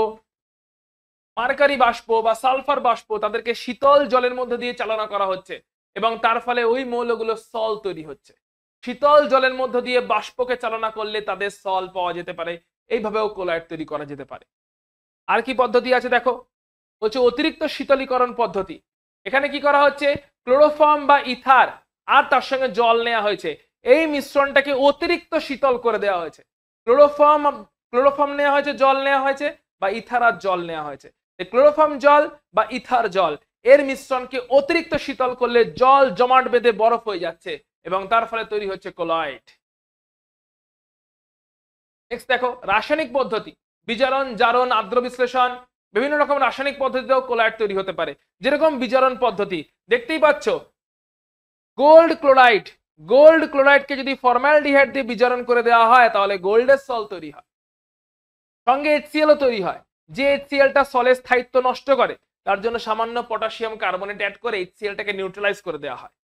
মার্কারি বাষ্প বা সালফার বাষ্প, তাদেরকে শীতল জলের মধ্যে দিয়ে চালনা করা হচ্ছে এবং তার ফলে ওই মৌলগুলো সল তৈরি হচ্ছে। শীতল জলের মধ্যে দিয়ে বাষ্পকে চালনা করলে তাদের সল পাওয়া যেতে পারে, এইভাবেও কোলয়েড তৈরি করা যেতে পারে। আর কি পদ্ধতি আছে দেখো, বলছে অতিরিক্ত শীতলীকরণ পদ্ধতি। এখানে কি করা হচ্ছে, ক্লোরোফর্ম বা ইথার আর তার সঙ্গে জল নেওয়া হয়েছে, এই মিশ্রণটাকে অতিরিক্ত শীতল করে দেওয়া হয়েছে। ক্লোরোফর্ম নেওয়া হয়েছে, জল নেওয়া হয়েছে, বা ইথার আর জল নেওয়া হয়েছে। ক্লোরোফর্ম জল বা ইথার জল এর মিশ্রণকে অতিরিক্ত শীতল করলে জল জমাট বেঁধে বরফ হয়ে যাচ্ছে এবং তার ফলে তৈরি হচ্ছে কোলয়েড। নেক্সট দেখো, রাসায়নিক পদ্ধতি, বিজারণ, জারণ, আর্দ্র বিশ্লেষণ, বিভিন্ন রকম রাসায়নিক পদ্ধতিতেও কোলয়েড তৈরি হতে পারে। যেরকম বিজারণ পদ্ধতি, দেখতেই পাচ্ছ গোল্ড ক্লোরাইড, গোল্ড ক্লোরাইডকে যদি ফর্মালডিহাইড দিয়ে বিজারণ করে দেওয়া হয়, তাহলে গোল্ডের সল তৈরি হয়, সঙ্গে HCl ও তৈরি হয়। যে HClটা সলের স্থায়িত্ব নষ্ট করে, তার জন্য সামান্য পটাশিয়াম কার্বনেট অ্যাড করে HClটাকে নিউট্রালাইজ করে দেওয়া হয়।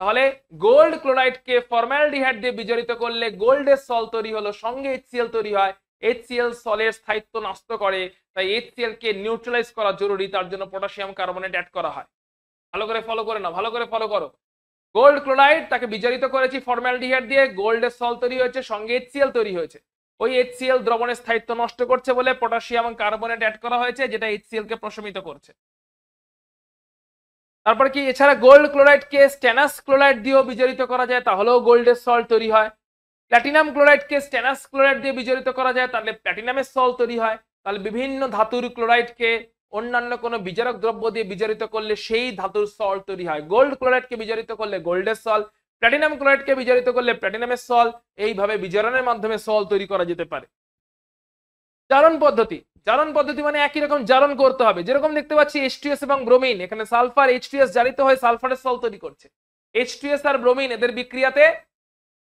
তাহলে গোল্ড ক্লোরাইডকে ফর্মালডিহাইড দিয়ে বিজারিত করলে গোল্ডের সল তৈরি হলো, সঙ্গে HCl তৈরি হয়। HCl সলের স্থায়িত্ব নষ্ট করে, তাই HCl কে নিউট্রালাইজ করা জরুরি, তার জন্য পটাশিয়াম কার্বনেট অ্যাড করা হয়। ভালো করে ফলো করে নাও, ভালো করে ফলো করো। গোল্ড ক্লোরাইড তাকে বিজারিত করেছি ফর্মালডিহাইড দিয়ে, গোল্ডের সল তৈরি হয়েছে, সঙ্গে HCl তৈরি হয়েছে। ওই HCl দ্রবণের স্থায়িত্ব নষ্ট করছে বলে পটাশিয়াম কার্বনেট অ্যাড করা হয়েছে, যেটা HCl কে প্রশমিত করছে। তারপর কি, এছাড়া গোল্ড ক্লোরাইডকে স্টেনাস ক্লোরাইড দিয়েও বিজারিত করা যায়, তাহলেও গোল্ডের সল্ট তৈরি হয়। প্ল্যাটিনাম ক্লোরাইডকে স্টেনাস ক্লোরাইড দিয়ে বিজারিত করা যায়, তাহলে প্ল্যাটিনামের সল্ট তৈরি হয়। তাহলে বিভিন্ন ধাতুর ক্লোরাইডকে অন্যান্য কোনো বিজারক দ্রব্য দিয়ে বিজারিত করলে সেই ধাতুর সল্ট তৈরি হয়। গোল্ড ক্লোরাইডকে বিজারিত করলে গোল্ডের সল্ট, প্ল্যাটিনাম ক্লোরাইডকে বিজারিত করলে প্ল্যাটিনামের সল, এইভাবে বিজারণের মাধ্যমে সল তৈরি করা যেতে পারে। জারণ পদ্ধতি, জারণ পদ্ধতি মানে একই রকম জারণ করতে হবে। যেরকম দেখতে পাচ্ছি H2S এবং ব্রোমিন, এখানে সালফার H2S জারিত হয়ে সালফারের সল তৈরি করছে। H2S আর ব্রোমিন এদের বিক্রিয়াতে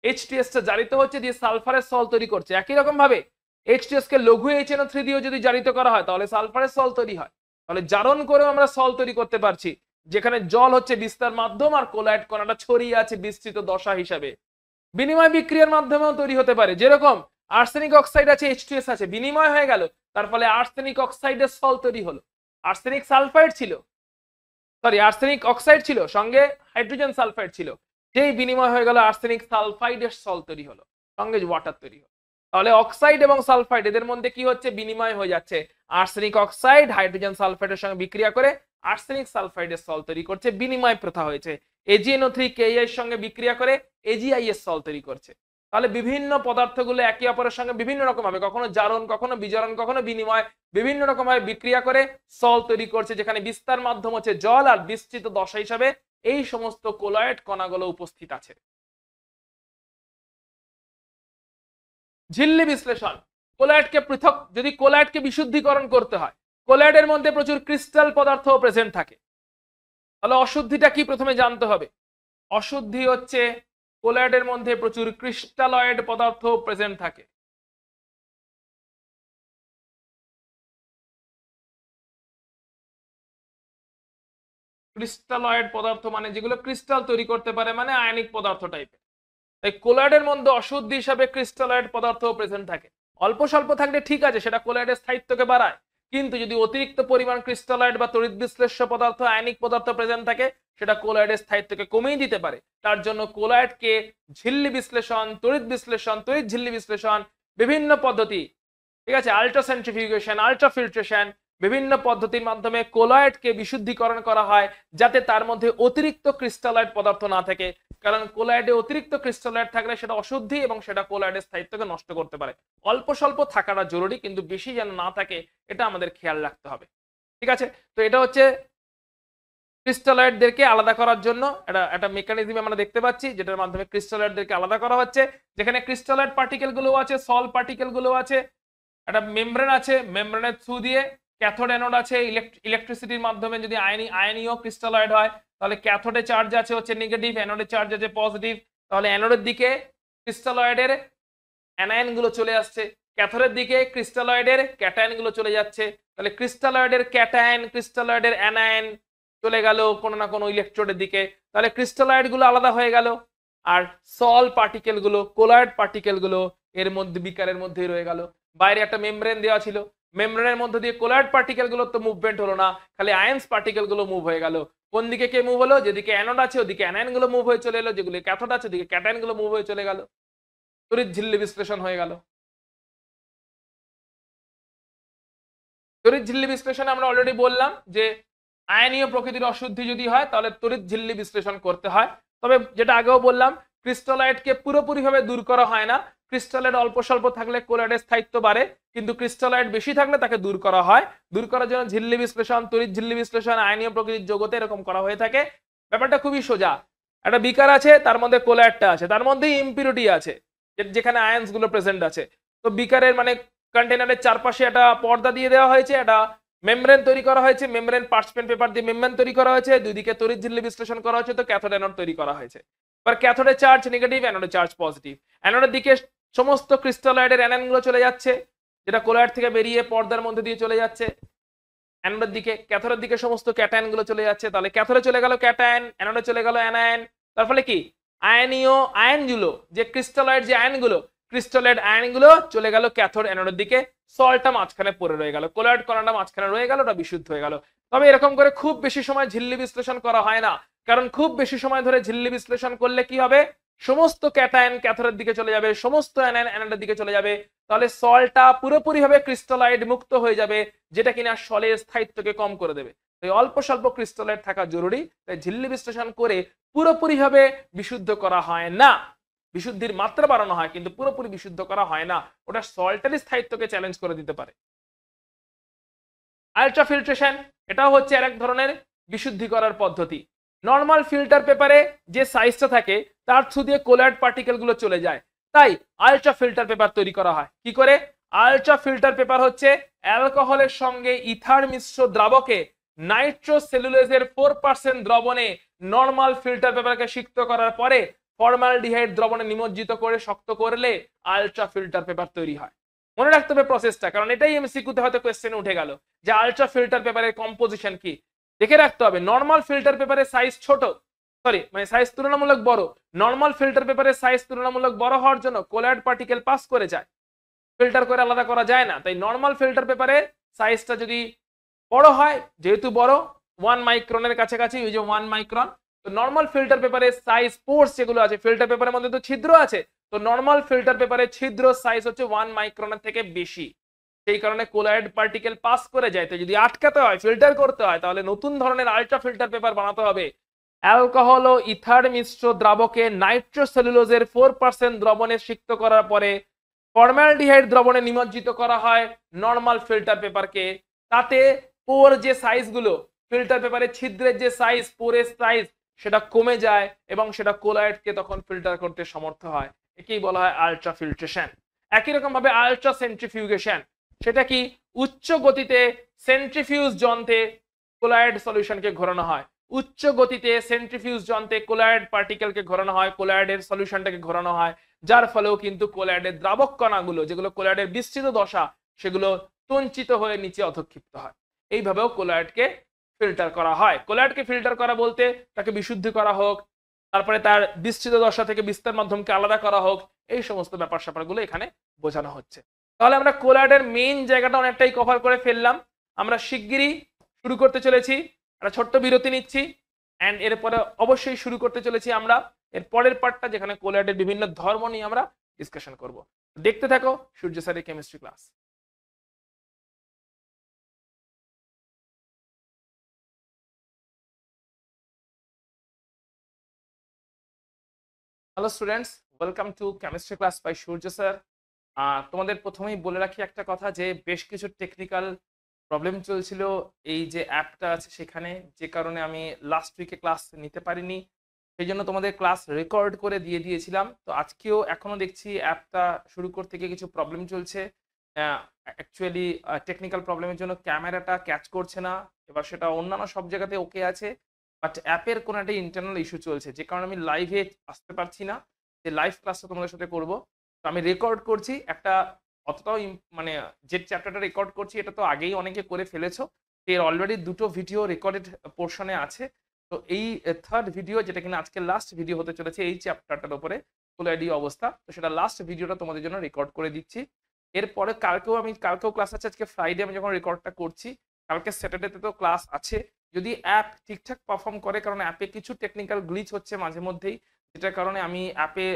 H2S টা জারিত হচ্ছে, দিয়ে সালফারের সল তৈরি করছে। একই রকম ভাবে H2S কে লঘু HNO3 দিয়েও যদি জারিত করা হয়, তাহলে সালফারের সল তৈরি হয়। তাহলে জারণ করেও আমরা সল তৈরি করতে পারছি, যেখানে জল হচ্ছে বিস্তার মাধ্যম আর কোলয়েড কণাটা ছড়িয়ে আছে বিস্তৃত দশা হিসাবে। বিনিময় বিক্রিয়ার মাধ্যমেও তৈরি হতে পারে, যেরকম আর্সেনিক অক্সাইড আছে, H2S আছে, বিনিময় হয়ে গেল, তার ফলে আর্সেনিক অক্সাইডের সল তৈরি হলো। আর্সেনিক সালফাইড ছিল, সরি আর্সেনিক অক্সাইড ছিল, সঙ্গে হাইড্রোজেন সালফাইড ছিল, যেই বিনিময় হয়ে গেল আর্সেনিক সালফাইডের সল তৈরি হলো, সঙ্গে ওয়াটার তৈরি হলো। তাহলে অক্সাইড এবং সালফাইড এদের মধ্যে কি হচ্ছে, বিনিময় হয়ে যাচ্ছে। আর্সেনিক অক্সাইড হাইড্রোজেন সালফাইডের সঙ্গে বিক্রিয়া করে আর্সেনিক সালফাইডের সল তৈরি করছে, বিনিময় প্রথা হয়েছে। AgNO3 KI এর সঙ্গে বিক্রিয়া করে AgI এর সল তৈরি করছে। তাহলে বিভিন্ন পদার্থগুলো একে অপরের সঙ্গে বিভিন্ন রকম ভাবে, কখনো জারণ, কখনো বিজারণ, কখনো বিনিময়, বিভিন্ন রকম ভাবে বিক্রিয়া করে সল তৈরি করছে, যেখানে বিস্তার মাধ্যম হচ্ছে জল আর বিস্তৃত দশা হিসাবে এই সমস্ত কোলয়েড কণাগুলো উপস্থিত আছে। ঝিল্লি বিশ্লেষণ, কোলয়েডকে পৃথক, যদি কোলয়েডকে বিশুদ্ধীকরণ করতে হয়, কোলয়েডের মধ্যে প্রচুর ক্রিস্টাল পদার্থ প্রেজেন্ট থাকে। তাহলে অশুদ্ধিটা কি প্রথমে জানতে হবে। অশুদ্ধি হচ্ছে কোলয়েডের মধ্যে প্রচুর ক্রিস্টালয়েড পদার্থ প্রেজেন্ট থাকে। ক্রিস্টালয়েড পদার্থ মানে যেগুলো ক্রিস্টাল তৈরি করতে পারে, মানে আয়নিক পদার্থ টাইপের। তাই কোলয়েডের মধ্যে অশুদ্ধি হিসাবে ক্রিস্টালয়েড পদার্থ প্রেজেন্ট থাকে। অল্প স্বল্প থাকলে ঠিক আছে, সেটা কোলয়েডের স্থায়িত্বকে বাড়ায়। কিন্তু যদি অতিরিক্ত পরিমাণ ক্রিস্টালয়েড বা তড়িৎ বিশ্লেষ্য পদার্থ, আয়নিক পদার্থ প্রেজেন্ট থাকে, সেটা কোলয়েডের স্থায়িত্বকে কমিয়ে দিতে পারে। তার জন্য কোলয়েডকে ঝিল্লি বিশ্লেষণ, তড়িৎ বিশ্লেষণ, তড়িৎ ঝিল্লি বিশ্লেষণ, বিভিন্ন পদ্ধতি, ঠিক আছে, আল্ট্রাসেন্ট্রিফিউগেশন, আল্ট্রাফিল্ট্রেশন, বিভিন্ন পদ্ধতির মাধ্যমে কোলয়েডকে বিশুদ্ধিকরণ করা হয়, যাতে তার মধ্যে অতিরিক্ত ক্রিস্টালয়েড পদার্থ না থাকে। কারণ কোলয়েডে অতিরিক্ত ক্রিস্টালয়েড থাকলে সেটা অশুদ্ধি এবং সেটা কোলয়েডের স্থায়িত্বকে নষ্ট করতে পারে। অল্প স্বল্প থাকাটা জরুরি, কিন্তু বেশি যেন না থাকে এটা আমাদের খেয়াল রাখতে হবে। ঠিক আছে, তো এটা হচ্ছে ক্রিস্টালয়েডদেরকে আলাদা করার জন্য একটা মেকানিজম আমরা দেখতে পাচ্ছি, যেটার মাধ্যমে ক্রিস্টালয়েডদেরকে আলাদা করা হচ্ছে। যেখানে ক্রিস্টালয়েড পার্টিকেল গুলো আছে, সল পার্টিকেল গুলো আছে, একটা মেমব্রেন আছে, মেমব্রেনের থ্রু দিয়ে ক্যাথোড অ্যানোড আছে। ইলেকট্রিসিটির মাধ্যমে যদি আয়নীয় ক্রিস্টালয়েড হয়, তাহলে ক্যাথোডে চার্জ আছে হচ্ছে নেগেটিভ, অ্যানোডে চার্জ আছে পজিটিভ। তাহলে অ্যানোডের দিকে ক্রিস্টালয়েডের অ্যানায়ন গুলো চলে আসছে, ক্যাথোডের দিকে ক্রিস্টালয়েডের ক্যাটায়ন গুলো চলে যাচ্ছে। তাহলে ক্রিস্টালয়েডের ক্যাটায়ন, ক্রিস্টালয়েডের অ্যানায়ন চলে গেল কোনো না কোনো ইলেকট্রোডের দিকে। তাহলে ক্রিস্টালয়েড গুলো আলাদা হয়ে গেল, আর সল পার্টিকেল গুলো, কোলয়েড পার্টিকেল গুলো এর মধ্যে বিকারের মধ্যেই রয়ে গেল। বাইরে একটা মেমব্রেন দেওয়া ছিল, মেমব্রেনের মধ্যে দিয়ে কোলয়েড পার্টিকেল গুলো তো মুভমেন্ট হলো না, খালি আয়ন্স পার্টিকেল গুলো মুভ হয়ে গেল। কোন দিকে কে মুভ হলো? যেদিকে অ্যানোড আছে ওদিকে অ্যানায়ন গুলো মুভ হয়ে চলে এলো, যেগুলো ক্যাথোড আছে ওদিকে ক্যাটায়ন গুলো মুভ হয়ে চলে গেল। তড়িৎ ঝিল্লি বিশ্লেষণ হয়ে গেল। তড়িৎ ঝিল্লি বিশ্লেষণে আমরা অলরেডি বললাম যে আয়নীয় প্রকৃতির অশুদ্ধি যদি হয় তাহলে তড়িৎ ঝিল্লি বিশ্লেষণ করতে হয়। তবে যেটা আগেও বললাম, ক্রিস্টালয়েডকে পুরোপুরিভাবে দূর করা হয় না। ক্রিস্টালয়েড অল্প স্বল্প থাকলে কোলয়েডের স্থায়িত্ব বাড়ে, কিন্তু ক্রিস্টালয়েড বেশি থাকলে তাকে দূর করা হয়। দূর করার জন্য ঝিল্লি বিশ্লেষণ, তড়িৎ ঝিল্লি বিশ্লেষণ, আয়নীয় প্রকৃতির জগতে এরকম করা হয়ে থাকে। ব্যাপারটা খুবই সোজা। একটা বিকার আছে, তার মধ্যে কোলয়েডটা আছে, তার মধ্যে ইম্পিউরিটি আছে যেখানে আয়ন্স গুলো প্রেজেন্ট আছে। তো বিকারের মানে কন্টেনারের চারপাশে একটা পর্দা দিয়ে দেওয়া হয়েছে, একটা মেমব্রেন তৈরি করা হয়েছে, মেমব্রেন পার্চমেন্ট পেপার দিয়ে মেমব্রেন তৈরি করা হয়েছে, দুই দিকে তড়িৎ ঝিল্লি বিশ্লেষণ করা হয়েছে, তো ক্যাথোড অ্যানোড তৈরি করা হয়েছে। এবার ক্যাথোডে চার্জ নেগেটিভ, অ্যানোডে চার্জ পজিটিভ। অ্যানোডের দিকে সমস্ত ক্রিস্টালয়েডের অ্যানায়ন গুলো চলে যাচ্ছে, যেটা কোলয়েড থেকে বেরিয়ে পর্দার মধ্যে দিয়ে চলে যাচ্ছে অ্যানোডের দিকে। ক্যাথোডের দিকে সমস্ত ক্যাটায়ন গুলো চলে যাচ্ছে, তাহলে ক্যাথোডে চলে গেল ক্যাটায়ন, অ্যানোডে চলে গেল অ্যানায়ন। তার ফলে কি আয়নীয় আয়নগুলো, যে ক্রিস্টালয়েড যে আয়নগুলো, ক্রিস্টালয়েড আয়নগুলো চলে গেল ক্যাথোড অ্যানোডের দিকে, সলটা মাঝখানে পড়ে রয়ে গেল, কোলয়েড কণাটা মাঝখানে রয়ে গেল, ওটা বিশুদ্ধ হয়ে গেল। তবে এরকম করে খুব বেশি সময় ঝিল্লি বিশ্লেষণ করা হয় না, কারণ খুব বেশি সময় ধরে ঝিল্লি বিশ্লেষণ করলে কি হবে, সমস্ত ক্যাটায়ন ক্যাথোডের দিকে চলে যাবে, সমস্ত অ্যানায়ন অ্যানোডের দিকে চলে যাবে। তাহলে সলটা পুরোপুরিভাবে ক্রিস্টালয়েড মুক্ত হয়ে যাবে, যেটা কিনা সলের স্থায়িত্বকে কম করে দেবে। তাই অল্প স্বল্প ক্রিস্টালয়েড থাকা জরুরি। তাই ঝিল্লি বিশ্লেষণ করে পুরোপুরিভাবে বিশুদ্ধ করা হয় না, বিশুদ্ধির মাত্রা বাড়ানো হয়, কিন্তু পুরোপুরি বিশুদ্ধ করা হয় না, ওটা সল্টের স্থায়িত্বকে চ্যালেঞ্জ করে দিতে পারে। আল্ট্রাফিল্ট্রেশন, এটাও হচ্ছে আরেক ধরনের বিশুদ্ধি করার পদ্ধতি। নর্মাল ফিল্টার পেপারে যে সাইজটা থাকে তার থ্রু দিয়ে কোলয়েড পার্টিকেল গুলো চলে যায়, তাই আল্ট্রা ফিল্টার পেপার তৈরি করা হয়। কি করে? আল্ট্রা ফিল্টার পেপার হচ্ছে অ্যালকোহলের সঙ্গে ইথার মিশ্র দ্রাবকে নাইট্রোসেলুলোজের 4% দ্রবণে নর্মাল ফিল্টার পেপারকে সিক্ত করার পরে ফর্মালডিহাইড দ্রবণে নিমজ্জিত করে শক্ত করলে আল্ট্রা ফিল্টার পেপার তৈরি হয়। মনে রাখতে হবে প্রসেসটা, কারণ এটাই এমসিকিউতে হয়তো কোশ্চেনে উঠে গেল যে আল্ট্রা ফিল্টার পেপারের কম্পোজিশন কি। দেখে রাখতে হবে নর্মাল ফিল্টার পেপারের সাইজ ছোট, মানে সাইজ তুলনামূলক বড়। নর্মাল ফিল্টার পেপারের সাইজ তুলনামূলক বড় হওয়ার জন্য কোলয়েড পার্টিকেল পাস করে যায়, ফিল্টার করে আলাদা করা যায় না। তাই নর্মাল ফিল্টার পেপারের সাইজটা যদি বড় হয়, যেহেতু বড় 1 মাইক্রনের কাছাকাছি, ওই যে 1 মাইক্রন, তো নর্মাল ফিল্টার পেপারের সাইজ পোর্স যেগুলো আছে, ফিল্টার পেপারের মধ্যে তো ছিদ্র আছে, তো নর্মাল ফিল্টার পেপারের ছিদ্র সাইজ হচ্ছে 1 মাইক্রনের থেকে বেশি। সেই কারণে কোলয়েড পার্টিকেল পাস করে যায়। তো যদি আটকাতে হয়, ফিল্টার করতে হয়, তাহলে নতুন ধরনের আল্ট্রা ফিল্টার পেপার বানাতে হবে। অ্যালকোহল ও ইথার মিশ্র দ্রাবকে নাইট্রোসেলুলোজের 4% দ্রবণে সিক্ত করার পরে ফর্মালডিহাইড দ্রবণে নিমজ্জিত করা হয় নর্মাল ফিল্টার পেপারকে। তাতে পোর যে সাইজগুলো, ফিল্টার পেপারের ছিদ্রের যে সাইজ, পোরের সাইজ, সেটা কমে যায় এবং সেটা কোলয়েডকে তখন ফিল্টার করতে সমর্থ হয়। একেই বলা হয় আল্ট্রা ফিল্ট্রেশন। একই রকম ভাবে আল্ট্রা সেন্ট্রিফিউগেশন, সেটা কি? উচ্চ গতিতে সেন্ট্রিফিউজ যন্ত্রে কোলয়েড সলিউশনকে ঘোরানো হয়। উচ্চ গতিতে সেন্ট্রিফিউজ যন্ত্রে কোলয়েড পার্টিকেলকে ঘোরানো হয়, কোলয়েডের সলিউশনটাকে ঘোরানো হয়, যার ফলেও কিন্তু কোলয়েডের দ্রাবক কণাগুলো যেগুলো কোলয়েডের বিস্তৃত দশা সেগুলো তঞ্চিত হয়ে নিচে অধক্ষিপ্ত হয়। এইভাবেও কোলয়েডকে ফিল্টার করা হয়। কোলয়েডকে ফিল্টার করা বলতে তাকে বিশুদ্ধ করা হোক, তারপরে তার বিস্তৃত দশা থেকে বিস্তার মাধ্যমকে আলাদা করা হোক, এই সমস্ত ব্যাপার স্যাপারগুলো এখানে বোঝানো হচ্ছে। তাহলে আমরা কোলয়েডের মেইন জায়গাটা অনেকটাই কভার করে ফেললাম। আমরা শিগগিরই শুরু করতে চলেছি, একটা ছোট্ট বিরতি নিচ্ছি, অ্যান্ড এরপরে অবশ্যই শুরু করতে চলেছি আমরা এর পরের পার্টটা, যেখানে কোলয়েডের বিভিন্ন ধর্ম নিয়ে আমরা ডিসকাশন করব। দেখতে থাকো সূর্য স্যারের chemistry class. Hello students, welcome to chemistry class by Surya sir. তোমাদের প্রথমেই বলে রাখি একটা কথা, যে বেশ কিছু টেকনিক্যাল প্রবলেম চলছিল এই যে অ্যাপটা আছে সেখানে, যে কারণে আমি লাস্ট উইকে ক্লাস নিতে পারিনি। সেই জন্য তোমাদের ক্লাস রেকর্ড করে দিয়ে দিয়েছিলাম। তো আজকেও এখনো দেখছি অ্যাপটা শুরু করতে গিয়ে কিছু প্রবলেম চলছে। অ্যাকচুয়ালি টেকনিক্যাল প্রবলেমের জন্য ক্যামেরাটা ক্যাচ করছে না। এবার সেটা অন্যান্য সব জায়গাতে ওকে আছে, বাট অ্যাপের কোনো একটা ইন্টারনাল ইস্যু চলছে, যে কারণে আমি লাইভে আসতে পারছি না, যে লাইভ ক্লাসটা তোমাদের সাথে করব। তো আমি রেকর্ড করছি একটা, অতটাও মানে যে চ্যাপ্টারটা রেকর্ড করছি এটা তো আগেই অনেকে করে ফেলেছো, এর অলরেডি দুটো ভিডিও রেকর্ডেড পোর্শনে আছে। তো এই থার্ড ভিডিও, যেটা কিনা আজকে লাস্ট ভিডিও হতে চলেছে এই চ্যাপ্টারটার উপরে কোলয়েডি অবস্থা, তো সেটা লাস্ট ভিডিওটা তোমাদের জন্য রেকর্ড করে দিচ্ছি। এরপরে কালকেও ক্লাস আছে, আজকে ফ্রাইডে আমি যখন রেকর্ডটা করছি, কালকে স্যাটারডেতে তো ক্লাস আছে। যদি অ্যাপ ঠিকঠাক পারফর্ম করে, কারণ অ্যাপে কিছু টেকনিক্যাল গ্লিচ হচ্ছে মাঝে মধ্যেই, যেটার কারণে আমি অ্যাপে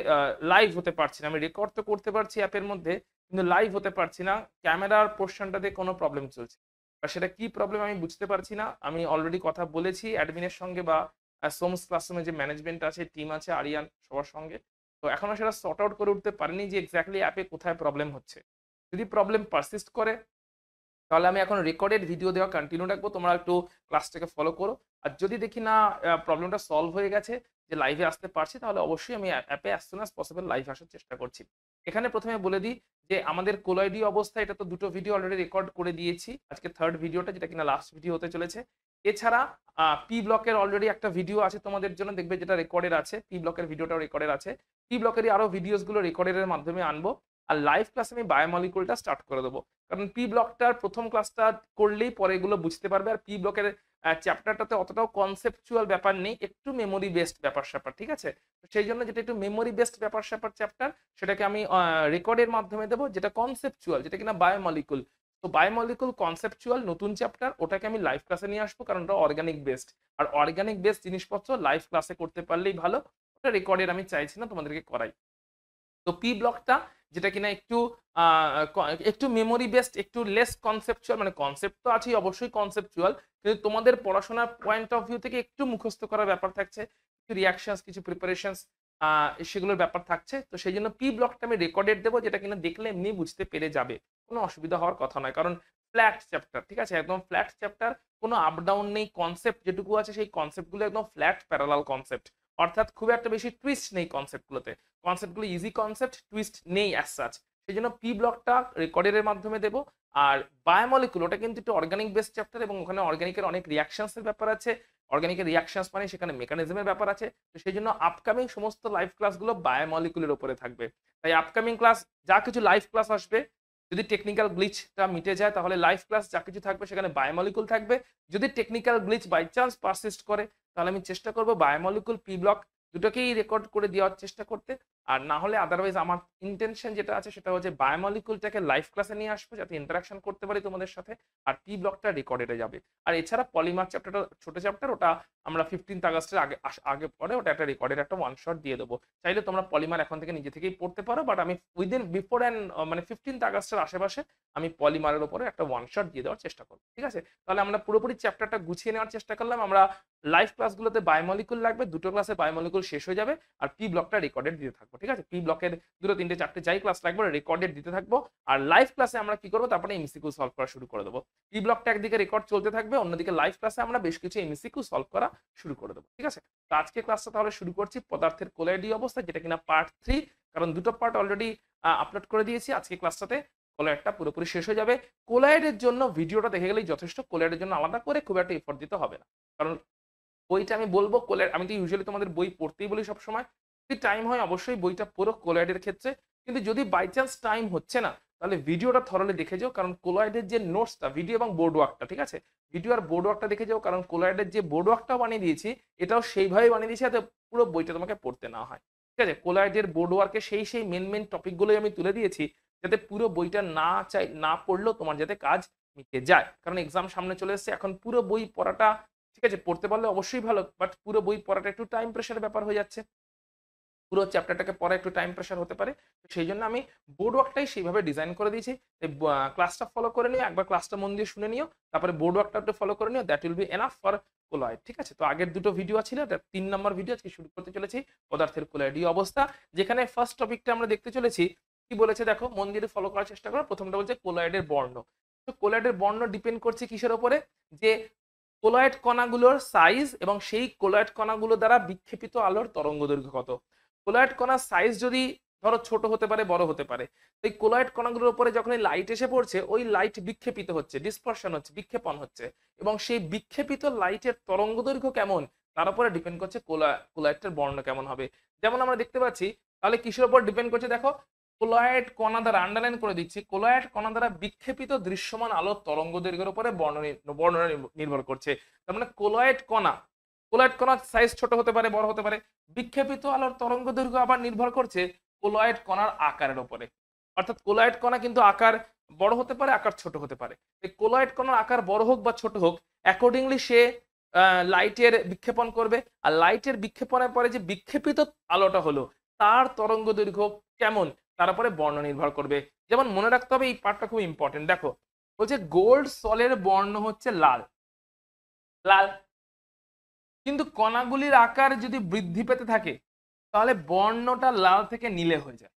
লাইভ হতে পারছি না। আমি রেকর্ড তো করতে পারছি অ্যাপের মধ্যে, কিন্তু লাইভ হতে পারছি না, ক্যামেরার পোর্শনটাতে কোনো প্রবলেম চলছে। আর সেটা কি প্রবলেম আমি বুঝতে পারছি না। আমি অলরেডি কথা বলেছি অ্যাডমিনের সঙ্গে, বা সোমস ক্লাসরুমে যে ম্যানেজমেন্ট আছে, টিম আছে, আরিয়ান সবার সঙ্গে। তো এখনো সেটা সর্ট আউট করে উঠতে পারিনি যে এক্স্যাক্টলি অ্যাপে কোথায় প্রবলেম হচ্ছে। যদি প্রবলেম পারসিস্ট করে, তাহলে আমি এখন রেকর্ডেড ভিডিও দেওয়া কন্টিনিউ রাখবো, তোমরা একটু ক্লাসটাকে ফলো করো। আর যদি দেখি না প্রবলেমটা সলভ হয়ে গেছে, যে লাইভে আসতে পারছি, তাহলে অবশ্যই আমি অ্যাপে as soon as possible live আসার চেষ্টা করছি। এখানে প্রথমে বলে দিই যে আমাদের কোলয়েডি অবস্থা, এটা তো দুটো ভিডিও অলরেডি রেকর্ড করে দিয়েছি, আজকে থার্ড ভিডিওটা, যেটা কিনা লাস্ট ভিডিও হতে চলেছে। এছাড়া পি ব্লকের অলরেডি একটা ভিডিও আছে তোমাদের জন্য, দেখবে যেটা রেকর্ডের আছে, পি ব্লকের ভিডিওটাও রেকর্ডের আছে। পি ব্লকেরই আরো ভিডিওসগুলো রেকর্ডের মাধ্যমে আনবো। আর লাইভ ক্লাসে আমি বায়োমলিকুলটা স্টার্ট করে দেবো, কারণ পি ব্লকটার প্রথম ক্লাসটা করলেই পরে এগুলো বুঝতে পারবে। আর পি ব্লকের চ্যাপ্টারটাতে অতটাও কনসেপচুয়াল ব্যাপার নেই, একটু মেমোরি বেসড ব্যাপার স্যাপার, ঠিক আছে। সেই জন্য যেটা একটু মেমোরি বেসড ব্যাপার স্যাপার চ্যাপ্টার, সেটাকে আমি রেকর্ডের মাধ্যমে দেবো, যেটা কনসেপচুয়াল, যেটা কিনা বায়োমলিকুল। তো বায়োমলিকুল কনসেপচুয়াল নতুন চ্যাপ্টার, ওটাকে আমি লাইভ ক্লাসে নিয়ে আসবো, কারণ ওটা অর্গানিক বেসড। আর অর্গানিক বেসড জিনিসপত্র লাইভ ক্লাসে করতে পারলেই ভালো, ওটা রেকর্ডের আমি চাইছি না তোমাদেরকে করাই। তো পি ব্লকটা, যেটা কিনা একটু মেমোরি বেসড, একটু লেস কনসেপচুয়াল, মানে কনসেপ্ট তো আছেই অবশ্যই কনসেপচুয়াল, কিন্তু তোমাদের পড়াশোনার পয়েন্ট অফ ভিউ থেকে একটু মুখস্থ করার ব্যাপার থাকছে, কিছু রিয়াকশনস, কিছু প্রিপারেশনস, সেগুলোর ব্যাপার থাকছে। তো সেই জন্য পি ব্লকটা আমি রেকর্ডেড দেবো, যেটা কিনা দেখলে এমনি বুঝতে পেরে যাবে, কোনো অসুবিধা হওয়ার কথা নয়, কারণ ফ্ল্যাট চ্যাপ্টার, ঠিক আছে, একদম ফ্ল্যাট চ্যাপ্টার, কোনো আপ ডাউন নেই। কনসেপ্ট যেটুকু আছে সেই কনসেপ্টগুলো একদম ফ্ল্যাট প্যারালাল কনসেপ্ট, অর্থাৎ খুব একটা বেশি টুইস্ট নেই কনসেপ্টগুলোতে, কনসেপ্টগুলো ইজি কনসেপ্ট, টুইস্ট নেই অ্যাজ সাচ। সেই জন্য পি ব্লকটা রেকর্ডের মাধ্যমে দেবো। আর বায়োমলিকুল, ওটা কিন্তু একটু অর্গানিক বেসড চ্যাপ্টার, এবং ওখানে অর্গানিকের অনেক রিয়াকশনসের ব্যাপার আছে। অর্গানিকের রিয়াকশনস মানে সেখানে মেকানিজমের ব্যাপার আছে। তো সেই জন্য আপকামিং সমস্ত লাইভ ক্লাসগুলো বায়োমলিকুলের উপরে থাকবে। তাই আপকামিং ক্লাস যা কিছু লাইভ ক্লাস আসবে, যদি টেকনিক্যাল গ্লিচটা মিটে যায়, তাহলে লাইভ ক্লাস যা কিছু থাকবে সেখানে বায়োমলিকুল থাকবে। যদি technical glitch by chance persist করে, তাহলে আমি চেষ্টা করবো বায়োমলিকুল, পি ব্লক দুটোকেই রেকর্ড করে দেওয়ার চেষ্টা করতে। আর না হলে আদারওয়াইজ আমার ইন্টেনশন যেটা আছে সেটা হচ্ছে বায়োমলিকুলটাকে লাইভ ক্লাসে নিয়ে আসবো, যাতে ইন্টারাকশন করতে পারি তোমাদের সাথে, আর পি ব্লকটা রেকর্ডেডে যাবে। আর এছাড়া পলিমার চ্যাপ্টারটা ছোট চ্যাপ্টার, ওটা আমরা 15 আগস্টের আগে পরে ওটা একটা রেকর্ডের একটা ওয়ান শট দিয়ে দেবো। চাইলে তোমরা পলিমার এখন থেকে নিজে থেকেই পড়তে পারো, বাট আমি উইদিন বিফোর অ্যান্ড মানে 15 আগস্টের আশেপাশে আমি পলিমারের উপরে একটা ওয়ান শট দিয়ে দেওয়ার চেষ্টা করবো, ঠিক আছে। তাহলে আমরা পুরোপুরি চ্যাপ্টারটা গুছিয়ে নেওয়ার চেষ্টা করলাম। আমরা লাইভ ক্লাসগুলোতে বায়োমলিকুল লাগবে, দুটো ক্লাসে বায়োমলিকুল শেষ হয়ে যাবে, আর পি ব্লকটা রেকর্ডেড দিতে থাকবো, ঠিক আছে। পি ব্লকের 2, 3, 4 যাই ক্লাস লাগবে রেকর্ডেড দিতে থাকবো। আর লাইভ ক্লাসে আমরা কি করবো, তারপরে এমসিকিউ সলভ করা শুরু করে দেবো। পি ব্লকটা একদিকে রেকর্ড চলতে থাকবে, অন্যদিকে লাইভ ক্লাসে আমরা বেশ কিছু এমসিকিউ সলভ করা শুরু করে দেবো, ঠিক আছে। তো আজকে ক্লাসটা তাহলে শুরু করছি পদার্থের কোলয়েডি অবস্থা, যেটা কিনা পার্ট 3, কারণ দুটো পার্ট অলরেডি আপলোড করে দিয়েছি। আজকে ক্লাসটাতে কোলয়েডটা পুরোপুরি শেষ হয়ে যাবে। কোলয়েডের জন্য ভিডিওটা দেখে গেলেই যথেষ্ট, কোলয়েডের জন্য আলাদা করে খুব একটা এফোর্ট দিতে হবে না, কারণ বইটা আমি বলবো কোলয়েড, আমি তো ইউজুয়ালি তোমাদের বই পড়তেই বলি সবসময়, যদি টাইম হয় অবশ্যই বইটা পুরো কোলয়েডের ক্ষেত্রে, কিন্তু যদি বাই চান্স টাইম হচ্ছে না তাহলে ভিডিওটা থরলি দেখে যাও, কারণ কোলয়েডের যে নোটসটা, ভিডিও এবং বোর্ড ওয়ার্কটা, ঠিক আছে, ভিডিও আর বোর্ড ওয়ার্কটা দেখে যাও, কারণ কোলয়েডের যে বোর্ড ওয়ার্কটা বানিয়ে দিয়েছি এটাও সেইভাবে বানিয়ে দিয়েছি যাতে পুরো বইটা তোমাকে পড়তে না হয়, ঠিক আছে। কোলয়েডের বোর্ড ওয়ার্কে সেই মেন টপিকগুলোই আমি তুলে দিয়েছি যাতে পুরো বইটা না পড়লেও তোমার যাতে কাজ মিটে যায়, কারণ এক্সাম সামনে চলে এসেছে। এখন পুরো বই পড়াটা, ঠিক আছে, পড়তে পারলে অবশ্যই ভালো, বাট পুরো বই পড়াটা একটু টাইম প্রেশারের ব্যাপার হয়ে যাচ্ছে, পুরো চ্যাপ্টারটাকে পড়া একটু টাইম প্রেশার হতে পারে। সেই জন্য আমি বোর্ড ওয়ার্কটাই সেইভাবে ডিজাইন করে দিয়েছি। ক্লাসটা ফলো করে নিও, একবার ক্লাসটা মন দিয়ে শুনে নিও, তারপরে বোর্ড ওয়ার্কটা একটু ফলো করে নিও, that will be enough for colloid, ঠিক আছে। তো আগের দুটো ভিডিও ছিল, এটা 3 নম্বর ভিডিও, আজকে শুরু করতে চলেছি পদার্থের কোলয়েড অবস্থা, যেখানে ফার্স্ট টপিকটা আমরা দেখতে চলেছি। কি বলেছে দেখো, মন দিয়ে ফলো করার চেষ্টা করো। প্রথমটা বলছে কোলয়েডের বর্ণ। তো কোলয়েডের বর্ণ ডিপেন্ড করছে কিসের উপরে, যে কোলয়েড কণাগুলোর সাইজ এবং সেই কোলয়েড কণাগুলো দ্বারা বিক্ষেপিত আলোর তরঙ্গ দৈর্ঘ্য কত। কোলয়েড কণার সাইজ যদি ধরো ছোট হতে পারে, বড় হতে পারে, এই কোলয়েড কণাগুলোর উপরে যখন লাইট এসে পড়ছে, ওই লাইট বিক্ষেপিত হচ্ছে, ডিসপারশন হচ্ছে, বিক্ষেপণ হচ্ছে, এবং সেই বিক্ষেপিত লাইটের তরঙ্গ দৈর্ঘ্য কেমন তার উপরে ডিপেন্ড করছে কোলয়েডটার বর্ণ কেমন হবে। যেমন আমরা দেখতে পাচ্ছি, তাহলে কিসের উপর ডিপেন্ড করছে দেখো, কোলয়েড কণা দ্বারা, আন্ডারলাইন করে দিচ্ছি, কোলয়েড কণা দ্বারা বিক্ষেপিত দৃশ্যমান আলোর তরঙ্গ দৈর্ঘ্যের উপরে বর্ণনা নির্ভর করছে। তার মানে কোলয়েড কণার সাইজ ছোট হতে পারে, বড় হতে পারে, বিক্ষেপিত আলোর তরঙ্গ দৈর্ঘ্য আবার নির্ভর করছে কোলয়েড কণার আকারের উপরে। অর্থাৎ কোলয়েড কণা কিন্তু আকার বড় হতে পারে, আকার ছোট হতে পারে। এই কোলয়েড কণার আকার বড় হোক বা ছোট হোক, অ্যাকর্ডিংলি সে লাইটের বিক্ষেপণ করবে, আর লাইটের বিক্ষেপণের পরে যে বিক্ষেপিত আলোটা হলো তার তরঙ্গ দৈর্ঘ্য কেমন তার উপরে বর্ণ নির্ভর করবে। যেমন মনে রাখতে হবে, এই পার্টটা খুব ইম্পর্টেন্ট। দেখো বলছে গোল্ড সলের বর্ণ হচ্ছে লাল, কিন্তু কণাগুলির আকার যদি বৃদ্ধি পেতে থাকে তাহলে বর্ণটা লাল থেকে নীলে হয়ে যায়।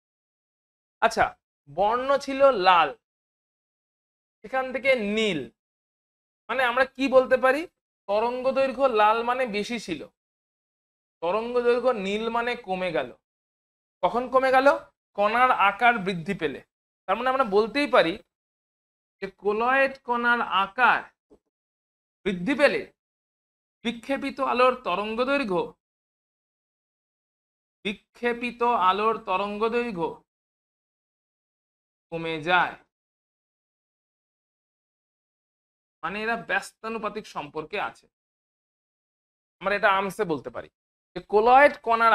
আচ্ছা, বর্ণ ছিল লাল, সেখান থেকে নীল, মানে আমরা কি বলতে পারি, তরঙ্গ দৈর্ঘ্য লাল মানে বেশি ছিল, তরঙ্গ দৈর্ঘ্য নীল মানে কমে গেল। কখন কমে গেল? কণার আকার বৃদ্ধি পেলে। তার মানে আমরা বলতেই পারি যে কোলয়েড কণার আকার বৃদ্ধি পেলে বিক্ষেপিত আলোর তরঙ্গ দৈর্ঘ্য কমে যায়। মানে এরা ব্যস্তানুপাতিক সম্পর্কে আছে, আমরা এটা আরামসে বলতে পারি যে কোলয়েড কণার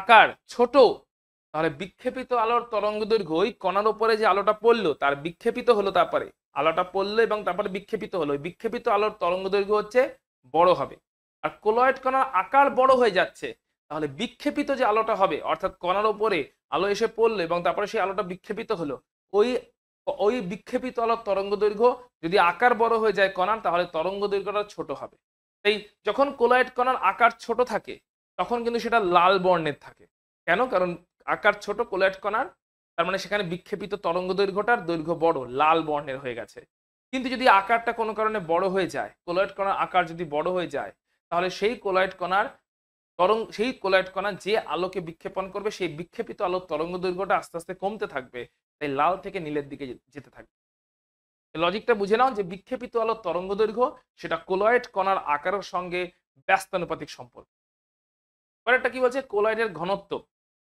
আকার ছোট, তাহলে বিক্ষেপিত আলোর তরঙ্গ দৈর্ঘ্য, ওই কণার উপরে যে আলোটা পড়লো তার বিক্ষেপিত হলো, তারপরে আলোটা পড়লো এবং তারপরে বিক্ষেপিত হলো, বিক্ষেপিত আলোর তরঙ্গ দৈর্ঘ্য হচ্ছে বড় হবে। আর কোলয়েড কণার আকার বড় হয়ে যাচ্ছে, তাহলে বিক্ষেপিত যে আলোটা হবে, অর্থাৎ কণার উপরে আলো এসে পড়লো এবং তারপরে সেই আলোটা বিক্ষেপিত হলো, ওই বিক্ষেপিত আলোর তরঙ্গ দৈর্ঘ্য যদি আকার বড় হয়ে যায় কণার, তাহলে তরঙ্গ দৈর্ঘ্যটা ছোট হবে। তাই যখন কোলয়েড কণার আকার ছোট থাকে তখন কিন্তু সেটা লাল বর্ণের থাকে। কেন? কারণ আকার ছোট কোলয়েড কণার, তার মানে সেখানে বিক্ষেপিত তরঙ্গ দৈর্ঘ্যটার দৈর্ঘ্য বড়, লাল বর্ণের হয়ে গেছে। কিন্তু যদি আকারটা কোনো কারণে বড় হয়ে যায়, কোলয়েড কণার আকার যদি বড় হয়ে যায়, তাহলে সেই কোলয়েড কণা যে আলোকে বিক্ষেপণ করবে, সেই বিক্ষেপিত আলোর তরঙ্গ দৈর্ঘ্যটা আস্তে আস্তে কমতে থাকবে, তাই লাল থেকে নীলের দিকে যেতে থাকবে। লজিকটা বুঝে নাও যে বিক্ষেপিত আলোর তরঙ্গ দৈর্ঘ্য সেটা কোলয়েড কণার আকারের সঙ্গে ব্যস্তানুপাতিক সম্পর্ক। পরেরটা কি বলছে, কোলয়েডের ঘনত্ব।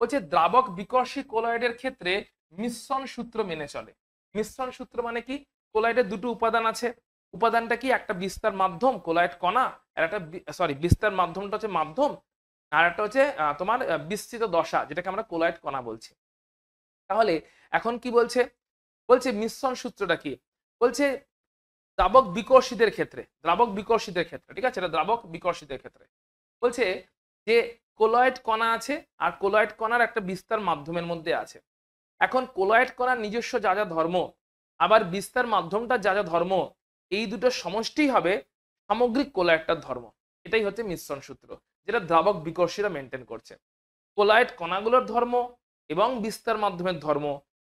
বলছে দ্রাবক বিকর্ষী কোলয়েডের ক্ষেত্রে মিশ্রণ সূত্র মেনে চলে। মিশ্রণ সূত্র মানে কি, কোলয়েডের দুটো উপাদান আছে, উপাদানটা কি, একটা বিস্তার মাধ্যম কোলয়েড কণা, আর একটা বিস্তার মাধ্যমটা হচ্ছে মাধ্যম, আর একটা হচ্ছে তোমার বিস্তৃত দশা, যেটাকে আমরা কোলয়েড কণা বলছি। তাহলে এখন কি বলছে, মিশ্রণ সূত্রটা কি, বলছে দ্রাবক বিকর্ষীদের ক্ষেত্রে, ঠিক আছে, এটা দ্রাবক বিকর্ষীদের ক্ষেত্রে বলছে যে কোলয়েড কণা আছে আর কোলয়েড কণার একটা বিস্তার মাধ্যমের মধ্যে আছে। এখন কোলয়েড কণার নিজস্ব যা যা ধর্ম, আবার বিস্তার মাধ্যমটা যা যা ধর্ম, এই দুটো সমষ্টি হবে সামগ্রিক কোলয়েডটার ধর্ম। এটাই হচ্ছে মিশ্রণ সূত্র, যেটা দ্রাবক বিকর্ষীরা মেনটেন করছে। কোলয়েড কণাগুলোর ধর্ম এবং বিস্তার মাধ্যমের ধর্ম,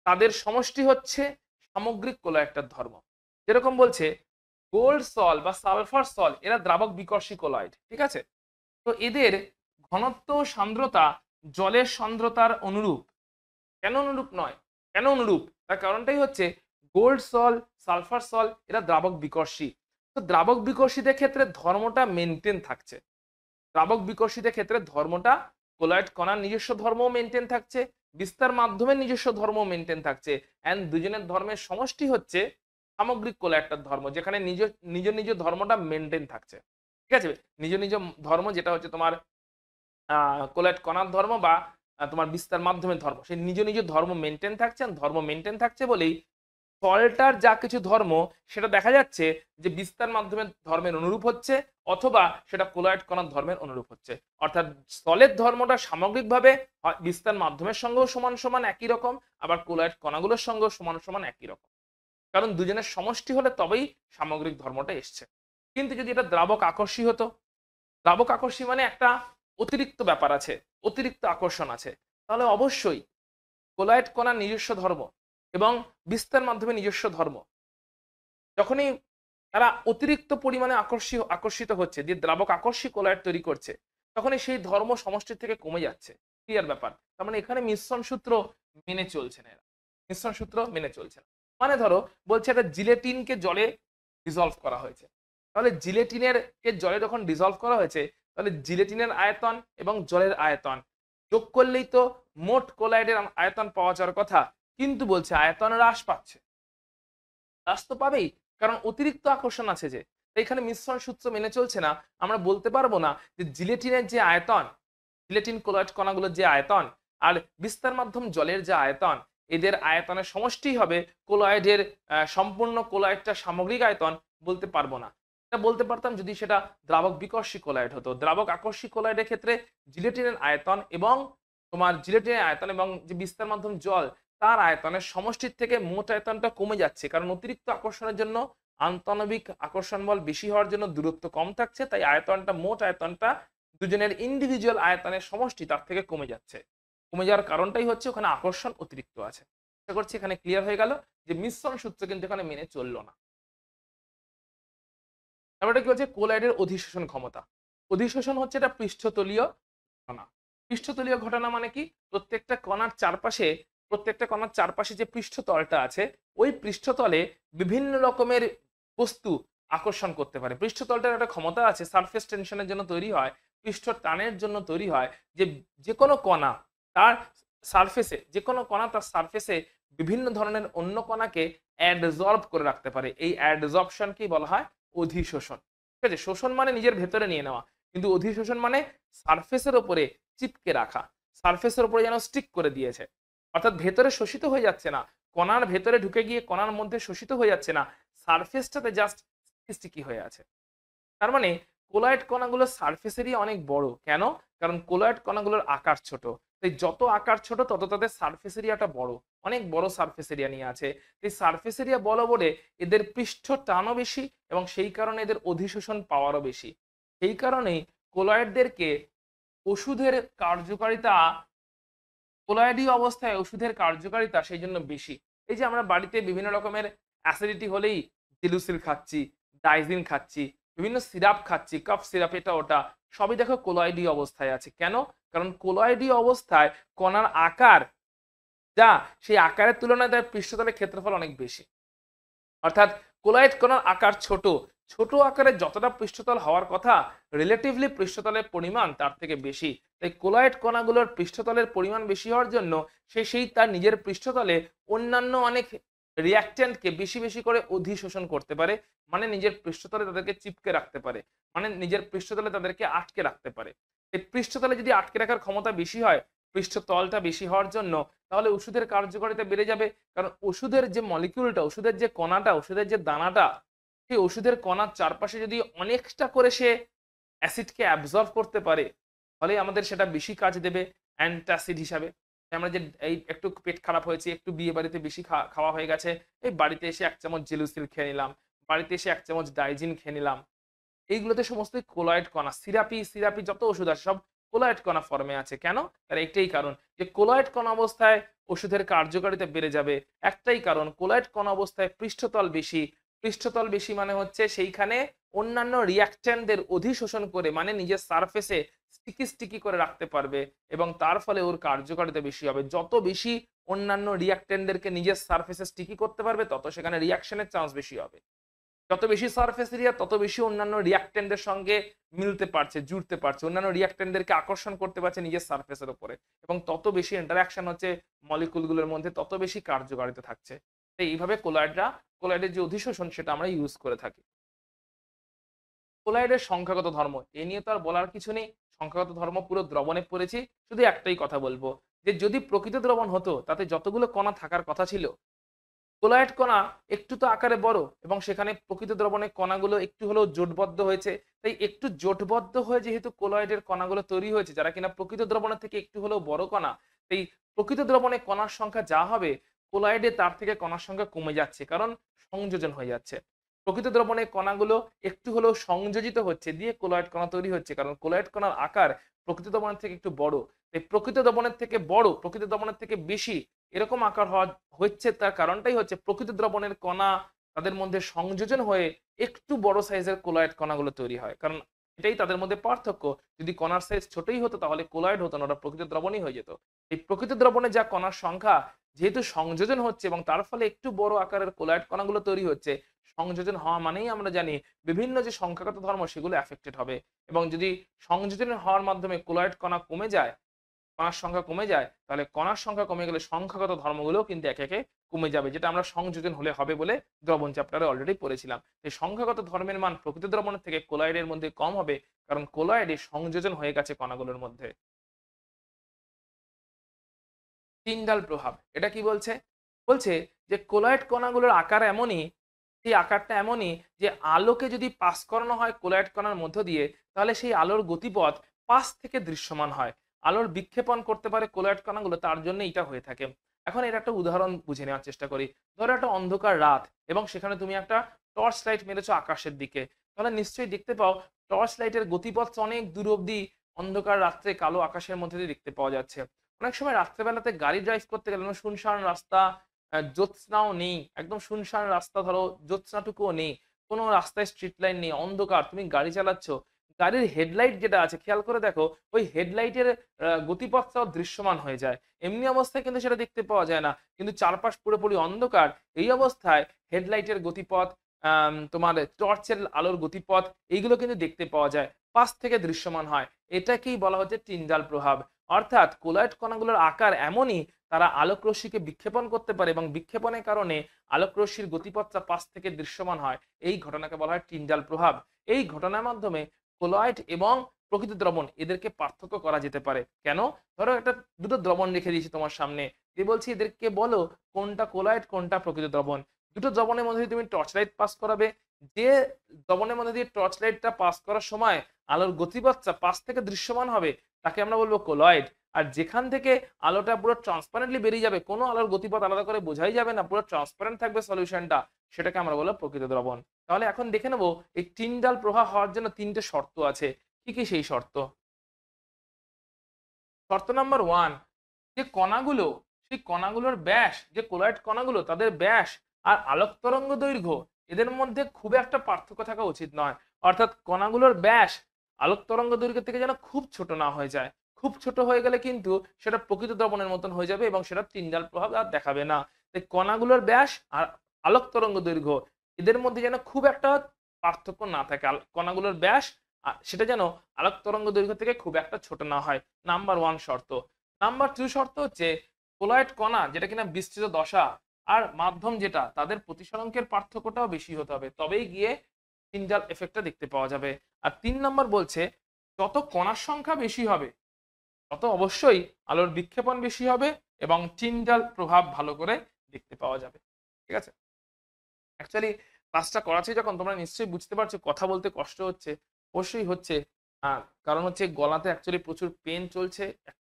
তাদের সমষ্টি হচ্ছে সামগ্রিক কোলয়েডটার ধর্ম। যেরকম বলছে গোল্ড সল বা সালফার সল, এরা দ্রাবক বিকর্ষী কোলয়েড, ঠিক আছে। তো এদের ঘনত্ব সান্দ্রতা জলের সান্দ্রতার অনুরূপ। কেন অনুরূপ নয়, কেন অনুরূপ, তার কারণটাই হচ্ছে গোল্ড সল, সালফার সল এরা দ্রাবক বিকর্ষী, তো দ্রাবক বিকর্ষিতের ক্ষেত্রে ধর্মটা মেনটেন থাকছে। দ্রাবক বিকর্ষিতের ক্ষেত্রে ধর্মটা কোলয়েড কণার নিজস্ব ধর্মও মেনটেন থাকছে, বিস্তার মাধ্যমে নিজস্ব ধর্ম মেনটেন থাকছে, এন্ড দুজনের ধর্মের সমষ্টি হচ্ছে সামগ্রিক কোলয়েডটার ধর্ম, যেখানে নিজ নিজ নিজ ধর্মটা মেনটেন থাকছে। ঠিক আছে, নিজ নিজ ধর্ম যেটা হচ্ছে তোমার কোলয়েড কণার ধর্ম বা তোমার বিস্তার মাধ্যমের ধর্ম, সেই নিজ নিজ ধর্ম মেনটেন থাকছে। ধর্ম মেনটেন থাকছে বলেই সল্টার যা কিছু ধর্ম সেটা দেখা যাচ্ছে যে বিস্তার মাধ্যমের ধর্মের অনুরূপ হচ্ছে, অথবা সেটা কোলয়েড কণার ধর্মের অনুরূপ হচ্ছে। অর্থাৎ স্থলের ধর্মটা সামগ্রিকভাবে বিস্তার মাধ্যমের সঙ্গেও সমান সমান একই রকম, আবার কোলয়েড কণাগুলোর সঙ্গেও সমান সমান একই রকম, কারণ দুজনের সমষ্টি হলে তবেই সামগ্রিক ধর্মটা এসছে। কিন্তু যদি এটা দ্রাবক আকর্ষী হতো, দ্রাবক আকর্ষী মানে একটা অতিরিক্ত ব্যাপার আছে, অতিরিক্ত আকর্ষণ আছে, তাহলে অবশ্যই কোলয়েড কণার নিজস্ব ধর্ম এবং বিস্তার মাধ্যমে নিজস্ব ধর্ম যখনই তারা অতিরিক্ত পরিমাণে আকর্ষিত হচ্ছে, যে দ্রাবক আকর্ষী কোলয়েড তৈরি করছে, তখনই সেই ধর্ম সমষ্টির থেকে কমে যাচ্ছে। ক্লিয়ার ব্যাপার? তার মানে এখানে মিশ্রণ সূত্র মেনে চলছে না, এরা মিশ্রণ সূত্র মেনে চলছে না। মানে ধরো বলছে একটা জিলেটিনকে জলে ডিজলভ করা হয়েছে, তাহলে জিলেটিনের কে জলে যখন ডিজলভ করা হয়েছে, তাহলে জিলেটিনের আয়তন এবং জলের আয়তন যোগ করলেই তো মোট কোলয়েডের আয়তন পাওয়া যাওয়ার কথা, কিন্তু বলছে আয়তন হ্রাস পাচ্ছে। হ্রাস তো পাবেই, কারণ অতিরিক্ত আকর্ষণ আছে। যে এখানে মিশ্রণ সূত্র মেনে চলছে না। আমরা বলতে পারবো না যে জিলেটিনের যে আয়তন, জিলেটিন কোলয়েড কণাগুলোর যে আয়তন আর বিস্তার মাধ্যম জলের যে আয়তন, এদের আয়তনের সমষ্টি হবে কোলয়েডের সম্পূর্ণ কোলয়েডটা সামগ্রিক আয়তন। বলতে পারবো না। এটা বলতে পারতাম যদি সেটা দ্রাবক বিকর্ষী কোলয়েড হতো। দ্রাবক আকর্ষী কোলয়েডের ক্ষেত্রে জিলেটিনের আয়তন এবং তোমার জিলেটিনের আয়তন এবং যে বিস্তার মাধ্যম জল তার আয়তনের সমষ্টির থেকে মোট আয়তনটা কমে যাচ্ছে, কারণ অতিরিক্ত আকর্ষণের জন্য আন্তঃনবিক আকর্ষণ বল বেশি হওয়ার জন্য দূরত্ব কম থাকছে, তাই আয়তনটা মোট আয়তনটা দুজনের ইন্ডিভিজুয়াল আয়তনের সমষ্টি তার থেকে কমে যাচ্ছে। কমে যাওয়ার কারণটাই হচ্ছে ওখানে আকর্ষণ অতিরিক্ত আছে। আশা করছি এখানে ক্লিয়ার হয়ে গেল যে মিশ্রণ সূত্র কিন্তু এখানে মেনে চললো না। তারপরে কি হচ্ছে কোলয়েডের অধিশোষণ ক্ষমতা। অধিশোষণ হচ্ছে এটা পৃষ্ঠতলীয় ঘটনা। পৃষ্ঠতলীয় ঘটনা মানে কি, প্রত্যেকটা কণার চারপাশে যে পৃষ্ঠতলটা আছে, ওই পৃষ্ঠতলে বিভিন্ন রকমের বস্তু আকর্ষণ করতে পারে। পৃষ্ঠতলটার একটা ক্ষমতা আছে, সারফেস টেনশনের জন্য তৈরি হয়, পৃষ্ঠ টানের জন্য তৈরি হয়, যে যে কোনো কণা তার সারফেসে বিভিন্ন ধরনের অন্য কণাকে অ্যাডজর্ব করে রাখতে পারে। এই অ্যাডজর্পশনকেই বলা হয় অধিশোষণ। ঠিক আছে, শোষণ মানে নিজের ভেতরে নিয়ে নেওয়া, কিন্তু অধিশোষণ মানে সারফেসের উপরে চিপকে রাখা, সারফেসের উপরে যেন স্টিক করে দিয়েছে। অর্থাৎ ভেতরে শোষিত হয়ে যাচ্ছে না, কণার ভেতরে ঢুকে গিয়ে কণার মধ্যে শোষিত হয়ে যাচ্ছে না, সারফেসটাতে জাস্ট স্টিকি হয়ে আছে। তার মানে কোলয়েড কণাগুলো সারফেস এরিয়া অনেক বড়। কেন? কারণ কোলয়েড কণাগুলোর আকার ছোট, তাই যত আকার ছোট তত তাদের সারফেস এরিয়াটা বড়, অনেক বড় সারফেস এরিয়া নিয়ে আছে। এই সারফেস এরিয়া বড় বলে এদের পৃষ্ঠ টানও বেশি এবং সেই কারণে এদের অধিশোষণ পাওয়ারও বেশি। সেই কারণেই কোলয়েডদেরকে ওষুধের কার্যকারিতা, কোলয়েডীয় অবস্থায় ওষুধের কার্যকারিতা সেই জন্য বেশি। এই যে আমরা বাড়িতে বিভিন্ন রকমের অ্যাসিডিটি হলেই জেলুসিল খাচ্ছি, ডাইজিন খাচ্ছি, বিভিন্ন সিরাপ খাচ্ছি, কাফ সিরাপ, এটা ওটা, সবই দেখো কোলয়েডীয় অবস্থায় আছে। কেন? কারণ কোলয়েডীয় অবস্থায় কণার আকার যা, সেই আকারের তুলনায় তার পৃষ্ঠতলের ক্ষেত্রফল অনেক বেশি। অর্থাৎ কোলয়েড কণার আকার ছোট, ছোট আকারে যতটা পৃষ্ঠতল হওয়ার কথা, রিলেটিভলি পৃষ্ঠতলের পরিমাণ তার থেকে বেশি। তাই কোলয়েড কণাগুলোর পৃষ্ঠতলের পরিমাণ বেশি হওয়ার জন্য সেই তার নিজের পৃষ্ঠতলে অন্যান্য অনেক রিঅ্যাকট্যান্টকে বেশি বেশি করে অধিশোষণ করতে পারে, মানে নিজের পৃষ্ঠতলে তাদেরকে চিপকে রাখতে পারে, মানে নিজের পৃষ্ঠতলে তাদেরকে আটকে রাখতে পারে। এই পৃষ্ঠতলে যদি আটকে রাখার ক্ষমতা বেশি হয়, পৃষ্ঠতলটা বেশি হওয়ার জন্য, তাহলে ওষুধের কার্যকারিতা বেড়ে যাবে। কারণ ওষুধের যে মলিকিউলটা, ওষুধের যে কণাটা, ওষুধের যে দানাটা, সেই ওষুধের কণার চারপাশে যদি অনেকটা করে সে অ্যাসিডকে অ্যাবজর্ব করতে পারে, ফলে আমাদের সেটা বেশি কাজ দেবে অ্যান্টাসিড হিসাবে। আমরা যে এই একটু পেট খারাপ হয়েছে, একটু বিয়ে বাড়িতে বেশি খাওয়া হয়ে গেছে, এই বাড়িতে এসে 1 চামচ জেলুসিল খেয়ে নিলাম, বাড়িতে এসে 1 চামচ ডাইজিন খেয়ে নিলাম, এইগুলোতে সমস্তই কোলয়েড কণা। সিরাপি যত ওষুধ আছে সব কোলয়েড কণা ফর্মে আছে। কেন? তার একটাই কারণ যে কোলয়েড কণা অবস্থায় ওষুধের কার্যকারিতা বেড়ে যাবে। একটাই কারণ, কোলয়েড কণা অবস্থায় পৃষ্ঠতল বেশি। পৃষ্ঠতল বেশি মানে হচ্ছে সেইখানে অন্যান্য রিঅ্যাকট্যান্টদের অধিশোষণ করে, মানে নিজের সারফেসে স্টিকি করে রাখতে পারবে এবং তার ফলে ওর কার্যকারিতা বেশি হবে। যত বেশি অন্যান্য রিঅ্যাকট্যান্টদেরকে নিজের সারফেসে স্টিকি করতে পারবে, তত সেখানে রিঅ্যাকশনের চান্স বেশি হবে। যত বেশি সারফেস এরিয়া তত বেশি অন্যান্য রিয়াক্টেন্টের সঙ্গে মিলতে পারছে, জুড়তে পারছে, অন্যান্য রিয়াক্টেন্টদেরকে আকর্ষণ করতে পারছে নিজের সারফেসের উপরে, এবং তত বেশি ইন্টারাকশন হচ্ছে মলিকুলগুলোর মধ্যে, তত বেশি কার্যকারিতা থাকছে। তাই এইভাবে কোলয়েডের যে অধিশোষণ সেটা আমরা ইউজ করে থাকি। কোলয়েডের সংখ্যাগত ধর্ম এ নিয়ে তো আর বলার কিছু নেই, সংখ্যাগত ধর্ম পুরো দ্রবণে পড়েছি। শুধু একটাই কথা বলবো যে যদি প্রকৃত দ্রবণ হতো তাতে যতগুলো কণা থাকার কথা ছিল, কোলয়েড কণা একটু তো আকারে বড়, এবং সেখানে প্রকৃত দ্রবণের কণাগুলো একটু হলেও জোটবদ্ধ হয়েছে। তাই একটু জোটবদ্ধ হয়ে যেহেতু কোলয়েডের কণাগুলো তৈরি হয়েছে, যারা কিনা প্রকৃত দ্রবণের থেকে একটু হলেও বড় কণা, এই প্রকৃত দ্রবণে কণার সংখ্যা যা হবে কোলয়েডে তার থেকে কণার সংখ্যা কমে যাচ্ছে, কারণ সংযোজন হয়ে যাচ্ছে। প্রকৃত দ্রবণে কণাগুলো একটু হলেও সংযোজিত হচ্ছে, দিয়ে কোলয়েড কণা তৈরি হচ্ছে, কারণ কোলয়েড কণার আকার প্রকৃত দ্রবণের থেকে একটু বড়। তাই প্রকৃত দ্রবণের থেকে বড়, প্রকৃত দ্রবণের থেকে বেশি এরকম আকার হওয়া হচ্ছে, তার কারণটাই হচ্ছে প্রকৃত দ্রবণের কণা তাদের মধ্যে সংযোজন হয়ে একটু বড় সাইজের কোলয়েড কণাগুলো তৈরি হয়, কারণ এটাই তাদের মধ্যে পার্থক্য। যদি কণার সাইজ ছোটই হতো তাহলে কোলয়েড হতো না, ওটা প্রকৃত দ্রবণই হয়ে যেত। এই প্রকৃত দ্রবণে যা কণার সংখ্যা যেহেতু সংযোজন হচ্ছে এবং তার ফলে একটু বড় আকারের কোলয়েড কণাগুলো তৈরি হচ্ছে, সংযোজন হওয়া মানেই আমরা জানি বিভিন্ন যে সংখ্যাগত ধর্ম সেগুলো অ্যাফেক্টেড হবে। এবং যদি সংযোজন হওয়ার মাধ্যমে কোলয়েড কণা কমে যায়, কণার সংখ্যা কমে যায়, তাহলে কণার সংখ্যা কমে গেলে সংখ্যাগত ধর্মগুলোও কিন্তু একে একে কমে যাবে, যেটা আমরা সংযোজন হলে হবে বলে দ্রবণ চ্যাপ্টারে অলরেডি পড়েছিলাম। এই সংখ্যাগত ধর্মের মান প্রকৃত দ্রবণের থেকে কোলয়েডের মধ্যে কম হবে, কারণ কোলয়েডে সংযোজন হয়ে গেছে কণাগুলোর মধ্যে। টিন্ডাল প্রভাব এটা কি বলছে? বলছে যে কোলয়েড কণাগুলোর আকার এমনই, সেই আকারটা এমনই যে আলোকে যদি পাস করানো হয় কোলয়েড কণার মধ্য দিয়ে, তাহলে সেই আলোর গতিপথ পাশ থেকে দৃশ্যমান হয়। আলোর বিক্ষেপণ করতে পারে কোলয়েড কণাগুলো, তার জন্য এটা হয়ে থাকে। এখন এর একটা উদাহরণ বুঝে নেওয়ার চেষ্টা করি। ধরো একটা অন্ধকার রাত এবং সেখানে তুমি একটা টর্চ লাইট মেরেছো আকাশের দিকে, তাহলে নিশ্চয়ই দেখতে পাও টর্চ লাইটের গতিপথ অনেক দূর অব্দি অন্ধকার রাত্রে কালো আকাশের মধ্যে দিয়ে দেখতে পাওয়া যাচ্ছে। অনেক সময় রাত্রেবেলাতে গাড়ি ড্রাইভ করতে গেলে শুনশান রাস্তা, জ্যোৎস্নাও নেই, একদম শুনশান রাস্তা, ধরো জ্যোৎস্নাটুকুও নেই, কোনো রাস্তায় স্ট্রিট লাইন নেই, অন্ধকার, তুমি গাড়ি চালাচ্ছ, গাড়ির হেডলাইট যেটা আছে খেয়াল করে দেখো ওই হেডলাইটের গতিপথটাও দৃশ্যমান হয়ে যায়। এমনি অবস্থায় কিন্তু সেটা দেখতে পাওয়া যায় না, কিন্তু চারপাশ পুরোপুরি অন্ধকার, এই অবস্থায় হেডলাইটের গতিপথ, তোমার টর্চের আলোর গতিপথ, এইগুলো কিন্তু দেখতে পাওয়া যায়, পাশ থেকে দৃশ্যমান হয়। এটাকেই বলা হচ্ছে টিন্ডাল প্রভাব। অর্থাৎ কোলয়েড কণাগুলোর আকার এমনই, তারা আলোক রশ্মিকে বিক্ষেপণ করতে পারে এবং বিক্ষেপণের কারণে আলোক রশ্মির গতিপথটা পাশ থেকে দৃশ্যমান হয়। এই ঘটনাকে বলা হয় টিন্ডাল প্রভাব। এই ঘটনার মাধ্যমে কোলয়েড এবং প্রকৃত দ্রবণ এদেরকে পার্থক্য করা যেতে পারে। কেন? ধরো একটা দুটো দ্রবণ রেখে দিয়েছি তোমার সামনে, দিয়ে বলছি এদেরকে বলো কোনটা কোলয়েড কোনটা প্রকৃত দ্রবণ। দুটো দ্রবণের মধ্যে তুমি টর্চ লাইট পাস করাবে, যে দ্রবণের মধ্যে দিয়ে টর্চ লাইটটা পাস করার সময় আলোর গতিপথটা পাশ থেকে দৃশ্যমান হবে তাকে আমরা বলবো কোলয়েড। আর যেখান থেকে আলোটা পুরো ট্রান্সপারেন্টলি বেরিয়ে যাবে, কোনো আলোর গতিপথ আলাদা করে বোঝাই যাবে না, পুরো ট্রান্সপারেন্ট থাকবে সলিউশনটা, সেটাকে আমরা বলবো প্রকৃত দ্রবণ। তাহলে এখন দেখে নেবো এই টিন্ডাল প্রবাহ হওয়ার জন্য তিনটে শর্ত আছে। কি কি সেই শর্ত? শর্ত নাম্বার 1, যে কণাগুলো, সেই কণাগুলোর ব্যাস, যে কোলয়েড কণাগুলো তাদের ব্যাস আর আলোক তরঙ্গ দৈর্ঘ্য এদের মধ্যে খুব একটা পার্থক্য থাকা উচিত নয়। অর্থাৎ কণাগুলোর ব্যাস আলোক তরঙ্গ দৈর্ঘ্য থেকে যেন খুব ছোট না হয়ে যায়। খুব ছোট হয়ে গেলে কিন্তু সেটা প্রকৃত দ্রবণের মতন হয়ে যাবে এবং সেটা টিন্ডাল প্রভাব আর দেখাবে না। তাই কণাগুলোর ব্যাস আর আলোক তরঙ্গ দৈর্ঘ্য এদের মধ্যে যেন খুব একটা পার্থক্য না থাকে। কণাগুলোর ব্যাস সেটা যেন আলোক তরঙ্গ দৈর্ঘ্য থেকে খুব একটা ছোট না হয়, নাম্বার 1 শর্ত। নাম্বার 2 শর্ত হচ্ছে কোলয়েড কণা যেটা কিনা বিস্তৃত দশা আর মাধ্যম যেটা, তাদের প্রতিসরাঙ্কের পার্থক্যটাও বেশি হতে হবে, তবেই গিয়ে টিন্ডাল এফেক্টটা দেখতে পাওয়া যাবে। আর 3 নম্বর বলছে যত কণার সংখ্যা বেশি হবে তত অবশ্যই আলোর বিক্ষেপণ বেশি হবে এবং টিন্ডাল প্রভাব ভালো করে দেখতে পাওয়া যাবে। ঠিক আছে? অ্যাকচুয়ালি ক্লাসটা করাচ্ছি যখন তোমরা নিশ্চয়ই বুঝতে পারছো কথা বলতে কষ্ট হচ্ছে, অবশ্যই হচ্ছে। কারণ হচ্ছে গলাতে অ্যাকচুয়ালি প্রচুর পেন চলছে,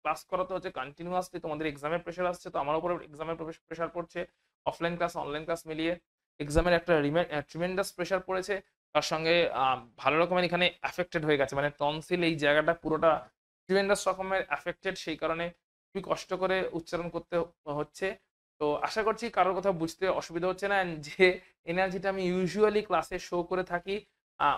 ক্লাস করাতে হচ্ছে কন্টিনিউয়াসলি, তোমাদের এক্সামের প্রেশার আসছে, তো আমার উপরে এক্সামের প্রেশার পড়ছে, অফলাইন ক্লাস অনলাইন ক্লাস মিলিয়ে এক্সামের একটা ট্রিমেন্ডাস প্রেশার পড়েছে। তার সঙ্গে ভালো রকমের এখানে অ্যাফেক্টেড হয়ে গেছে, মানে টনসিল এই জায়গাটা পুরোটা ট্রিমেন্ডাস রকমের অ্যাফেক্টেড, সেই কারণে খুবই কষ্ট করে উচ্চারণ করতে হচ্ছে। তো আশা করছি কারোর কথা বুঝতে অসুবিধা হচ্ছে না, যে এনার্জিটা আমি ইউজুয়ালি ক্লাসে শো করে থাকি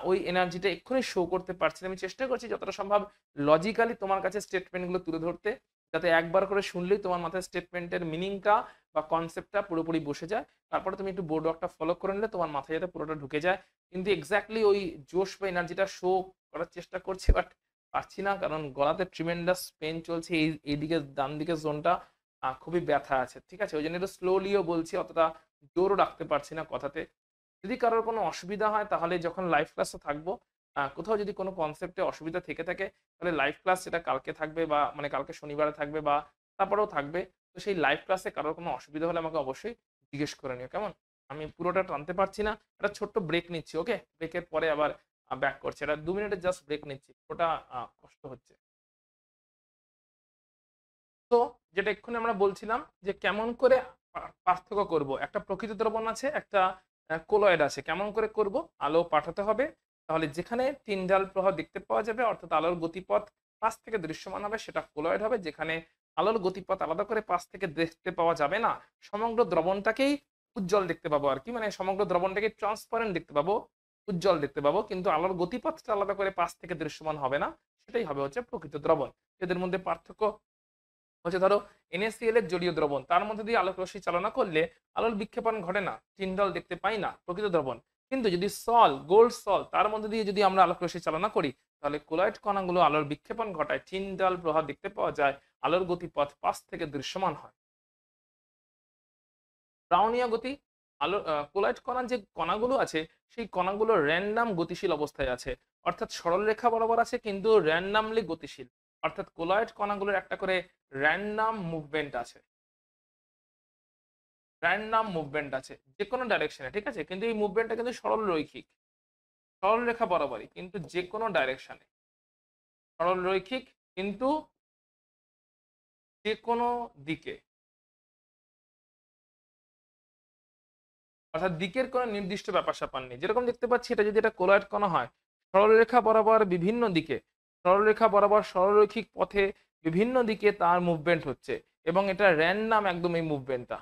ওই এনার্জিটা এক্ষুনি শো করতে পারছি না। আমি চেষ্টা করছি যতটা সম্ভব লজিক্যালি তোমার কাছে স্টেটমেন্টগুলো তুলে ধরতে, যাতে একবার করে শুনলেই তোমার মাথায় স্টেটমেন্টের মিনিংটা বা কনসেপ্টটা পুরোপুরি বসে যায়। তারপরে তুমি একটু বোর্ড ওয়ার্কটা ফলো করে নিলে তোমার মাথায় যাতে পুরোটা ঢুকে যায়। কিন্তু এক্স্যাক্টলি ওই জোশ বা এনার্জিটা শো করার চেষ্টা করছি, বাট পারছি না, কারণ গলাতে ট্রিমেন্ডাস পেন চলছে। এইদিকে ডান দিকের জোনটা খুবই ব্যথা আছে, ঠিক আছে? ওই জন্য একটু স্লোলিও বলছি, অতটা জোরও রাখতে পারছি না কথাতে। যদি কারোর কোনো অসুবিধা হয় তাহলে যখন লাইভ ক্লাসে থাকবো, কোথাও যদি কোনো কনসেপ্টে অসুবিধা থেকে থাকে, তাহলে লাইভ ক্লাস সেটা কালকে থাকবে, বা মানে কালকে শনিবারে থাকবে, বা তারপরেও থাকবে। তো সেই লাইভ ক্লাসে কারোর কোনো অসুবিধা হলে আমাকে অবশ্যই জিজ্ঞেস করে নিও, কেমন? আমি পুরোটা টানতে পারছি না, একটা ছোট্ট ব্রেক নিচ্ছি, ওকে? ব্রেকের পরে আবার ব্যাক করছি। এটা 2 মিনিটের জাস্ট ব্রেক নিচ্ছি, ওটা কষ্ট হচ্ছে। তো যেটা এক্ষুনি আমরা বলছিলাম যে কেমন করে পার্থক্য করব, একটা প্রকৃত দ্রবণ আছে, একটা কোলয়েড আছে, কেমন করে করব? আলো পাঠাতে হবে, তাহলে যেখানে টিনজাল প্রবাহ দেখতে পাওয়া যাবে, অর্থাৎ আলোর গতিপথ পাশ থেকে দৃশ্যমান হবে, সেটা কোলয়েড হবে। যেখানে আলোর গতিপথ আলাদা করে পাশ থেকে দেখতে পাওয়া যাবে না, সমগ্র দ্রবণটাকেই উজ্জ্বল দেখতে পাবো আর কি, মানে সমগ্র দ্রবণটাকে ট্রান্সপারেন্ট দেখতে পাবো, উজ্জ্বল দেখতে পাবো, কিন্তু আলোর গতিপথটা আলাদা করে পাশ থেকে দৃশ্যমান হবে না, সেটাই হবে হচ্ছে প্রকৃত দ্রবণ। এদের মধ্যে পার্থক্য হচ্ছে, ধরো NaCl এর জলীয় দ্রবণ, তার মধ্যে দিয়ে আলোক রশ্মি চালনা করলে আলোর বিক্ষেপণ ঘটে না, টিনডল দেখতে পাই না, প্রকৃত দ্রবণ। কিন্তু যদি গোল্ড সল, তার মধ্যে দিয়ে যদি আমরা আলোক রশ্মি চালনা করি, তাহলে কোলয়েড কণাগুলো আলোর বিক্ষেপণ ঘটায়, টিনডল প্রভাব দেখতে পাওয়া যায়, আলোর গতিপথ পাশ থেকে দৃশ্যমান হয়। ব্রাউনীয় গতি, আলো কোলয়েড কণার যে কণাগুলো আছে, সেই কণাগুলো র্যান্ডাম গতিশীল অবস্থায় আছে, অর্থাৎ সরল রেখা বরাবর আছে কিন্তু র্যান্ডামলি গতিশীল, অর্থাৎ কোলয়েড কণাগুলোর একটা করে র্যান্ডাম মুভমেন্ট আছে, র্যান্ডাম মুভমেন্ট আছে যে কোনো ডাইরেকশনে, ঠিক আছে? কিন্তু এই মুভমেন্টটা কিন্তু সরল রৈখিক, সরল রেখা বরাবরই, কিন্তু যে কোনো ডাইরেকশনে সরল রৈখিক, কিন্তু যে কোনো দিকে, অর্থাৎ দিকের কোনো নির্দিষ্ট ব্যাপার স্যাপার নেই। যেরকম দেখতে পাচ্ছি, এটা যদি এটা কোলয়েড কণা হয়, সরলরেখা বরাবর বিভিন্ন দিকে, সরলরেখা বরাবর সরলরৈখিক পথে বিভিন্ন দিকে তার মুভমেন্ট হচ্ছে, এবং এটা র্যান্ডাম একদম এই মুভমেন্টটা।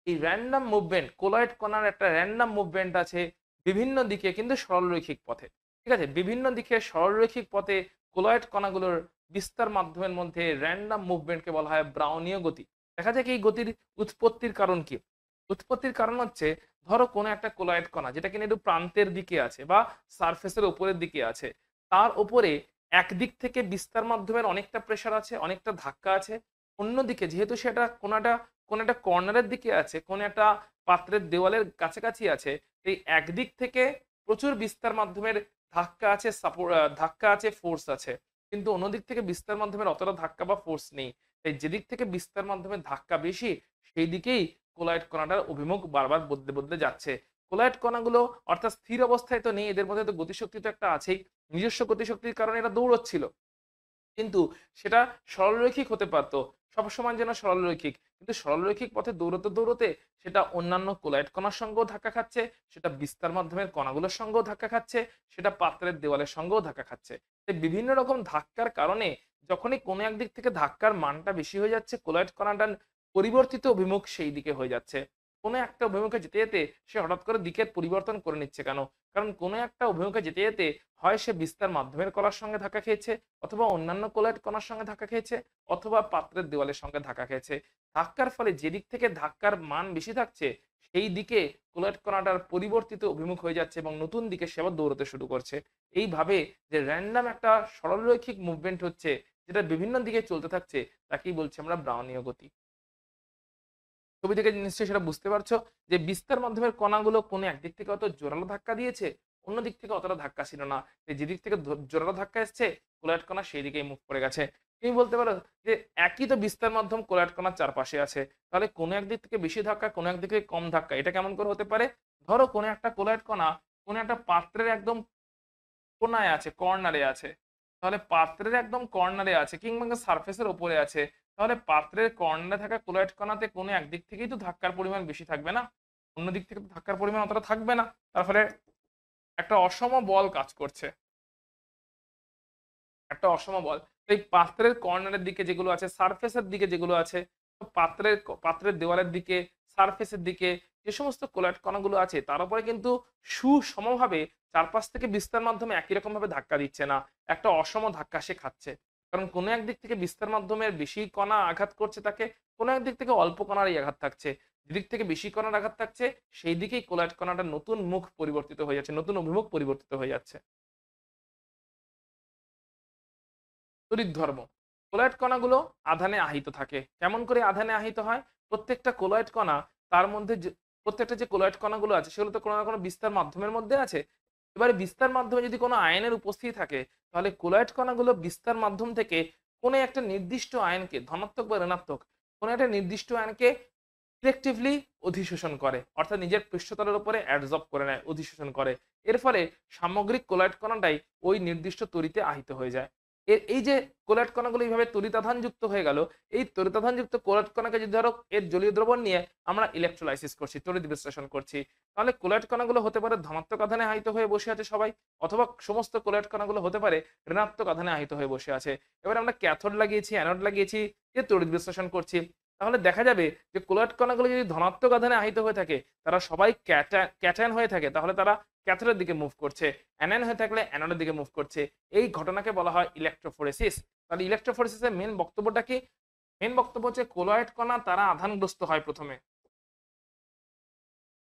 এই র্যান্ডাম মুভমেন্ট, কোলয়েড কণার একটা র্যান্ডাম মুভমেন্ট আছে বিভিন্ন দিকে, কিন্তু সরলরৈখিক পথে, ঠিক আছে? বিভিন্ন দিকে সরলরৈখিক পথে কোলয়েড কণাগুলোর বিস্তার মাধ্যমের মধ্যে র্যান্ডাম মুভমেন্টকে বলা হয় ব্রাউনীয় গতি। দেখা যায় কি এই গতির উৎপত্তির কারণ কি? উৎপত্তির কারণ হচ্ছে, ধরো কোনো একটা কোলয়েড কণা যেটা কিনা একটু প্রান্তের দিকে আছে বা সারফেসের উপরের দিকে আছে, তার উপরে একদিক থেকে বিস্তার মাধ্যমের অনেকটা প্রেসার আছে, অনেকটা ধাক্কা আছে। অন্যদিকে যেহেতু সেটা কোন একটা কর্নারের দিকে আছে, কোন একটা পাত্রের দেওয়ালের কাছাকাছি আছে, এই একদিক থেকে প্রচুর বিস্তার মাধ্যমের ধাক্কা আছে, ধাক্কা আছে, ফোর্স আছে, কিন্তু অন্যদিক থেকে বিস্তার মাধ্যমের অতটা ধাক্কা বা ফোর্স নেই। তাই যেদিক থেকে বিস্তার মাধ্যমের ধাক্কা বেশি, সেই দিকেই কোলয়েড কণাটার অভিমুখ বারবার বদলে বদলে যাচ্ছে। কোলয়েড কণাগুলো অর্থাৎ স্থির অবস্থায় তো নেই, এদের মধ্যে তো গতিশক্তি তো একটা আছেই, নিজস্ব গতিশক্তির কারণে এরা দৌড়চ্ছিল, কিন্তু সেটা সরলরৈখিক হতে পারতো, সবসময় যেন সরলরৈখিক, কিন্তু সরলরৈখিক পথে দৌড়তে দৌড়তে সেটা অন্যান্য কোলয়েড কণার সঙ্গেও ধাক্কা খাচ্ছে, সেটা বিস্তার মাধ্যমের কণাগুলোর সঙ্গেও ধাক্কা খাচ্ছে, সেটা পাত্রের দেওয়ালের সঙ্গেও ধাক্কা খাচ্ছে। তাই বিভিন্ন রকম ধাক্কার কারণে যখনই কোনো একদিক থেকে ধাক্কার মানটা বেশি হয়ে যাচ্ছে, কোলয়েড কণাটার পরিবর্তিত অভিমুখ সেই দিকে হয়ে যাচ্ছে। কোনো একটা অভিমুখে যেতে যেতে সে হঠাৎ করে দিকের পরিবর্তন করে নিচ্ছে কেন? কারণ কোনো একটা অভিমুখে যেতে যেতে হয় সে বিস্তার মাধ্যমের কণার সঙ্গে ধাক্কা খেয়েছে, অথবা অন্যান্য কোলয়েড কণার সঙ্গে ধাক্কা খেয়েছে, অথবা পাত্রের দেওয়ালের সঙ্গে ধাক্কা খেয়েছে। ধাক্কার ফলে যেদিক থেকে ধাক্কার মান বেশি থাকছে, সেই দিকে কোলয়েড কণাটার পরিবর্তিত অভিমুখ হয়ে যাচ্ছে এবং নতুন দিকে সে আবার দৌড়তে শুরু করছে। এইভাবে যে র্যান্ডাম একটা সরলরৈখিক মুভমেন্ট হচ্ছে, যেটা বিভিন্ন দিকে চলতে থাকছে, তাকেই বলছি আমরা ব্রাউনীয় গতি। ছবি থেকে নিশ্চয়ই সেটা বুঝতে পারছো যে বিস্তার মাধ্যমের কণাগুলো কোনো একদিক থেকে অত জোরালো ধাক্কা দিয়েছে, অন্য দিক থেকে অতটা ধাক্কা ছিল না। যেদিক থেকে জোরালো ধাক্কা এসছে, কোলয়েড কণা সেই দিকেই মুভ করে গেছে। তুমি বলতে পারো যে একই তো বিস্তার মাধ্যম কোলয়েড কণার চারপাশে আছে, তাহলে কোনো একদিক থেকে বেশি ধাক্কা, কোনো একদিক থেকে কম ধাক্কা, এটা কেমন করে হতে পারে? ধরো কোনো একটা কোলয়েড কণা কোনো একটা পাত্রের একদম কোনায় আছে, কর্নারে আছে, তাহলে পাত্রের একদম কর্নারে আছে কিংবা সারফেসের উপরে আছে, তাহলে পাত্রের কর্নারে থাকা ক্লোরাইড কণাতে কোনো একদিক থেকেই তো ধাক্কার পরিমাণ বেশি থাকবে না, অন্য দিক থেকে তো ধাক্কার পরিমাণ অতটা থাকবে না। তার ফলে একটা অসম বল কাজ করছে, একটা অসম বল। এই পাত্রের কর্নারের দিকে যেগুলো আছে, সারফেসের দিকে যেগুলো আছে, তো পাত্রের দেওয়ালের দিকে, সারফেসের দিকে যে সমস্ত ক্লোরাইড কণাগুলো আছে, তার উপরে কিন্তু সুসমভাবে চারপাশ থেকে বিস্তার মাধ্যমে একই রকম ভাবে ধাক্কা দিচ্ছে না, একটা অসম ধাক্কা সে খাচ্ছে। কারণ কোনো একদিক থেকে বিস্তার মাধ্যমের বেশি কণা আঘাত করছে তাকে, কোনো একদিক থেকে অল্প কণারই আঘাত থাকছে। যেদিক থেকে বেশি কণার আঘাত থাকছে সেই দিকেই কোলয়েড কণাটা নতুন মুখ পরিবর্তিত হয়ে যাচ্ছে, নতুন অভিমুখ পরিবর্তিত হয়ে যাচ্ছে। তড়িৎ ধর্ম, কোলয়েড কণাগুলো আধানে আহিত থাকে। কেমন করে আধানে আহিত হয়? প্রত্যেকটা কোলয়েড কণা তার মধ্যে প্রত্যেকটা যে কোলয়েড কণাগুলো আছে সেগুলো তো কোনো না কোনো বিস্তার মাধ্যমের মধ্যে আছে। এবারে বিস্তার মাধ্যমে যদি কোনো আয়নের উপস্থিতি থাকে তাহলে কোলয়েড কণাগুলো বিস্তার মাধ্যম থেকে কোনো একটা নির্দিষ্ট আয়নকে, ধনাত্মক বা ঋণাত্মক কোনো একটা নির্দিষ্ট আয়নকে সিলেক্টিভলি অধিশোষণ করে, অর্থাৎ নিজের পৃষ্ঠতলের উপরে অ্যাডজর্ব করে নেয়, অধিশোষণ করে। এর ফলে সামগ্রিক কোলয়েড কণাটাই ওই নির্দিষ্ট তড়িতে আহিত হয়ে যায়। এই যে কোলয়েড কণাগুলো এইভাবে তড়িতাধানযুক্ত হয়ে গেল, এই তড়িতাধানযুক্ত কোলয়েড কণাকে যদি ধরো এর জলীয় দ্রবণ নিয়ে আমরা ইলেকট্রোলাইসিস করছি, তড়িৎ বিশ্লেষণ করছি, তাহলে কোলয়েড কণাগুলো হতে পারে ধনাত্মক আধানে আহিত হয়ে বসে আছে সবাই, অথবা সমস্ত কোলয়েড কণাগুলো হতে পারে ঋণাত্মক আধানে আহিত হয়ে বসে আছে। এবার আমরা ক্যাথোড লাগিয়েছি, অ্যানোড লাগিয়েছি, যে তড়িৎ বিশ্লেষণ করছি, তাহলে দেখা যাবে যে কোলয়েড কণাগুলো যদি ধনাত্মক আধানে আহিত হয়ে থাকে তারা সবাই ক্যাটায়ন হয়ে থাকে, তাহলে তারা ক্যাথোডের দিকে মুভ করছে, অ্যানায়ন হয়ে থাকলে অ্যানোডের দিকে মুভ করছে। এই ঘটনাকে বলা হয় ইলেকট্রোফোরেসিস। তাহলে ইলেকট্রোফোরেসিসের মেন বক্তব্যটা কি? মেন বক্তব্য হচ্ছে কোলয়েড কণা তারা আধানগ্রস্ত হয়। প্রথমে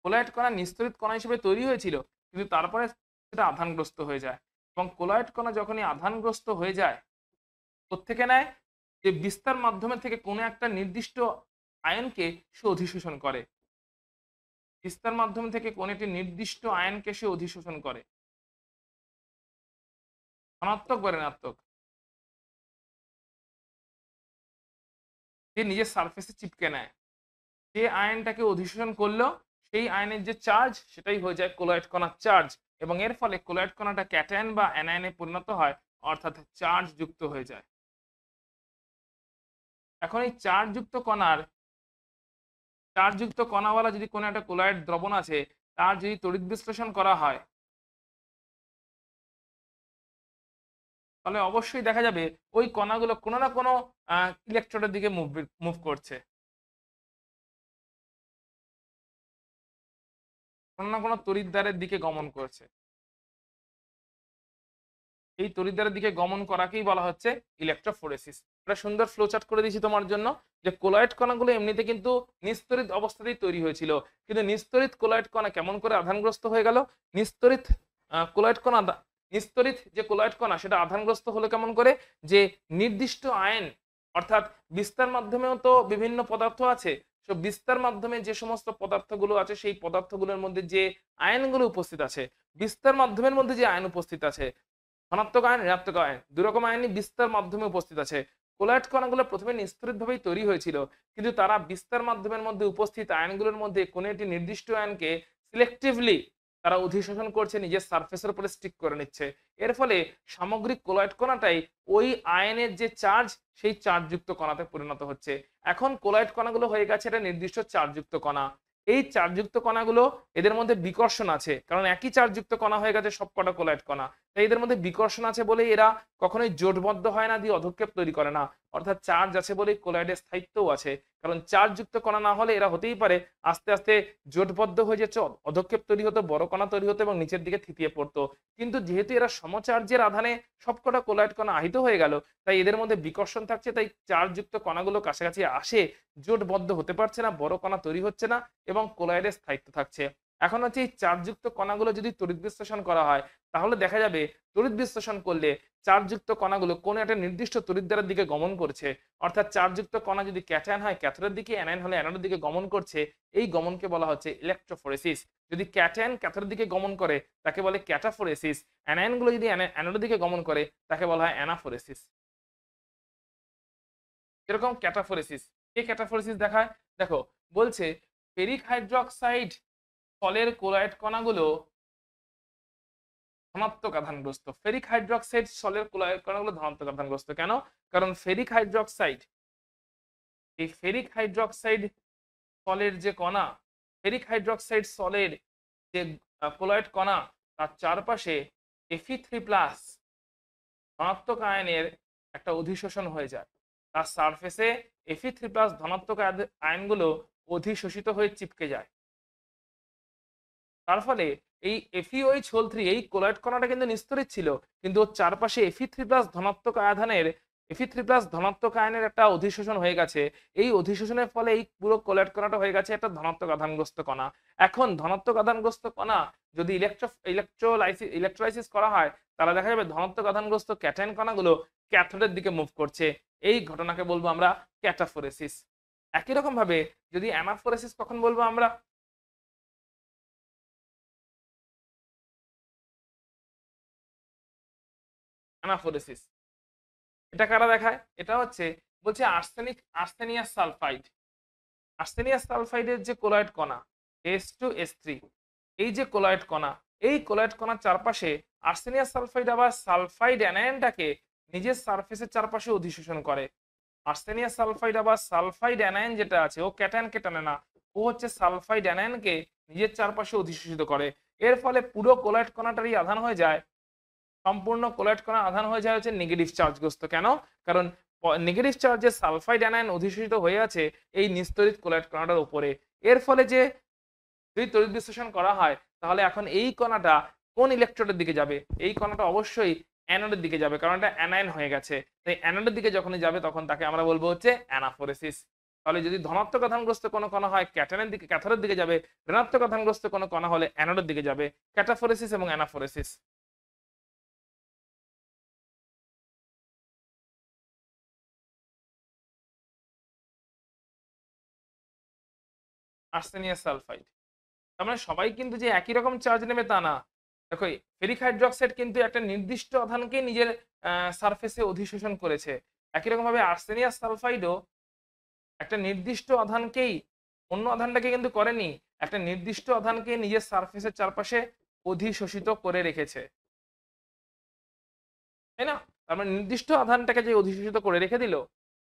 কোলয়েড কণা নিস্তড়িত কণা হিসেবে তৈরি হয়েছিল, কিন্তু তারপরে সেটা আধানগ্রস্ত হয়ে যায়, এবং কোলয়েড কণা যখনই আধানগ্রস্ত হয়ে যায় প্রত্যেকে নেয় যে বিস্তার মাধ্যমে থেকে কোনো একটা নির্দিষ্ট আয়নকে সে অধিশোষণ করে, বিস্তার মাধ্যম থেকে কোন একটি নির্দিষ্ট আয়নকে সে অধিশোষণ করে, ধনাত্মক বা ঋণাত্মক, যে নিজের সারফেসে চিপকে নেয়। যে আয়নটাকে অধিশোষণ করলো সেই আয়নের যে চার্জ সেটাই হয়ে যায় কোলয়েড কণার চার্জ, এবং এর ফলে কোলয়েড কণাটা ক্যাটায়ন বা অ্যানায়নে পরিণত হয়, অর্থাৎ চার্জ যুক্ত হয়ে যায়। এখন এই চার্জযুক্ত কণাওয়ালা যদি কোনো একটা কোলয়েড দ্রবণ আছে, তার যদি তড়িৎ বিশ্লেষণ করা হয় তাহলে অবশ্যই দেখা যাবে ওই কণাগুলো কোনো না কোনো ইলেকট্রোডের দিকে মুভ করছে, কোনো না কোনো তড়িৎদ্বারের দিকে গমন করছে। এই তড়িৎদ্বারের দিকে গমন করাকেই বলা হচ্ছে ইলেকট্রোফোরেসিস। এটা সুন্দর ফ্লোচার্ট করে দিয়েছি তোমার জন্য, যে কোলয়েড কণাগুলো এমনিতে কিন্তু নিস্তড়িত অবস্থাতেই তৈরি হয়েছিল, কিন্তু নিস্তড়িত কোলয়েড কণা কেমন করে আধানগ্রস্ত হয়ে গেল? নিস্তড়িত কোলয়েড কণা, নিস্তড়িত যে কোলয়েড কণা সেটা আধানগ্রস্ত হলো কেমন করে? যে নির্দিষ্ট আয়ন, অর্থাৎ বিস্তার মাধ্যমেও তো বিভিন্ন পদার্থ আছে, সো বিস্তার মাধ্যমে যে সমস্ত পদার্থগুলো আছে সেই পদার্থগুলোর মধ্যে যে আয়নগুলো উপস্থিত আছে, বিস্তার মাধ্যমের মধ্যে যে আয়ন উপস্থিত আছে, ধনাত্মক আয়ন, ঋণাত্মক আয়ন, দুই রকম আয়নই বিস্তার মাধ্যমে উপস্থিত আছে। কোলয়েড কণাগুলো প্রথমে নিস্তড়িতভাবেই তৈরি হয়েছিল, কিন্তু তারা বিস্তার মাধ্যমের মধ্যে উপস্থিত আয়নগুলোর মধ্যে কোনো একটি নির্দিষ্ট আয়নকে সিলেক্টিভলি তারা অধিশোষণ করছে, নিজের সারফেসের উপরে স্টিক করে নিচ্ছে। এর ফলে সামগ্রিক কোলয়েড কণাটাই ওই আয়নের যে চার্জ সেই চার্জযুক্ত কণাতে পরিণত হচ্ছে। এখন কোলয়েড কণাগুলো হয়ে গেছে একটা নির্দিষ্ট চার্জযুক্ত কণা। এই চার্জযুক্ত কণাগুলো, এদের মধ্যে বিকর্ষণ আছে, কারণ একই চার্জযুক্ত কণা হয়ে গেছে সবকটা কোলয়েড কণা, তাই এদের মধ্যে বিকর্ষণ আছে বলেই এরা কখনোই জোটবদ্ধ হয় না, দিয়ে অধক্ষেপ তৈরি করে না। অর্থাৎ চার্জ আছে বলেই কোলয়েডের স্থায়িত্বও আছে, কারণ চার্জযুক্ত কণা না হলে এরা হতেই পারে আস্তে আস্তে জোটবদ্ধ হয়ে যাচ্ছে, অধক্ষেপ তৈরি হতো, বড় কণা তৈরি হতো এবং নিচের দিকে থিতিয়ে পড়তো। কিন্তু যেহেতু এরা সমচার্জের আধানে সবকটা কোলয়েড কণা আহিত হয়ে গেল, তাই এদের মধ্যে বিকর্ষণ থাকছে, তাই চার্জযুক্ত কণাগুলো কাছাকাছি আসে, জোটবদ্ধ হতে পারছে না, বড় কণা তৈরি হচ্ছে না, এবং কোলয়েডের স্থায়িত্ব থাকছে। এখন হচ্ছে এই চার্জযুক্ত কণাগুলো যদি তড়িৎ বিশ্লেষণ করা হয় তাহলে দেখা যাবে তড়িৎ বিশ্লেষণ করলে চার্জযুক্ত কণাগুলো কোন একটা নির্দিষ্ট তড়িৎদ্বারের দিকে গমন করছে, অর্থাৎ চার্জযুক্ত কণা যদি ক্যাটায়ন হয় ক্যাথোডের দিকে, অ্যানায়ন হলে অ্যানোডের দিকে গমন করছে। এই গমনকে বলা হচ্ছে ইলেকট্রোফোরেসিস। যদি ক্যাটায়ন ক্যাথোডের দিকে গমন করে তাকে বলে ক্যাটাফোরেসিস, অ্যানায়নগুলো যদি অ্যানোডের দিকে গমন করে তাকে বলা হয় অ্যানাফোরেসিস। এরকম ক্যাটাফোরেসিস, কে ক্যাটাফোরেসিস দেখায়? দেখো বলছে ফেরিক হাইড্রোক্সাইড ফলের কোলয়েড কণাগুলো ধনাত্মক আধানগ্রস্ত। ফেরিক হাইড্রোক্সাইড সলের কোলয়েড কণাগুলো ধনাত্মক আধানগ্রস্ত কেন? কারণ ফেরিক হাইড্রোক্সাইড, এই ফেরিক হাইড্রোক্সাইড সলের যে কণা, ফেরিক হাইড্রোক্সাইড সলের যে কোলয়েড কণা, তার চারপাশে Fe3+ ধনাত্মক আয়নের একটা অধিশোষণ হয়ে যায়। তার সারফেসে Fe3+ ধনাত্মক আয়নগুলো অধিশোষিত হয়ে চিপকে যায়। তার ফলে এই FeOH3, এই কোলয়েড কণাটা কিন্তু নিস্তড়িত ছিল, কিন্তু ওর চারপাশে Fe3+ ধনাত্মক আধানের Fe3+ ধনাত্মক আয়নের একটা অধিশোষণ হয়ে গেছে। এই অধিশোষণের ফলে এই পুরো কোলয়েড কণাটা হয়ে গেছে একটা ধনাত্মক আধানগ্রস্ত কণা। এখন ধনাত্মক আধানগ্রস্ত কণা যদি ইলেকট্রোলাইসিস করা হয়, তাহলে দেখা যাবে ধনাত্মক আধানগ্রস্ত ক্যাটায়ন কণাগুলো ক্যাথোডের দিকে মুভ করছে। এই ঘটনাকে বলবো আমরা ক্যাটাফোরেসিস। একই রকম ভাবে যদি অ্যানাফোরেসিস কখন বলবো আমরা? অ্যানাফোরেসিস এটা কারা দেখায়? এটা হচ্ছে বলছে আর্সেনিয়াস সালফাইড। আর্সেনিয়াস সালফাইডের যে কোলয়েড কণা H2S3, এই যে কোলয়েড কণা, এই কোলয়েড কণার চারপাশে আর্সেনিয়াস সালফাইড আবার সালফাইড অ্যানায়নটাকে নিজের সারফেসের চারপাশে অধিশোষণ করে। আর্সেনিয়াস সালফাইড আবার সালফাইড অ্যানায়ন যেটা আছে, ও ক্যাটায়নকে টানে না, ও হচ্ছে সালফাইড অ্যানায়নকে নিজের চারপাশে অধিশোষিত করে। এর ফলে পুরো কোলয়েড কণাটারই আধান হয়ে যায়, সম্পূর্ণ কোলয়েড কণা আধান হয়ে যায় হচ্ছে নেগেটিভ চার্জগ্রস্ত। কেন? কারণ নেগেটিভ চার্জের সালফাইড অ্যানায়ন অধিশোষিত হয়ে আছে এই নিস্তরিত কোলয়েড কণাটার উপরে। এর ফলে যে যদি তড়িৎ বিশ্লেষণ করা হয়, তাহলে এখন এই কণাটা কোন ইলেকট্রোডের দিকে যাবে? এই কণাটা অবশ্যই অ্যানোডের দিকে যাবে, কারণ এটা অ্যানায়ন হয়ে গেছে। তাই অ্যানোডের দিকে যখনই যাবে তখন তাকে আমরা বলবো হচ্ছে অ্যানাফোরেসিস। তাহলে যদি ধনাত্মক আধানগ্রস্ত কোনো কণা হয় ক্যাটায়নের দিকে, ক্যাথোডের দিকে যাবে। ঋণাত্মক আধানগ্রস্ত কোনো কণা হলে অ্যানোডের দিকে যাবে। ক্যাটাফোরেসিস এবং অ্যানাফোরেসিস। আর্সেনিয়াস সালফাইড, তার মানে সবাই কিন্তু যে একই রকম চার্জ নেবে তা না। দেখো ফেরিক হাইড্রোক্সাইড কিন্তু একটা নির্দিষ্ট আধানকে নিজের সারফেসে অধিশোষণ করেছে। একই রকম ভাবে আর্সেনিয়াস সালফাইডও একটা নির্দিষ্ট আধানকেই, অন্য আধানটাকে কিন্তু করেনি, একটা নির্দিষ্ট আধানকে নিজের সারফেসের চারপাশে অধিশোষিত করে রেখেছে, তাই না? তার মানে নির্দিষ্ট আধানটাকে যে অধিশোষিত করে রেখে দিল,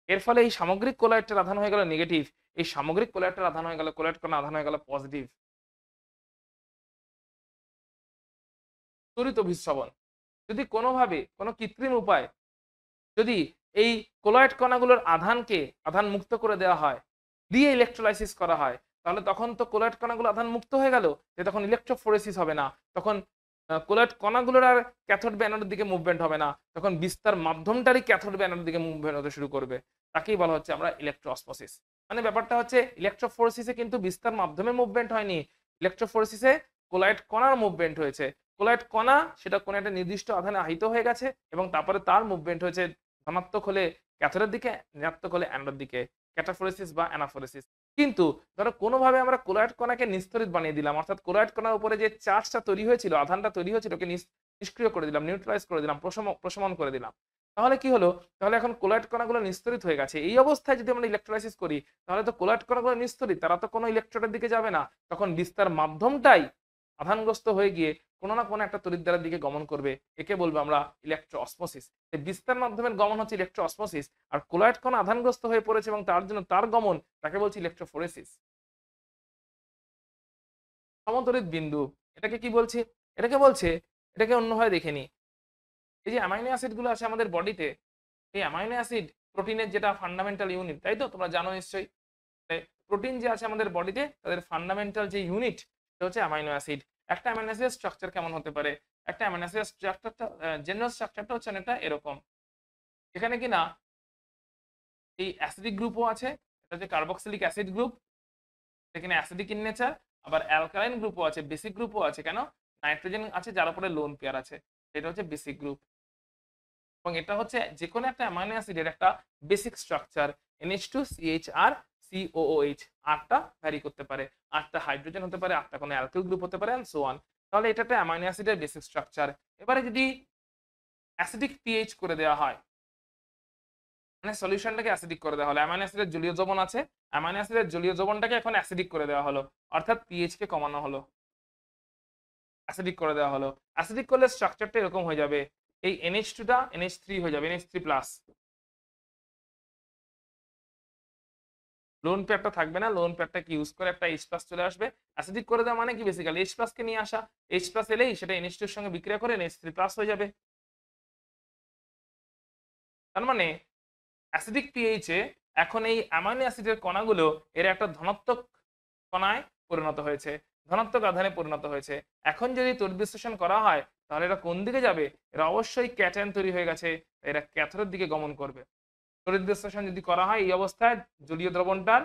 এর ফলে এই সামগ্রিক কোলয়েডটার আধান হয়ে গেল নেগেটিভ, এই সামগ্রিক কোলয়েডটার আধান হয়ে গেল, কোলয়েড কণা আধান হয়ে গেল পজিটিভ। তড়িৎ অভিস্রবণ, যদি কোনোভাবে কোনো কৃত্রিম উপায় যদি এই কোলয়েড কণাগুলোর আধানকে আধান মুক্ত করে দেওয়া হয়, দিয়ে ইলেকট্রোলাইসিস করা হয়, তাহলে তখন তো কোলয়েড কণাগুলো আধান মুক্ত হয়ে গেল, যে তখন ইলেকট্রোফোরেসিস হবে না, তখন কোলয়েড কণাগুলোর আর ক্যাথোড বা অ্যানোডের দিকে মুভমেন্ট হবে না, তখন বিস্তার মাধ্যমটারই ক্যাথোড বা অ্যানোডের দিকে মুভমেন্ট হতে শুরু করবে। তাকেই বলা হচ্ছে আমরা ইলেকট্রোঅসমোসিস। মানে ব্যাপারটা হচ্ছে ইলেকট্রোফোরেসিসে কিন্তু বিস্তার মাধ্যমে মুভমেন্ট হয়নি, ইলেকট্রোফোরেসিসে কোলয়েড কণার মুভমেন্ট হয়েছে। কোলয়েড কণা সেটা কোনো একটা নির্দিষ্ট আধানে আহিত হয়ে গেছে এবং তারপরে তার মুভমেন্ট হয়েছে ধনাত্মক হলে ক্যাথোডের দিকে, ঋণাত্মক হলে অ্যানোডের দিকে, ক্যাটাফোরেসিস বা অ্যানাফোরেসিস। কিন্তু ধরো কোনোভাবে আমরা কোলয়েড কণাকে নিস্তরিত বানিয়ে দিলাম, অর্থাৎ কোলয়েড কণার উপরে যে চার্জটা তৈরি হয়েছিল, আধানটা তৈরি হয়েছিল, ওকে নিষ্ক্রিয় করে দিলাম, নিউট্রালাইজ করে দিলাম, প্রশমন করে দিলাম। তাহলে কি হলো? তাহলে এখন কোলয়েড কণাগুলো নিস্তরিত হয়ে গেছে। এই অবস্থায় যদি আমরা ইলেকট্রোলাইসিস করি, তাহলে তো কোলয়েড কণাগুলো নিস্তরিত, তারা তো কোনো ইলেকট্রোডের দিকে যাবে না, তখন বিস্তার মাধ্যমটাই আধানগ্রস্ত হয়ে গিয়ে কোনো না কোনো একটা তড়িৎদ্বারের দিকে গমন করবে। একে বলবো আমরা ইলেকট্রোঅসমোসিস। এই বিস্তার মাধ্যমের গমন হচ্ছে ইলেকট্রোঅসমোসিস, আর কোলয়েড কণা আধানগ্রস্ত হয়ে পড়েছে এবং তার জন্য তার গমন, তাকে বলছি ইলেকট্রোফোরেসিস। সমতড়িৎ বিন্দু, এটাকে কি বলছি? এটাকে বলছে, এটাকে অন্যভাবে দেখে নি। এই যে অ্যামাইনো অ্যাসিড গুলো আছে আমাদের বডিতে, এই অ্যামাইনো অ্যাসিড প্রোটিনের যেটা ফান্ডামেন্টাল ইউনিট, তাই তো? তোমরা জানো নিশ্চয়ই। প্রোটিন যে আছে আমাদের বডিতে, তাদের ফান্ডামেন্টাল যে ইউনিট সেটা হচ্ছে অ্যামাইনো অ্যাসিড। একটা অ্যামাইনো অ্যাসিডের স্ট্রাকচার কেমন হতে পারে? একটা অ্যামাইনো অ্যাসিডের স্ট্রাকচারটা, জেনারেল স্ট্রাকচারটা হচ্ছে অনেকটা এরকম। এখানে কিনা এই অ্যাসিডিক গ্রুপও আছে, এটা হচ্ছে কার্বক্সিলিক অ্যাসিড গ্রুপ, সেখানে অ্যাসিডিক ইন নেচার। আবার অ্যালকালাইন গ্রুপও আছে, বেসিক গ্রুপও আছে। কেন? নাইট্রোজেন আছে যার উপরে লোন পেয়ার আছে, এটা হচ্ছে বেসিক গ্রুপ। এবং এটা হচ্ছে যে কোনো একটা অ্যামাইনো অ্যাসিডের একটা বেসিক স্ট্রাকচার। NH2CHR COOH, 8টা ভ্যারি করতে পারে, 8টা হাইড্রোজেন হতে পারে, 8টা কোনো অ্যালকিল গ্রুপ হতে পারে, এন্ড সো অন। তাহলে এটা একটা অ্যামাইনো অ্যাসিডের বেসিক স্ট্রাকচার। এবারে যদি অ্যাসিডিক পিএইচ করে দেওয়া হয়, মানে সলিউশনটাকে অ্যাসিডিক করে দেওয়া হলো, অ্যামাইনো অ্যাসিডের জলীয় দ্রবণ আছে, অ্যামাইনো অ্যাসিডের জলীয় দ্রবণটাকে এখন অ্যাসিডিক করে দেওয়া হলো, অর্থাৎ পিএইচ কে কমানো হলো, অ্যাসিডিক করে দেওয়া হলো। অ্যাসিডিক করলে স্ট্রাকচারটা এরকম হয়ে যাবে, এই NH2টা NH3 হয়ে যাবে, NH3+। লোন পেয়ারটা থাকবে না, লোন পেয়ারটাকে ইউজ করে একটা H+ চলে আসবে। অ্যাসিডিক করে দেওয়া মানে কি? বেসিক্যালি H+ কে নিয়ে আসা, H+ এলেই সেটা NH2 এর সঙ্গে বিক্রিয়া করে NH3+ হয়ে যাবে। তার মানে অ্যাসিডিক পিএইচ এ এখন এই অ্যামাইনো অ্যাসিডের কণাগুলো এর একটা ধনাত্মক কণায় পরিণত হয়েছে, ধনাত্মক আধানে পরিণত হয়েছে। এখন যদি তড়িৎ বিশ্লেষণ করা হয়, তাহলে এটা কোন দিকে যাবে? এরা অবশ্যই ক্যাটায়ন তৈরি হয়ে গেছে, এরা ক্যাথোডের দিকে গমন করবে। তড়িৎ বিশ্লেষণ যদি করা হয় এই অবস্থায় জলীয় দ্রবণটার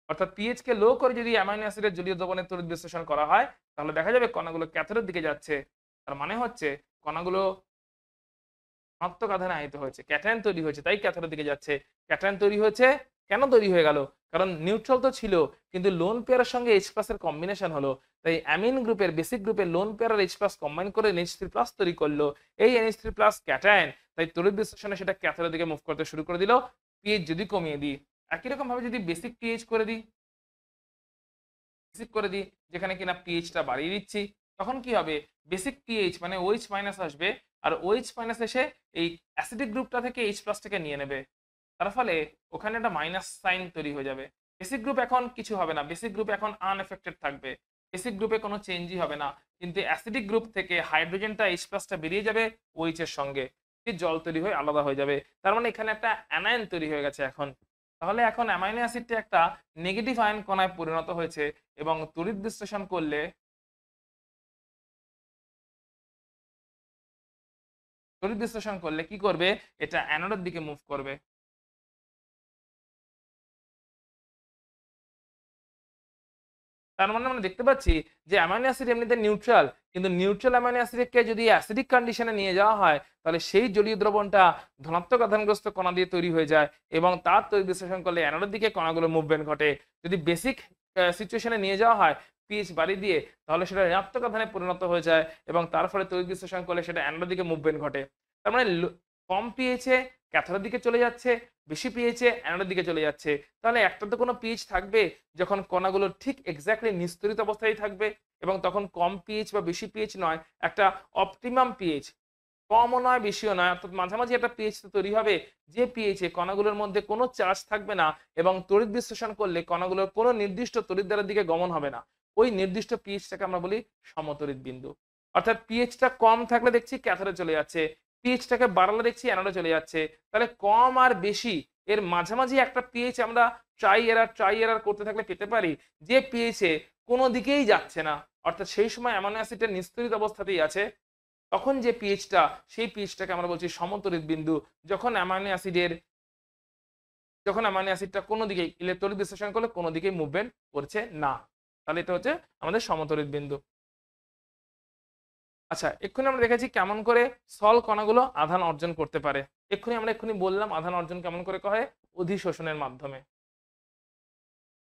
অর্থাৎ পিএইচ কে লো করে যদি অ্যামাইনো অ্যাসিডের জলীয় দ্রবণের তড়িৎ বিশ্লেষণ করা হয় তাহলে দেখা যাবে কণাগুলো ক্যাথোডের দিকে যাচ্ছে। তার মানে হচ্ছে কণাগুলো ধনাত্মক আধানে আহিত হয়েছে, ক্যাটায়ন তৈরি হয়েছে, তাই ক্যাথোডের দিকে যাচ্ছে। ক্যাটায়ন তৈরি হয়েছে কেন তৈরি হয়ে গেল? কারণ নিউট্রাল তো ছিল কিন্তু লোন পেয়ারের সঙ্গে H+ এর কম্বিনেশন হলো, তাই অ্যামিন গ্রুপের বেসিক গ্রুপের লোন পেয়ার আর H+ কম্বাইন করে NH3+ তৈরি করলো। এই NH3+ ক্যাটায়ন, তাই তড়িৎ বিশ্লেষণে সেটা ক্যাথোডের দিকে মুভ করতে শুরু করে দিল। পিএইচ যদি কমিয়ে দিই, একই রকম ভাবে যদি বেসিক পিএইচ করে দিই, বেসিক করে দিই যেখানে কিনা পিএইচটা বাড়িয়ে দিচ্ছি, তখন কি হবে? বেসিক পিএইচ মানে OH- আসবে, আর OH- এসে এই অ্যাসিডিক গ্রুপটা থেকে H+ থেকে নিয়ে নেবে। তার ফলে ওখানে একটা মাইনাস সাইন তৈরি হয়ে যাবে। বেসিক গ্রুপ এখন কিছু হবে না, বেসিক গ্রুপ এখন আনএফেক্টেড থাকবে, বেসিক গ্রুপে কোনো চেঞ্জই হবে না, কিন্তু অ্যাসিডিক গ্রুপ থেকে হাইড্রোজেনটা H+টা বেরিয়ে যাবে OH এর সঙ্গে, জল তৈরি হয়ে আলাদা হয়ে যাবে। তার মানে এখানে একটা অ্যানায়ন তৈরি হয়ে গেছে এখন। তাহলে এখন অ্যামাইনো অ্যাসিডটা একটা নেগেটিভ আয়ন কণায় পরিণত হয়েছে এবং তড়িৎ বিশ্লেষণ করলে কি করবে? এটা অ্যানোডের দিকে মুভ করবে। তার মানে আমরা দেখতে পাচ্ছি যে অ্যামাইনো অ্যাসিড এমনিতে নিউট্রাল, কিন্তু নিউট্রাল অ্যামাইনো অ্যাসিডকে যদি অ্যাসিডিক কন্ডিশনে নিয়ে যাওয়া হয় তাহলে সেই জলীয় দ্রবণটা ধনাত্মক আধানগ্রস্ত কণা দিয়ে তৈরি হয়ে যায় এবং তার তড়িৎ বিশ্লেষণ করলে অ্যানোডের দিকে কণাগুলো মুভমেন্ট ঘটে। যদি বেসিক সিচুয়েশনে নিয়ে যাওয়া হয় পিএইচ বাড়িয়ে দিয়ে তাহলে সেটা ঋণাত্মক আধানে পরিণত হয়ে যায় এবং তার ফলে তড়িৎ বিশ্লেষণ করলে সেটা অ্যানোডের দিকে মুভমেন্ট ঘটে। তার মানে কম পিএইচে ক্যাথোডের দিকে চলে যাচ্ছে, বেশি পিএইচে অ্যানোডের দিকে চলে যাচ্ছে। তাহলে একটা তো কোনো পিএইচ থাকবে যখন কণাগুলো ঠিক এক্স্যাক্টলি নিস্তরিত অবস্থায় থাকবে, এবং তখন কম পিএইচ বা বেশি পিএইচ নয়, একটা অপটিমাম পিএইচ, কমও নয় বেশিও নয়, অর্থাৎ মাঝামাঝি একটা পিএইচ তৈরি হবে যে পিএইচে কণাগুলোর মধ্যে কোনো চার্জ থাকবে না এবং তড়িৎ বিশ্লেষণ করলে কণাগুলোর কোনো নির্দিষ্ট তড়িৎদ্বারের দিকে গমন হবে না। ওই নির্দিষ্ট পিএইচটাকে আমরা বলি সমতড়িৎ বিন্দু। অর্থাৎ পিএইচটা কম থাকলে দেখছি ক্যাথোডে চলে যাচ্ছে, পিএইচটাকে বাড়ালে দেখছি অ্যানোডে চলে যাচ্ছে। তাহলে কম আর বেশি এর মাঝামাঝি একটা পিএইচ আমরা ট্রাই এরার করতে থাকলে পেতে পারি যে পিএইচে কোনো দিকেই যাচ্ছে না, অর্থাৎ সেই সময় অ্যামাইনো অ্যাসিডটা নিস্তরিত অবস্থাতেই আছে। তখন যে পিএইচটা, সেই পিএইচটাকে আমরা বলছি সমতড়িৎ বিন্দু। যখন অ্যামাইনো অ্যাসিডটা কোনো দিকে তড়িৎ বিশ্লেষণ করলে কোনো দিকেই মুভমেন্ট করছে না, তাহলে এটা হচ্ছে আমাদের সমতড়িৎ বিন্দু। আচ্ছা, এক্ষুনি আমরা দেখেছি কেমন করে সল কণাগুলো আধান অর্জন করতে পারে। এক্ষুনি বললাম আধান অর্জন কেমন করে হয়, অধিশোষণের মাধ্যমে।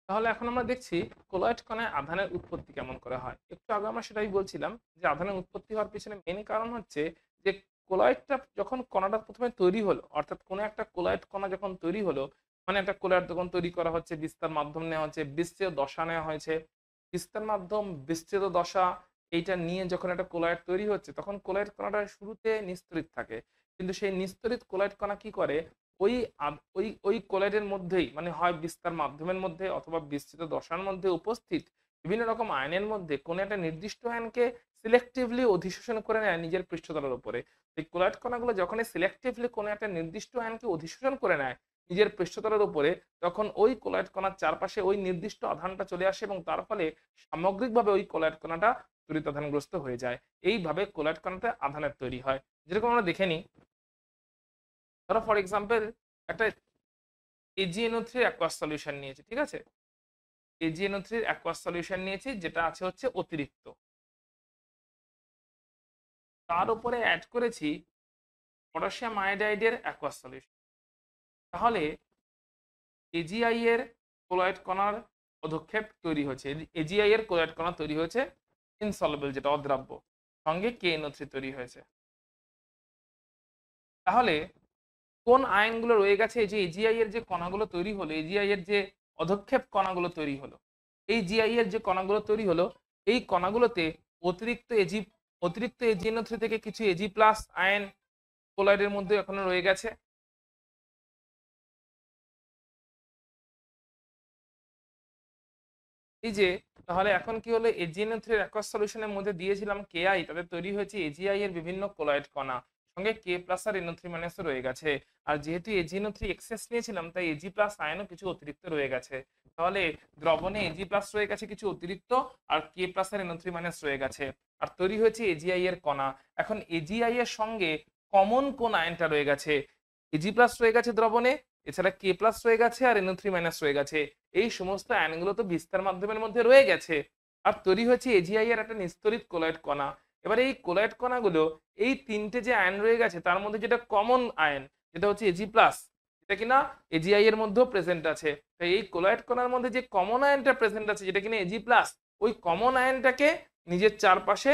তাহলে এখন আমরা দেখছি কোলয়েড কণায় আধানের উৎপত্তি কেমন করে হয়। একটু আগে আমরা সেটাই বলছিলাম যে আধানের উৎপত্তি হওয়ার পিছনে মেইন কারণ হচ্ছে যে কোলয়েডটা যখন কণাটা প্রথমে তৈরি হলো, অর্থাৎ কোনো একটা কোলয়েড কণা যখন তৈরি হলো, মানে একটা কোলয়েড যখন তৈরি করা হচ্ছে, বিস্তার মাধ্যম নেওয়া হচ্ছে, বিস্তৃত দশা নেওয়া হয়েছে, বিস্তার মাধ্যম বিস্তৃত দশা এইটা নিয়ে যখন একটা কোলয়েড তৈরি হচ্ছে তখন কোলয়েড কণাটা শুরুতে নিস্তরিত থাকে, কিন্তু সেই নিস্তরিত কোলয়েড কণা কি করে, ওই ওই কোলয়েডের মধ্যেই, মানে হয় বিস্তার মাধ্যমের মধ্যে অথবা বিস্তৃত দশার মধ্যে উপস্থিত বিভিন্ন রকম আয়নের মধ্যে কোনো একটা নির্দিষ্ট আয়নকে সিলেক্টিভলি অধিশোষণ করে নেয় নিজের পৃষ্ঠতলের উপরে। এই কোলয়েড কণাগুলো যখনই সিলেক্টিভলি কোনো একটা নির্দিষ্ট আয়নকে অধিশোষণ করে নেয় নিজের পৃষ্ঠতলের উপরে, তখন ওই কোলয়েড কণার চারপাশে ওই নির্দিষ্ট আধানটা চলে আসে এবং তার ফলে সামগ্রিকভাবে ওই কোলয়েড কণাটা তড়িৎ আধানগ্রস্ত হয়ে যায়। এইভাবে কোলয়েড কণাতে আধানের তৈরি হয়। যেরকম আমরা দেখে নিই, ধরো ফর এক্সাম্পল একটা AgNO3 অ্যাকোয়াস সলিউশন নিয়েছি, ঠিক আছে? AgNO3 অ্যাকোয়াস সলিউশন নিয়েছি যেটা আছে হচ্ছে অতিরিক্ত, তার উপরে অ্যাড করেছি পটাশিয়াম আয়োডাইডের অ্যাকোয়াস সলিউশন। তাহলে AgI এর ক্লোরাইড কণার পদক্ষেপ তৈরি হয়েছে, AgI এর ক্লোরাইড কণা তৈরি হয়েছে ইনসলুবল, যেটা অদ্রাব্য, সঙ্গে KNO3 তৈরি হয়েছে। তাহলে কোন আয়নগুলো রয়ে গেছে, এই যে AgI এর যে কণাগুলো তৈরি হলো, AgI এর যে অধক্ষেপ কণাগুলো তৈরি হলো, এই GI এর যে কণাগুলো তৈরি হলো, এই কণাগুলোতে অতিরিক্ত AgNO3 থেকে কিছু Ag+ আয়ন ক্লোরাইডের মধ্যে এখনো রয়ে গেছে। এই যে তাহলে এখন কি হলো, AgNO3 এর অ্যাকোয়াস সলিউশনের মধ্যে দিয়েছিলাম KI, তাদের তৈরি হয়েছে AgI এর বিভিন্ন ক্লোরাইড কণা, সঙ্গে K+ আর NO3- রয়ে গেছে। আর যেহেতু AgNO3 এক্সেস নিয়েছিলাম তাই Ag+ আয়নও কিছু অতিরিক্ত রয়ে গেছে। তাহলে দ্রবণে Ag+ রয়ে গেছে কিছু অতিরিক্ত, আর K+ আর NO3- রয়ে গেছে, আর তৈরি হয়েছে AgI এর কণা। এখন AgI এর সঙ্গে কমন কোন আয়নটা রয়ে গেছে, Ag+ রয়ে গেছে দ্রবণে, এছাড়া K+ রয়ে গেছে আর NO3- রয়ে গেছে। এই সমস্ত আয়নগুলো তো বিস্তার মাধ্যমের মধ্যে রয়ে গেছে আর তৈরি হয়েছে AgI এর একটা নিস্তড়িত কোলয়েড কণা। এবারে এই কোলয়েড কণাগুলো এই তিনটে যে আয়ন রয়ে গেছে তার মধ্যে যেটা কমন আয়ন যেটা হচ্ছে Ag+, যেটা কিনা AgI এর মধ্যেও প্রেজেন্ট আছে। তাই এই কোলয়েড কণার মধ্যে যে কমন আয়নটা প্রেজেন্ট আছে যেটা কিনা Ag+, ওই কমন আয়নটাকে নিজের চারপাশে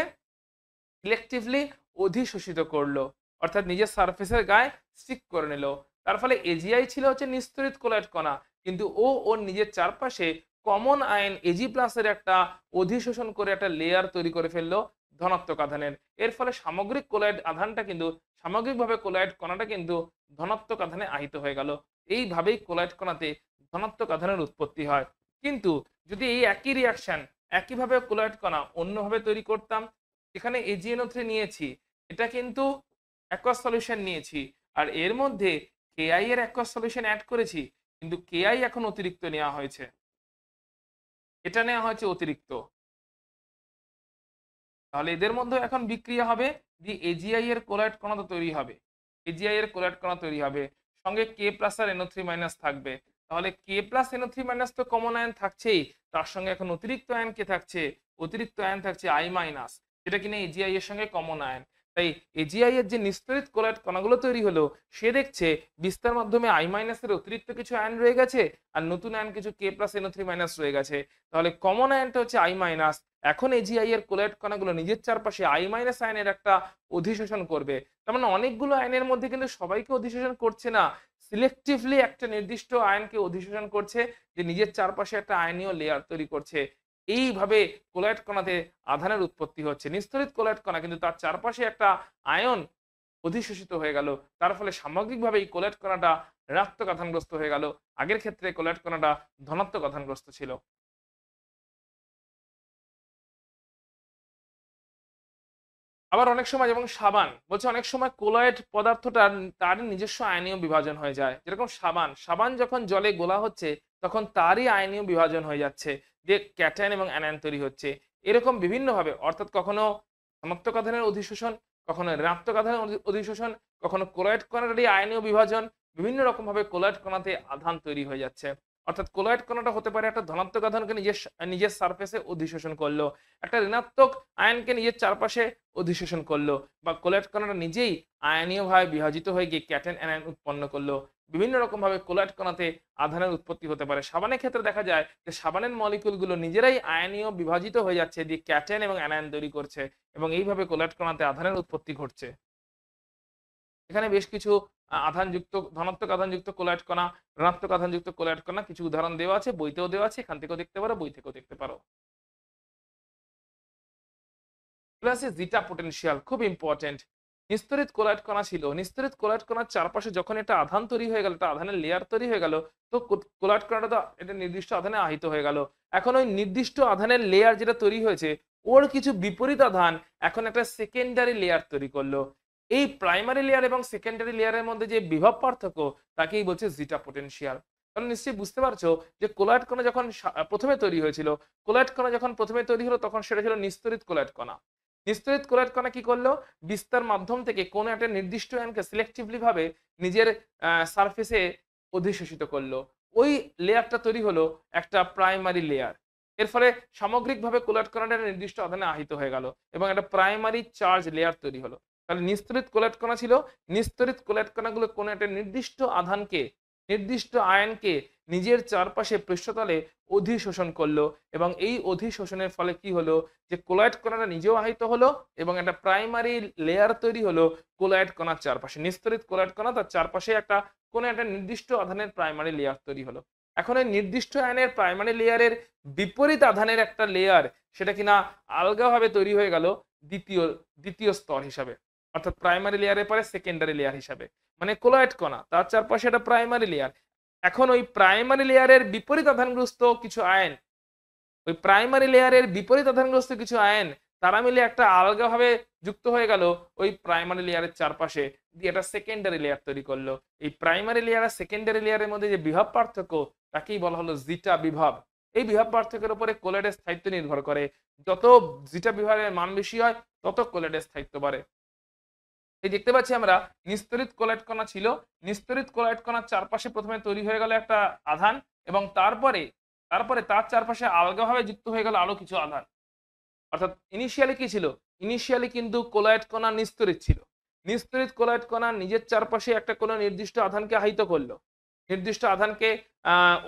ইলেকট্রিভলি অধিশোষিত করলো, অর্থাৎ নিজের সারফেসের গায়ে স্টিক করে নিল। তার ফলে এজিআই ছিল হচ্ছে নিস্তড়িত কোলয়েড কণা, কিন্তু ও ওর নিজের চারপাশে কমন আয়ন Ag+ এর একটা অধিশোষণ করে একটা লেয়ার তৈরি করে ফেললো ধনাত্মক আধানের। এর ফলে সামগ্রিক কোলয়েড আধানটা কিন্তু সামগ্রিকভাবে কোলয়েড কণাটা কিন্তু ধনাত্মক আধানে আহিত হয়ে গেল। এইভাবেই কোলয়েড কণাতে ধনাত্মক আধানের উৎপত্তি হয়। কিন্তু যদি এই একই রিয়াকশন একইভাবে কোলয়েড কণা অন্যভাবে তৈরি করতাম, এখানে AgNO3 নিয়েছি, এটা কিন্তু অ্যাকোয়াস সলিউশন নিয়েছি আর এর মধ্যে Ki এর অ্যাকোয়াস সলিউশন অ্যাড করেছি, কিন্তু Ki এখন অতিরিক্ত নেওয়া হয়েছে, এটা নেওয়া হয়েছে অতিরিক্ত। তাহলে এদের মধ্যে এখন বিক্রিয়া হবে, যে AgI এর কোলয়েড কণা তো তৈরি হবে, AgI এর কোলয়েড কণা তৈরি হবে, সঙ্গে K+ আর NO3- থাকবে। তাহলে K+ NO3- তো কমন আয়ন থাকছেই, তার সঙ্গে এখন অতিরিক্ত আয়ন কে থাকছে, অতিরিক্ত আয়ন থাকছে I-, যেটা কিনা AgI এর সঙ্গে কমন আয়ন। তাই AgI এর যে নিস্তড়িত কোলয়েড কণাগুলো তৈরি হলো, সে দেখছে বিস্তার মাধ্যমে I- এর অতিরিক্ত কিছু আয়ন রয়ে গেছে আর নতুন আয়ন কিছু K+ NO3- রয়ে গেছে। তাহলে কমন আয়নটা হচ্ছে I-, এখন AgI এর কোলয়েড কণাগুলো নিজের চারপাশে I- আয়নের একটা অধিশোষণ করবে। তার মানে অনেকগুলো আয়নের মধ্যে কিন্তু সবাইকে অধিশোষণ করছে না, সিলেক্টিভলি একটা নির্দিষ্ট আয়নকে অধিশোষণ করছে, যে নিজের চারপাশে একটা আয়নীয় লেয়ার তৈরি করছে। এইভাবে কোলয়েড কণাতে আধানের উৎপত্তি হচ্ছে। নিস্তড়িত কোলয়েড কণা কিন্তু তার চারপাশে একটা আয়ন অধিশোষিত হয়ে গেল, তার ফলে সামগ্রিকভাবে এই কোলয়েড কণাটা ঋণাত্মক আধানগ্রস্ত হয়ে গেল। আগের ক্ষেত্রে কোলয়েড কণাটা ধনাত্মক আধানগ্রস্ত ছিল। আবার অনেক সময় যেমন সাবান বলছে, অনেক সময় কোলয়েড পদার্থটা তার নিজস্ব আয়নীয় বিভাজন হয়ে যায়। যেরকম সাবান, সাবান যখন জলে গোলা হচ্ছে তখন তারই আয়নীয় বিভাজন হয়ে যাচ্ছে, যে ক্যাটায়ন এবং অ্যানায়ন তৈরি হচ্ছে। এরকম বিভিন্নভাবে, অর্থাৎ কখনো ধনাত্মক আধানের অধিশোষণ, কখনো ঋণাত্মক আধানের অধিশোষণ, কখনো কোলয়েড কণারই আয়নীয় বিভাজন, বিভিন্ন রকম ভাবে কোলয়েড কণাতে আধান তৈরি হয়ে যাচ্ছে। অর্থাৎ কোলয়েড কণাটা হতে পারে একটা ধনাত্মক আধানকে নিজের নিজের সারফেসে অধিশোষণ করলো, একটা ঋণাত্মক আয়নকে নিজের চারপাশে অধিশোষণ করলো, বা কোলয়েড কণাটা নিজেই আয়নীয়ভাবে বিভাজিত হয়ে গিয়ে ক্যাটায়ন অ্যানায়ন উৎপন্ন করলো। বিভিন্ন রকম ভাবে কোলয়েড কণাতে আধানের উৎপত্তি হতে পারে। সাবানের ক্ষেত্রে দেখা যায় যে সাবানের মলিকিউলগুলো নিজেরাই আয়নীয় বিভাজিত হয়ে যাচ্ছে, দিয়ে ক্যাটায়ন এবং অ্যানায়ন তৈরি করছে, এবং এইভাবে কোলয়েড কণাতে আধানের উৎপত্তি ঘটছে। এখানে বেশ কিছু আধানযুক্ত, ধনাত্মক আধানযুক্ত কোলয়েড কণা, ঋণাত্মক আধানযুক্ত কোলয়েড কণা কিছু উদাহরণ দেওয়া আছে, বইতেও দেওয়া আছে, এখান থেকেও দেখতে পারো, বই থেকেও দেখতে পারো। প্লাস জিটা পটেনশিয়াল খুব ইম্পর্টেন্ট। নিস্তড়িত কোলয়েড কণা ছিল, নিস্তড়িত কোলয়েড কণার চারপাশে যখন একটা আধান তৈরি হয়ে গেল, একটা আধানের লেয়ার তৈরি হয়ে গেল, তো কোলয়েড কণাটা তো এটা নির্দিষ্ট আধানে আহিত হয়ে গেল। এখন ওই নির্দিষ্ট আধানের লেয়ার যেটা তৈরি হয়েছে, ওর কিছু বিপরীত আধান এখন একটা সেকেন্ডারি লেয়ার তৈরি করলো। এই প্রাইমারি লেয়ার এবং সেকেন্ডারি লেয়ারের মধ্যে যে বিভব পার্থক্য, তাকেই বলছে জিটা পটেনশিয়াল। তাহলে নিশ্চয়ই বুঝতে পারছো যে কোলয়েড কণা যখন প্রথমে তৈরি হয়েছিল, কোলয়েড কণা যখন প্রথমে তৈরি হলো তখন সেটা ছিল নিস্তড়িত কোলয়েড কণা। নিস্তড়িত কোলয়েড কণা কি করলো, বিস্তার মাধ্যম থেকে কোন একটা নির্দিষ্ট আয়নকে সিলেক্টিভলি ভাবে নিজের সারফেসে অধিশোষিত করলো। ওই লেয়ারটা তৈরি হলো একটা প্রাইমারি লেয়ার। এর ফলে সামগ্রিকভাবে কোলয়েড কণাটা একটা নির্দিষ্ট আধানে আহিত হয়ে গেল এবং একটা প্রাইমারি চার্জ লেয়ার তৈরি হলো। তাহলে নিস্তড়িত কোলয়েড কণা ছিল, নিস্তড়িত কোলয়েড কণাগুলো কোন একটা নির্দিষ্ট আধানকে, নির্দিষ্ট আয়নকে নিজের চারপাশে পৃষ্ঠতলে অধিশোষণ করলো, এবং এই অধিশোষণের ফলে কি হলো, যে কোলয়েড কণাটা নিজেও আহিত হলো এবং একটা প্রাইমারি লেয়ার তৈরি হলো কোলয়েড কণার চারপাশে। নিস্তড়িত কোলয়েড কণা তার চারপাশে একটা কোন একটা নির্দিষ্ট আধানের প্রাইমারি লেয়ার তৈরি হলো। এখন এই নির্দিষ্ট আয়নের প্রাইমারি লেয়ারের বিপরীত আধানের একটা লেয়ার, সেটা কিনা আলগাভাবে তৈরি হয়ে গেল দ্বিতীয় দ্বিতীয় স্তর হিসাবে, অর্থাৎ প্রাইমারি লেয়ারের পরে সেকেন্ডারি লেয়ার হিসাবে। মানে কোলয়েড কণা তার চারপাশে একটা প্রাইমারি লেয়ার। এখন ওই প্রাইমারি লেয়ারের বিপরীত আধানগ্রস্ত কিছু আয়ন, ওই প্রাইমারি লেয়ারের বিপরীত আধানগ্রস্ত কিছু আয়ন, তারা মিলে একটা আলগাভাবে যুক্ত হয়ে গেল ওই প্রাইমারি লেয়ারের চারপাশে, দিয়ে একটা সেকেন্ডারি লেয়ার তৈরি করলো। এই প্রাইমারি লেয়ার আর সেকেন্ডারি লেয়ারের মধ্যে যে বিভব পার্থক্য, তাকেই বলা হলো জিটা বিভব। এই বিভব পার্থক্যের উপরে কোলয়েডের স্থায়িত্ব নির্ভর করে। যত জিটা বিভবের মান বেশি হয় তত কোলয়েডের স্থায়িত্ব বাড়ে। এই দেখতে পাচ্ছি আমরা নিস্তরিত কোলয়েড কণা ছিল, নিস্তরিত কোলয়েড কণার চারপাশে প্রথমে তৈরি হয়ে গেল একটা আধান এবং তারপরে তারপরে তার চারপাশে আলগাভাবে যুক্ত হয়ে গেল আরো কিছু আধান। অর্থাৎ ইনিশিয়ালি কি ছিল? ইনিশিয়ালি কিন্তু কোলয়েড কণা নিস্তরিত ছিল। নিস্তরিত কোলয়েড কণা নিজের চারপাশে একটা কোনো নির্দিষ্ট আধানকে আহিত করলো। নির্দিষ্ট আধানকে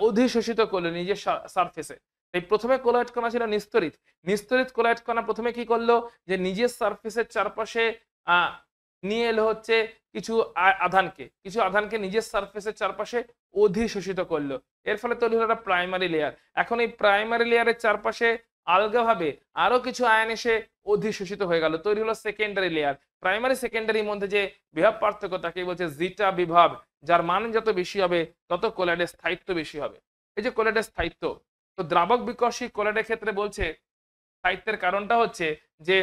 অধিশোষিত করলো নিজের সারফেসে। এই প্রথমে কোলয়েড কণা ছিল নিস্তরিত। নিস্তরিত কোলয়েড কণা প্রথমে কি করলো? যে নিজের সারফেসের চারপাশে আ নিয়ে এলো হচ্ছে কিছু আধানকে। কিছু আধানকে নিজের সারফেসের চারপাশে অধিশোষিত করলো। এর ফলে তৈরি হলো একটা প্রাইমারি লেয়ার। এখন এই প্রাইমারি লেয়ারের চারপাশে আলগাভাবে আরো কিছু আয়ন এসে অধিশোষিত হয়ে গেল। তৈরি হলো সেকেন্ডারি লেয়ার। প্রাইমারি সেকেন্ডারির মধ্যে যে বিভব পার্থক্য তাকে বলছে জিটা বিভব, যার মান যত বেশি হবে তত কোলয়েডের স্থায়িত্ব বেশি হবে। এই যে কোলয়েডের স্থায়িত্ব, তো দ্রাবক বিকর্ষী কোলয়েডের ক্ষেত্রে বলছে স্থায়িত্বের কারণটা হচ্ছে যে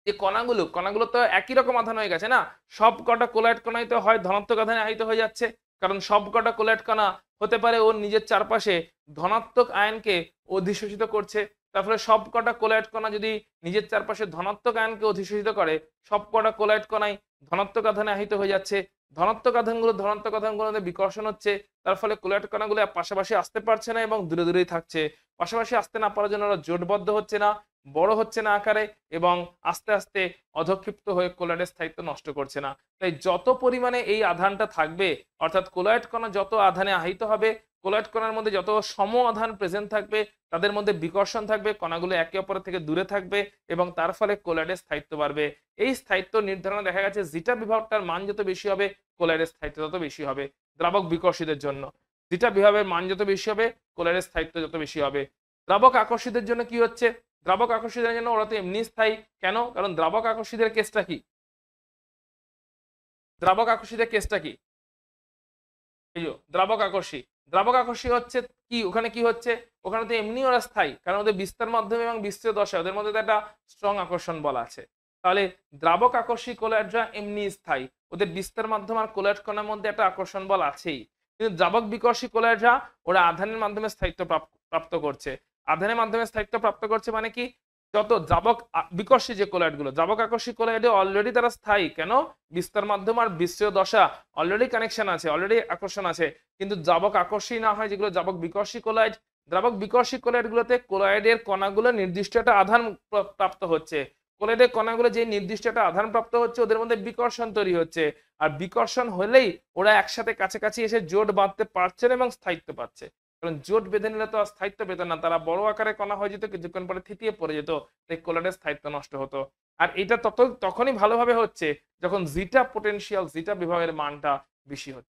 যে কণাগুলো তো একই রকম আধান হয়ে গেছে না, সব কটা কোলয়েড কণাই তো হয় ধনাত্মক আধানে আহিত হয়ে যাচ্ছে, কারণ সব কটা কোলয়েড কণা হতে পারে ওর নিজের চারপাশে ধনাত্মক আয়নকে অধিশোষিত করছে। তার ফলে সব কটা কোলয়েড কণা যদি নিজের চারপাশে ধনাত্মক আয়নকে অধিশোষিত করে, সব কটা কোলয়েড কণাই ধনাত্মক আধানে আহিত হয়ে যাচ্ছে। ধনাত্মক আধানগুলোতে বিকর্ষণ হচ্ছে, তার ফলে কোলয়েড কণাগুলো পাশাপাশি আসতে পারছে না এবং দূরে দূরেই থাকছে। পাশাপাশি আসতে না পারার জন্য ওরা জোটবদ্ধ হচ্ছে না, বড় হচ্ছে না আকারে এবং আস্তে আস্তে অধক্ষিপ্ত হয়ে কোলয়েডের স্থায়িত্ব নষ্ট করছে না। তাই যত পরিমাণে এই আধানটা থাকবে, অর্থাৎ কোলয়েড কণা যত আধানে আহিত হবে, কোলয়েড কণার মধ্যে যত সম আধান প্রেজেন্ট থাকবে, তাদের মধ্যে বিকর্ষণ থাকবে, কণাগুলো একে অপরের থেকে দূরে থাকবে এবং তার ফলে কোলয়েডের স্থায়িত্ব বাড়বে। এই স্থায়িত্ব নির্ধারণে দেখা গেছে জিটা বিভবটার মান যত বেশি হবে, কোলয়েডের স্থায়িত্ব তত বেশি হবে দ্রাবক বিকর্ষীদের জন্য। জিটা বিভবের মান যত বেশি হবে, কোলয়েডের স্থায়িত্ব যত বেশি হবে। দ্রাবক আকর্ষীদের জন্য কি হচ্ছে? দ্রাবক আকর্ষীদের জন্য ওরা তো এমনি স্থায়ী। কেন? কারণ দ্রাবক আকর্ষীদের কেসটা কি? দ্রাবক আকর্ষীদের কেসটা কি? এই যে দ্রাবক আকর্ষী, দ্রাবক আকর্ষী হচ্ছে কি, ওখানে কি হচ্ছে? ওখানে তো এমনি ওরা স্থায়ী, কারণ ওদের বিস্তার মাধ্যমে এবং বিস্তৃত দশা ওদের মধ্যে তো একটা স্ট্রং আকর্ষণ বল আছে। তাহলে দ্রাবক আকর্ষী কোলয়েডরা এমনি স্থায়ী, ওদের বিস্তার মাধ্যম আর কোলয়েড কণার মধ্যে একটা আকর্ষণ বল আছেই। কিন্তু দ্রাবক বিকর্ষী কোলয়েডরা ওরা আধানের মাধ্যমে স্থায়িত্ব প্রাপ্ত করছে। আধানের মাধ্যমে স্থায়িত্ব প্রাপ্ত করছে মানে কি? যত দ্রাবক বিকর্ষী যে কোলয়েডগুলো, দ্রাবক আকর্ষী কোলয়েডে অলরেডি তারা স্থায়ী। কেন? বিস্তার মাধ্যম আর বিস্তৃত দশা অলরেডি কানেকশন আছে, অলরেডি আকর্ষণ আছে। কিন্তু দ্রাবক আকর্ষী না হয় যেগুলো দ্রাবক বিকর্ষী কোলয়েড, দ্রাবক বিকর্ষী কোলয়েডগুলোতে কোলয়েডের কণাগুলো নির্দিষ্ট একটা আধান প্রাপ্ত হচ্ছে। কোলয়েডের কণাগুলো যে নির্দিষ্ট একটা আধান প্রাপ্ত হচ্ছে, ওদের মধ্যে বিকর্ষণ তৈরি হচ্ছে। আর বিকর্ষণ হলেই ওরা একসাথে কাছাকাছি এসে জোট বাঁধতে পারছে না এবং স্থায়িত্ব পাচ্ছে। কারণ জোট বেঁধে নিলে তো আর স্থায়িত্ব পেত না, তারা বড় আকারে কণা হয়ে যেত, কিছুক্ষণ পরে থিতিয়ে পড়ে যেত, তাই কোলয়েডের স্থায়িত্ব নষ্ট হতো। আর এটা তখনই ভালোভাবে হচ্ছে যখন জিটা পোটেনশিয়াল, জিটা বিভবের মানটা বেশি হচ্ছে।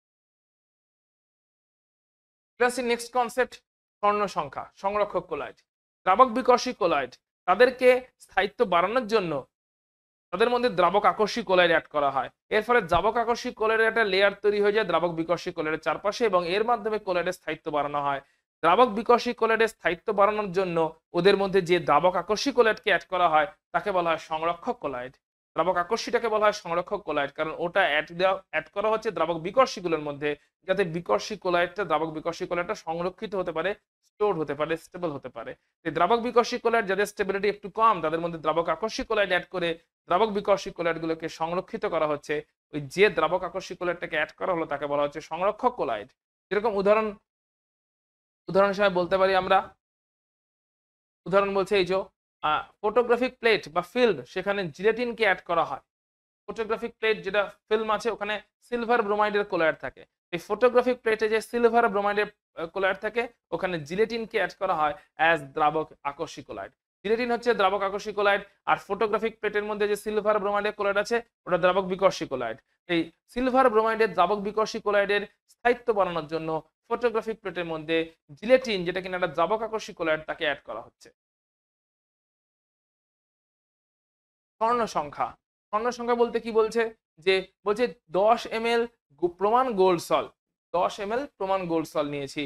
নেক্সট কনসেপ্ট, স্বর্ণ সংখ্যা সংরক্ষক কোলয়েড। দ্রাবক বিকর্ষী কোলয়েড, তাদেরকে স্থায়িত্ব বাড়ানোর জন্য তাদের মধ্যে দ্রাবক আকর্ষী কোলয়েড অ্যাড করা হয়। এর ফলে দ্রাবক আকর্ষী কোলয়েডের একটা লেয়ার তৈরি হয়ে যায় দ্রাবক বিকর্ষী কোলয়েডের চারপাশে এবং এর মাধ্যমে কোলয়েডের স্থায়িত্ব বাড়ানো হয়। দ্রাবক বিকর্ষী কোলয়েডের স্থায়িত্ব বাড়ানোর জন্য ওদের মধ্যে যে দ্রাবক আকর্ষী কোলয়েডকে অ্যাড করা হয় তাকে বলা হয় সংরক্ষক কোলয়েড। দ্রাবক আকর্ষীটাকে বলা হয় সংরক্ষক কোলয়েড, কারণ ওটা অ্যাড করা হচ্ছে দ্রাবক বিকর্ষীগুলোর মধ্যে, যাতে বিকর্ষী কোলয়েডটা, দ্রাবক বিকর্ষী কোলয়েডটা সংরক্ষিত হতে পারে, স্টোর হতে পারে, স্টেবল হতে পারে। এই দ্রাবক বিকর্ষী কোলয়েড যাদের স্টেবিলিটি একটু কম, তাদের মধ্যে দ্রাবক আকর্ষী কোলয়েড অ্যাড করে দ্রাবক বিকর্ষী কোলয়েডগুলোকে সংরক্ষিত করা হচ্ছে। ওই যে দ্রাবক আকর্ষী কোলয়েডটাকে অ্যাড করা হলো তাকে বলা হচ্ছে সংরক্ষক কোলয়েড। যেরকম উদাহরণ হিসেবে বলতে পারি আমরা, উদাহরণ বলছে এই যে ফটোগ্রাফিক প্লেট বা ফিল্ম, সেখানে জিলেটিনকে অ্যাড করা হয়। ফটোগ্রাফিক প্লেট যেটা ফিল্ম আছে ওখানে সিলভার ব্রোমাইডের কোলয়েড থাকে। এই ফটোগ্রাফিক প্লেটে যে সিলভার ব্রোমাইডের কোলয়েড থাকে, ওখানে জিলেটিনকে অ্যাড করা হয় অ্যাজ দ্রাবক আকর্ষী কোলয়েড। জিলেটিন হচ্ছে দ্রাবক আকর্ষী কোলয়েড, আর ফটোগ্রাফিক প্লেটের মধ্যে যে সিলভার ব্রোমাইডের কোলয়েড আছে ওটা দ্রাবক বিকর্ষী কোলয়েড। এই সিলভার ব্রোমাইডের দ্রাবক বিকর্ষী কোলয়েডের স্থায়িত্ব বাড়ানোর জন্য ফটোগ্রাফিক প্লেটের মধ্যে জিলেটিন, যেটা কিনা একটা দ্রাবক আকর্ষী কোলয়েড, তাকে অ্যাড করা হচ্ছে। স্বর্ণ সংখ্যা, স্বর্ণ সংখ্যা বলতে কি বলছে? যে বলছে 10 ml প্রমাণ গোল্ড সল, 10 ml প্রমাণ গোল্ড সল নিয়েছি।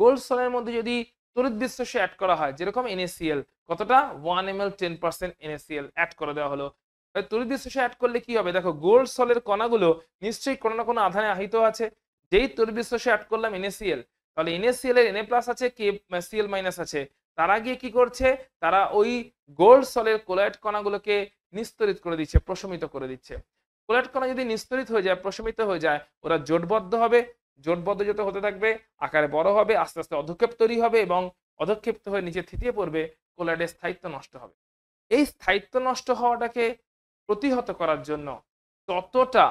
গোল্ড সলের মধ্যে যদি তড়িৎ বিশ্লেষণ অ্যাড করা হয়, যেরকম NaCl, কতটা 1 ml 10% NaCl অ্যাড করে দেওয়া হলো। তড়িৎ বিশ্লেষণ অ্যাড করলে কি হবে? দেখো গোল্ড সলের কণাগুলো নিশ্চয়ই কোনো না কোনো আধানে আহিত আছে। যেই তড়িৎ বিশ্লেষণ অ্যাড করলাম NaCl, তাহলে NaCl এর Na+ আছে, Cl- আছে, তারা গিয়ে কি করছে? তারা ওই গোল্ড সলের কোলয়েড কণাগুলোকে নিস্তরিত করে দিচ্ছে, প্রশমিত করে দিচ্ছে। কোলয়েড কণা যদি নিস্তরিত হয়ে যায়, প্রশমিত হয়ে যায়, ওরা জোটবদ্ধ হবে, জোটবদ্ধ যত হতে থাকবে আকারে বড় হবে, আস্তে আস্তে অধক্ষেপ তৈরি হবে এবং অধক্ষেপ্ত হয়ে নিচে থিতিয়ে পড়বে, কোলয়েডের স্থায়িত্ব নষ্ট হবে। এই স্থায়িত্ব নষ্ট হওয়াটাকে প্রতিহত করার জন্য ততটা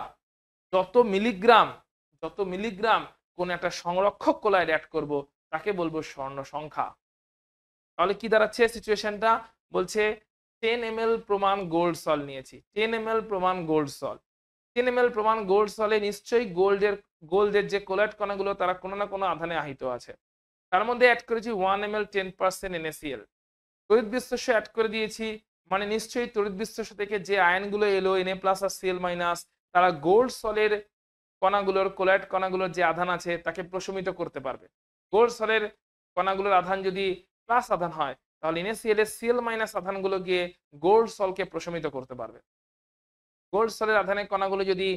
যত মিলিগ্রাম কোন একটা সংরক্ষক কোলয়েড অ্যাড করব তাকে বলবো স্বর্ণ সংখ্যা। তাহলে কি দাঁড়াচ্ছে সিচুয়েশনটা? বলছে 10 ml প্রমাণ গোল্ড সল নিয়েছি, 10 ml প্রমাণ গোল্ড সল। 10 ml প্রমাণ গোল্ড সলে নিশ্চয়ই গোল্ডের যে কোলয়েড কণাগুলো তারা কোনো না কোনো আধানে আহিত আছে। তার মধ্যে অ্যাড করেছি 1 ml 10% NaCl। তড়িৎ বিশ্বস্য অ্যাড করে দিয়েছি, মানে নিশ্চয়ই তড়িৎ বিশ্বস্য থেকে যে আয়নগুলো এলো Na+ আর Cl-, তারা গোল্ড সলের কণাগুলোর, কোলয়েড কণাগুলোর যে আধান আছে তাকে প্রশমিত করতে পারবে। গোল্ড সলের কণাগুলোর আধান যদি প্লাস আধান হয় তাহলে NaCl এর Cl- আধানগুলো গিয়ে গোল্ড সলকে প্রশমিত করতে পারবে। গোল্ড সলের আধানের কণাগুলো যদি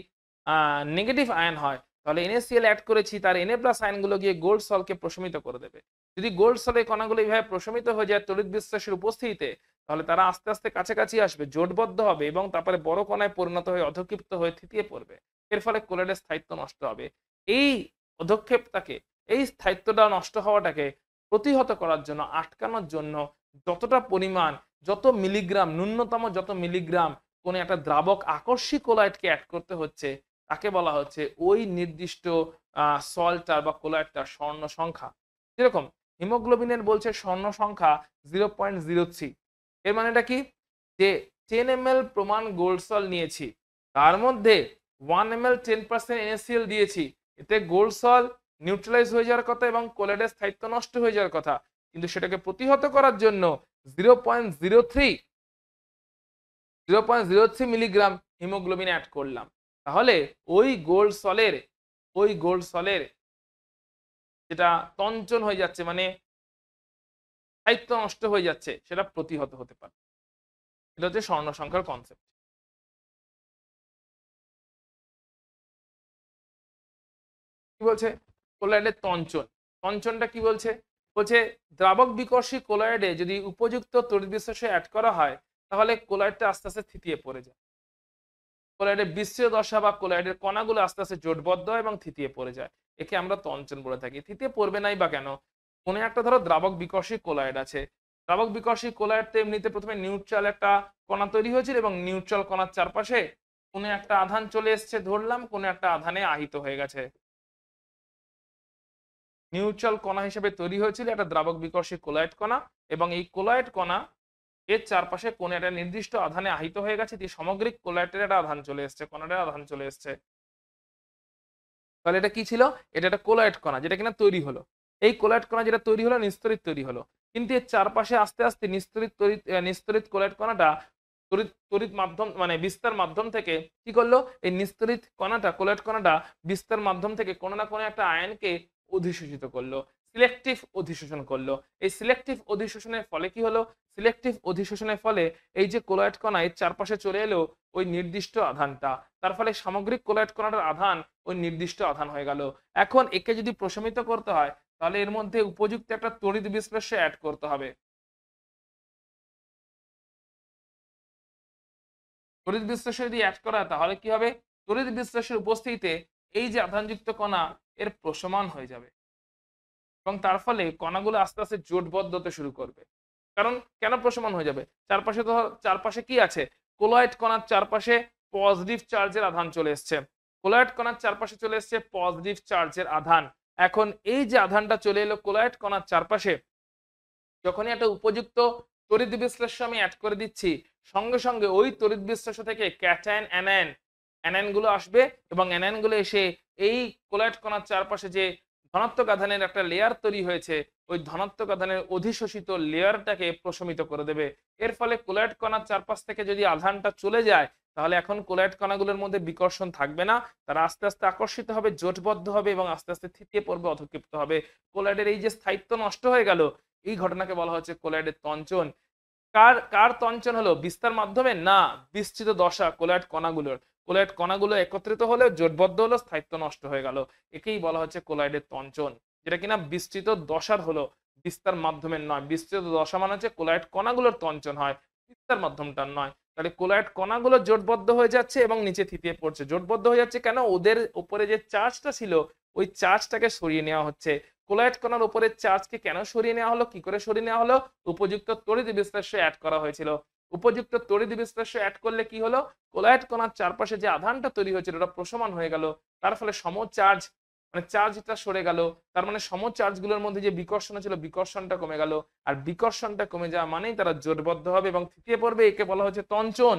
নেগেটিভ আয়ন হয় তাহলে NaCl অ্যাড করেছি, তার Na+ আয়নগুলো গিয়ে গোল্ড সলকে প্রশমিত করে দেবে। যদি গোল্ড সলের কণাগুলো এইভাবে প্রশমিত হয়ে যায় তড়িৎ বিশ্বাসের উপস্থিতিতে, তাহলে তারা আস্তে আস্তে কাছাকাছি আসবে, জোটবদ্ধ হবে এবং তারপরে বড় কণায় পরিণত হয়ে অধক্ষিপ্ত হয়ে থিতিয়ে পড়বে। এর ফলে কোলয়েডের স্থায়িত্ব নষ্ট হবে। এই অধক্ষেপটাকে, এই স্থায়িত্বটা নষ্ট হওয়াটাকে প্রতিহত করার জন্য, আটকানোর জন্য যতটা পরিমাণ, যত মিলিগ্রাম, ন্যূনতম যত মিলিগ্রাম কোন একটা দ্রাবক আকর্ষী কোলয়েডকে অ্যাড করতে হচ্ছে তাকে বলা হচ্ছে ওই নির্দিষ্ট সল্টটার বা কোলয়েডটার স্বর্ণ সংখ্যা। যেরকম হিমোগ্লোবিনের বলছে স্বর্ণ সংখ্যা 0.03। এর মানেটা কি? যে 10 ml প্রমাণ গোল্ড সল নিয়েছি, তার মধ্যে 1 ml 10% NaCl দিয়েছি, এতে গোল্ড সল নিউট্রালাইজ হয়ে যাওয়ার কথা এবং কোলয়েডের স্থায়িত্ব নষ্ট হয়ে যাওয়ার কথা, কিন্তু সেটাকে প্রতিহত করার জন্য 0.03 মিলিগ্রাম হিমোগ্লোবিন অ্যাড করলাম। তাহলে ওই গোল্ড সলের যেটা তঞ্চন হয়ে যাচ্ছে, মানে স্থায়িত্ব নষ্ট হয়ে যাচ্ছে, সেটা প্রতিহত হতে পারে। এটা হচ্ছে স্বর্ণ সংখ্যার কনসেপ্ট। কি বলছে? কোলয়েডের তঞ্চন। তঞ্চনটা কি বলছে? বলছে দ্রাবক বিকর্ষী কোলয়েডে যদি উপযুক্ত তড়িৎ বিশ্বাস অ্যাড করা হয় তাহলে কোলয়েডটা আস্তে আস্তে থিতিয়ে পড়ে যায়। কোলয়েডের বিচ্ছিন্ন দশা বা কোলয়েডের কণাগুলো আস্তে আস্তে জোটবদ্ধ হয় এবং থিতিয়ে পড়ে যায়। একে আমরা তঞ্চন বলে থাকি। থিতিয়ে পড়বে নাই বা কেন? কোনো একটা ধরো দ্রাবক বিকর্ষী কোলয়েড আছে। দ্রাবক বিকর্ষী কোলয়েড তো এমনিতে প্রথমে নিউট্রাল একটা কণা তৈরি হয়েছিল এবং নিউট্রাল কণার চারপাশে কোনো একটা আধান চলে এসছে ধরলাম, কোনো একটা আধানে আহিত হয়ে গেছে। নিউট্রাল কণা হিসেবে তৈরি হয়েছিল একটা দ্রাবক বিকর্ষী কোলয়েড কণা, এবং এই কোলয়েড কণা এর চারপাশে কোন একটা নির্দিষ্ট আধানে আহিত হয়ে গেছে, দিয়ে সামগ্রিক কোলয়েডের একটা আধান চলে এসছে, কণাটার আধান চলে এসছে। তাহলে এটা কি ছিল? এটা একটা কোলয়েড কণা যেটা কিনা তৈরি হলো। এই কোলয়েড কণা যেটা তৈরি হলো নিস্তরিত তৈরি হলো, কিন্তু এর চারপাশে আস্তে আস্তে নিস্তরিত কোলয়েড কণাটা তড়িৎ মাধ্যম মানে বিস্তার মাধ্যম থেকে কি করলো? এই নিস্তরিত কণাটা, কোলয়েড কণাটা বিস্তার মাধ্যম থেকে কোনো না কোনো একটা আয়নকে অধিশোষিত করলো, সিলেক্টিভ অধিশোষণ করলো। এই সিলেক্টিভ অধিশোষণের ফলে কি হলো? সিলেক্টিভ অধিশোষণের ফলে এই যে কোলয়েড কণা এর চারপাশে চলে এলো ওই নির্দিষ্ট আধানটা, তার ফলে সামগ্রিক কোলয়েড কণাটার আধান ওই নির্দিষ্ট আধান হয়ে গেল। এখন একে যদি প্রশমিত করতে হয় তাহলে এর মধ্যে উপযুক্ত একটা তড়িৎ বিশ্লেষ্য অ্যাড করতে হবে। তড়িৎ বিশ্লেষ্য যদি অ্যাড করা হয় তাহলে কি হবে? তড়িৎ বিশ্লেষ্যের উপস্থিতিতে এই যে আধানযুক্ত কণা এর প্রশমান হয়ে যাবে এবং তার ফলে কণাগুলো আস্তে আস্তে জোটবদ্ধ হতে শুরু করবে। কারণ কেন প্রশমান হয়ে যাবে? চারপাশে কি আছে? কোলয়েড কণার চারপাশে পজিটিভ চার্জের আধান চলে এসছে। কোলয়েড কণার চারপাশে চলে এসছে পজিটিভ চার্জের আধান। এখন এই যে আধানটা চলে এলো কোলয়েড কণার চারপাশে, যখনই একটা উপযুক্ত তড়িৎ বিশ্লেষ্য আমি অ্যাড করে দিচ্ছি, সঙ্গে সঙ্গে ওই তড়িৎ বিশ্লেষ্য থেকে ক্যাটায়ন অ্যানায়ন গুলো আসবে এবং অ্যানায়ন গুলো এসে এই কোলয়েড কণার চারপাশে যে ধনাত্মক আধানের একটা লেয়ার তৈরি হয়েছে ওই ধনাত্মক আধানের অধিশোষিত লেয়ারটাকে প্রশমিত করে দেবে। এর ফলে কোলয়েড কণার চারপাশ থেকে যদি আধানটা চলে যায় তাহলে এখন কোলয়েড কণাগুলোর মধ্যে বিকর্ষণ থাকবে না, তারা আস্তে আস্তে আকর্ষিত হবে, জোটবদ্ধ হবে এবং আস্তে আস্তে থিতিয়ে পড়বে, অধক্ষিপ্ত হবে। কোলয়েডের এই যে স্থায়িত্ব নষ্ট হয়ে গেল, এই ঘটনাকে বলা হচ্ছে কোলয়েডের তঞ্চন। কার তঞ্চন হলো? বিস্তার মাধ্যমে না, বিস্তৃত দশা কোলয়েড কণাগুলো একত্রিত হলে জোটবদ্ধ হলো, স্থায়িত্ব নষ্ট হয়ে গেল। একেই বলা হচ্ছে কোলয়েডের তঞ্চন, যেটা কিনা বিস্তৃত দশার হলো, বিস্তার মাধ্যমের নয়। বিস্তৃত দশা মানে হচ্ছে কোলয়েড কণাগুলোর তঞ্চন হয়, বিস্তার মাধ্যমটার নয়। তাহলে কোলয়েড কণাগুলো জোটবদ্ধ হয়ে যাচ্ছে এবং নিচে থিতিয়ে পড়ছে। জোটবদ্ধ হয়ে যাচ্ছে কেন? ওদের উপরে যে চার্জটা ছিল ওই চার্জটাকে সরিয়ে নেওয়া হচ্ছে। কোলয়েড কণার উপরের চার্জকে কেন সরিয়ে নেওয়া হলো? কি করে সরিয়ে নেওয়া হলো? উপযুক্ত তড়িৎ বিশ্লেষ্য অ্যাড করা হয়েছিল। উপযুক্ত তড়িৎ বিশ্লেষ্য অ্যাড করলে কি হলো? কোলয়েড কণার চারপাশে যে আধানটা তৈরি হয়েছিল ওটা প্রশমন হয়ে গেল। তার ফলে সমচার্জ মানে চার্জটা সরে গেল। তার মানে সমচার্জগুলোর মধ্যে যে বিকর্ষণ ছিল বিকর্ষণটা কমে গেল। আর বিকর্ষণটা কমে যাওয়া মানেই তারা জোটবদ্ধ হবে এবং থিতিয়ে পড়বে। একে বলা হচ্ছে তঞ্চন।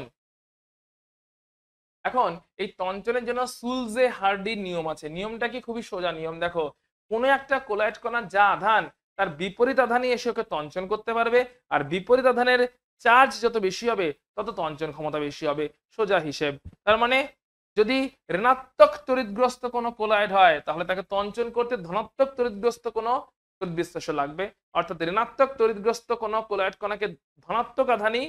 এখন এই তঞ্চনের জন্য সুলজে হার্ডির নিয়ম আছে। নিয়মটা কি? খুবই সোজা নিয়ম। দেখো, কোনো একটা কোলয়েড কণার যা আধান তার বিপরীত আধানই এসে ওকে তঞ্চন করতে পারবে। আর বিপরীত আধানের চার্জ যত বেশি হবে তত তঞ্চন ক্ষমতা বেশি হবে। সোজা হিসেব। তার মানে যদি ঋণাত্মক তড়িৎগ্রস্ত কোনো কোলয়েড হয় তাহলে তাকে তঞ্চন করতে ধনাত্মক তড়িৎগ্রস্ত কোনো তড়িৎ বিশ্লেষ্য লাগবে। অর্থাৎ ঋণাত্মক তড়িৎগ্রস্ত কোনো কোলয়েড কণাকে ধনাত্মক আধানই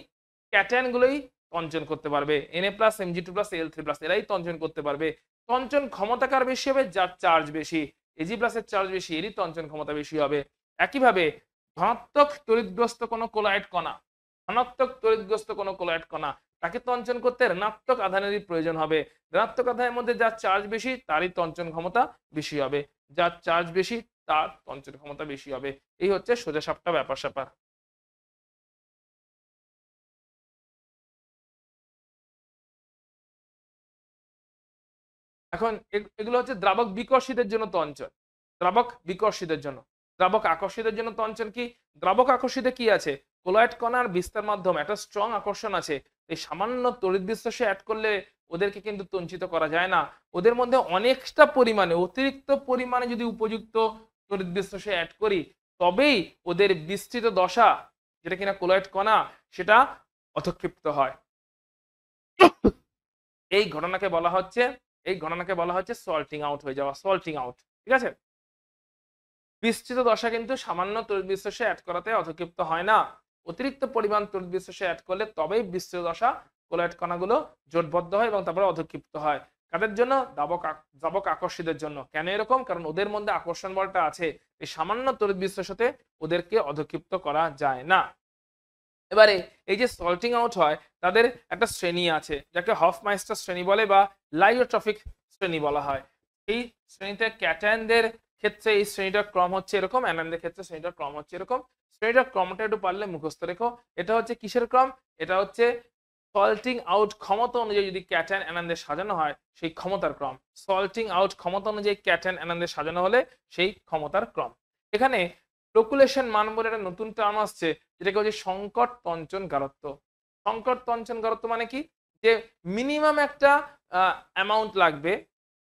ক্যাটায়নগুলোই তঞ্চন করতে পারবে। Na+, Mg2+, Al3+, এরাই তঞ্চন করতে পারবে। তঞ্চন ক্ষমতা কার বেশি হবে? যার চার্জ বেশি। Ag+ এর চার্জ বেশি, এরই তঞ্চন ক্ষমতা বেশি হবে। একইভাবে ধনাত্মক তড়িৎগ্রস্ত কোনো কোলয়েড কণা, ধনাত্মক তড়িৎগ্রস্ত কোনো কোলয়েড কণা তাকে তঞ্চন করতে ঋণাত্মক আধানেরই প্রয়োজন হবে। ঋণাত্মক আধানের মধ্যে যার চার্জ বেশি তারই তঞ্চন ক্ষমতা বেশি হবে। যার চার্জ বেশি তার তঞ্চন ক্ষমতা বেশি হবে। এই হচ্ছে সোজাসাপটা ব্যাপার-স্যাপার। এখন এগুলো হচ্ছে দ্রাবক বিকর্ষিতের জন্য তঞ্চন। দ্রাবক বিকর্ষিতের জন্য। দ্রাবক আকর্ষিতের জন্য তঞ্চন কি? দ্রাবক আকর্ষিতে কি আছে? কোলয়েড কণার বিস্তার মাধ্যম একটা স্ট্রং আকর্ষণ আছে। এই সামান্য তড়িৎ বিশ্লেষ্য অ্যাড করলে ওদেরকে কিন্তু তঞ্চিত করা যায় না। ওদের মধ্যে অনেকটা পরিমাণে অতিরিক্ত পরিমাণে যদি উপযুক্ত তড়িৎ বিশ্লেষ্য অ্যাড করি তবেই ওদের বিস্তৃত দশা যেটা কিনা কোলয়েড কণা সেটা অধঃক্ষিপ্ত হয়। এই ঘটনাকে বলা হচ্ছে সল্টিং আউট হয়ে যাওয়া, সল্টিং আউট। ঠিক আছে? বিস্তৃত দশা কিন্তু সামান্য তড়িৎ বিশ্লেষ্য অ্যাড করাতে অধঃক্ষিপ্ত হয় না। অতিরিক্ত পরিমাণ তড়িৎ বিশ্লেষ্য অ্যাড করলে তবেই বিস্তৃত দশা কোলয়েড কণাগুলো জোটবদ্ধ হয় এবং তারপরে অধঃক্ষিপ্ত হয়। কাদের জন্য? দ্রাবক আকর্ষিতের জন্য। কেন এরকম? কারণ ওদের মধ্যে আকর্ষণ বলটা আছে। এই সামান্য তড়িৎ বিশ্লেষ্যতে ওদেরকে অধঃক্ষিপ্ত করা যায় না। এবারে এই যে সল্টিং আউট হয় তাদের একটা শ্রেণী আছে যাকে হফমাইস্টার শ্রেণী বলে বা লাইওট্রফিক শ্রেণী বলা হয়। এই শ্রেণীতে ক্যাটায়নদের ক্ষেত্রে এই শ্রেণীটার ক্রম হচ্ছে এরকম, অ্যানায়নদের ক্ষেত্রে শ্রেণীটার ক্রম হচ্ছে এরকম। শ্রেণীটার ক্রমটা একটু পারলে মুখস্থ রেখো। এটা হচ্ছে কিসের ক্রম? এটা হচ্ছে সল্টিং আউট ক্ষমতা অনুযায়ী যদি ক্যাটায়ন অ্যানায়নদের সাজানো হয় সেই ক্ষমতার ক্রম। সল্টিং আউট ক্ষমতা অনুযায়ী ক্যাটায়ন অ্যানায়নদের সাজানো হলে সেই ক্ষমতার ক্রম। এখানে প্রকুলেশন মান বলে একটা নতুন টার্ম আসছে যেটাকে হচ্ছে সংকট তঞ্চন গারত্ব। সংকট তঞ্চন গারত্ব মানে কি? যে মিনিমাম একটা অ্যামাউন্ট লাগবে,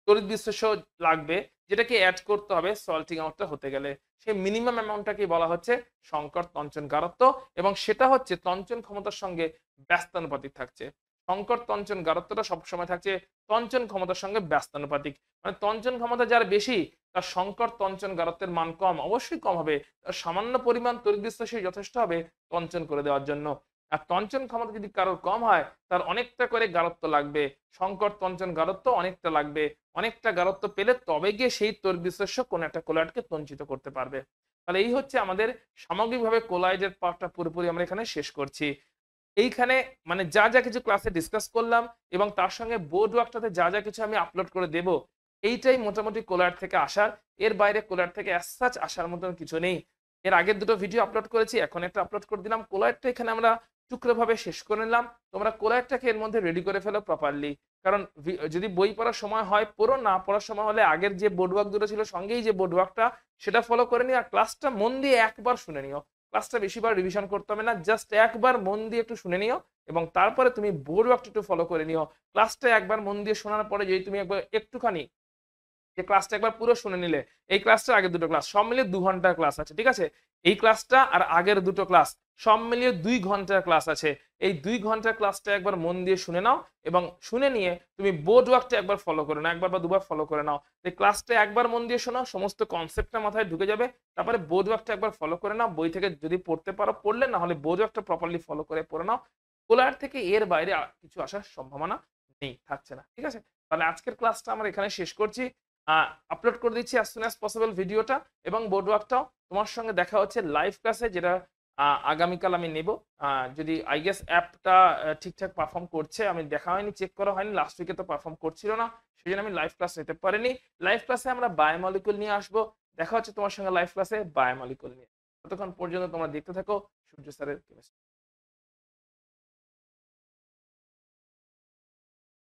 তড়িৎ বিশ্লেষ্য লাগবে যেটাকে অ্যাড করতে হবে সল্টিং আউটটা হতে গেলে। সেই মিনিমাম অ্যামাউন্টটাকে বলা হচ্ছে সংকট তঞ্চন গারত্ব এবং সেটা হচ্ছে তঞ্চন ক্ষমতার সঙ্গে ব্যস্তানুপাতিক থাকছে। সংকট তঞ্চন গারত্বটা সবসময় থাকছে তঞ্চন ক্ষমতার সঙ্গে ব্যস্তানুপাতিক। মানে তঞ্চন ক্ষমতা যার বেশি তার সংকট তঞ্চন গারত্বের মান কম, অবশ্যই কম হবে। তার সামান্য পরিমাণ তড়িৎ বিশ্লেষ্য যথেষ্ট হবে তঞ্চন করে দেওয়ার জন্য। আর তঞ্চন ক্ষমতা যদি কারোর কম হয় তার অনেকটা করে গারত্ব লাগবে। সংকট তঞ্চন গারত্ব অনেকটা লাগবে। অনেকটা গারত্ব পেলে তবে গিয়ে সেই তড়িৎ বিশ্লেষ্য কোন একটা কোলয়েডকে তঞ্চিত করতে পারবে। তাহলে এই হচ্ছে আমাদের সামগ্রিকভাবে কোলয়েডের পার্টটা পুরোপুরি আমরা এখানে শেষ করছি। এইখানে মানে যা যা কিছু ক্লাসে ডিসকাস করলাম এবং তার সঙ্গে বোর্ড ওয়ার্কটাতে যা যা কিছু আমি আপলোড করে দেব এইটাই মোটামুটি কোলয়েড থেকে আসার। এর বাইরে কোলয়েড থেকে অ্যাজ সাচ আসার মতন কিছু নেই। এর আগের দুটো ভিডিও আপলোড করেছি, এখন একটা আপলোড করে দিলাম। কোলয়েডটা এখানে আমরা টুকরোভাবে শেষ করে নিলাম। তোমরা কোলয়েডটাকে এর মধ্যে রেডি করে ফেলো প্রপারলি। কারণ যদি বই পড়ার সময় হয় পড়ো, না পড়ার সময় হলে আগের যে বোর্ড ওয়ার্ক দুটো ছিল সঙ্গেই যে বোর্ড ওয়ার্কটা সেটা ফলো করে নিও। আর ক্লাসটা মন দিয়ে একবার শুনে নিও। ক্লাসটা বেশিবার রিভিশন করতে হবে না, জাস্ট একবার মন দিয়ে একটু শুনে নিও এবং তারপরে তুমি বোর্ড ওয়ার্কটা একটু ফলো করে নিও। ক্লাসটা একবার মন দিয়ে শোনার পরে যদি তুমি একবার একটুখানি যে ক্লাসটা একবার পুরো শুনে নিলে, এই ক্লাসটা আগের দুটো ক্লাস সব মিলিয়ে 2 ঘন্টার ক্লাস আছে, ঠিক আছে? এই ক্লাসটা আর আগের দুটো ক্লাস সব মিলিয়ে 2 ঘন্টার ক্লাস আছে। এই 2 ঘন্টার ক্লাসটা একবার মন দিয়ে শুনে নাও এবং শুনে নিয়ে তুমি বোর্ড ওয়ার্কটা একবার ফলো করে নাও, একবার বা দুবার ফলো করে নাও। এই ক্লাসটা একবার মন দিয়ে শোনাও, সমস্ত কনসেপ্টটা মাথায় ঢুকে যাবে। তারপরে বোর্ড ওয়ার্কটা একবার ফলো করে নাও। বই থেকে যদি পড়তে পারো পড়লে, না হলে বোর্ড ওয়ার্কটা প্রপারলি ফলো করে পড়ে নাও। কোলার থেকে এর বাইরে কিছু আসার সম্ভাবনা নেই, থাকছে না, ঠিক আছে? তাহলে আজকের ক্লাসটা আমরা এখানে শেষ করছি। আপলোড করে দিচ্ছি as soon as possible ভিডিওটা এবং বোর্ড ওয়ার্কটাও। তোমার সঙ্গে দেখা হচ্ছে লাইভ ক্লাসে, যেটা আগামীকাল আমি নেব। যদি আই গেস অ্যাপটা ঠিকঠাক পারফর্ম করছে, আমি দেখা হয়নি, চেক করা হয়নি, লাস্ট উইকে তো পারফর্ম করছিল না, সেই জন্য আমি লাইভ ক্লাস নিতে পারিনি। লাইভ ক্লাসে আমরা বায়োমলিকুল নিয়ে আসবো। দেখা হচ্ছে তোমার সঙ্গে লাইভ ক্লাসে বায়োমলিকুল নিয়ে। ততক্ষণ পর্যন্ত তোমরা দেখতে থাকো সূর্য স্যারের কেমিস্ট্রি।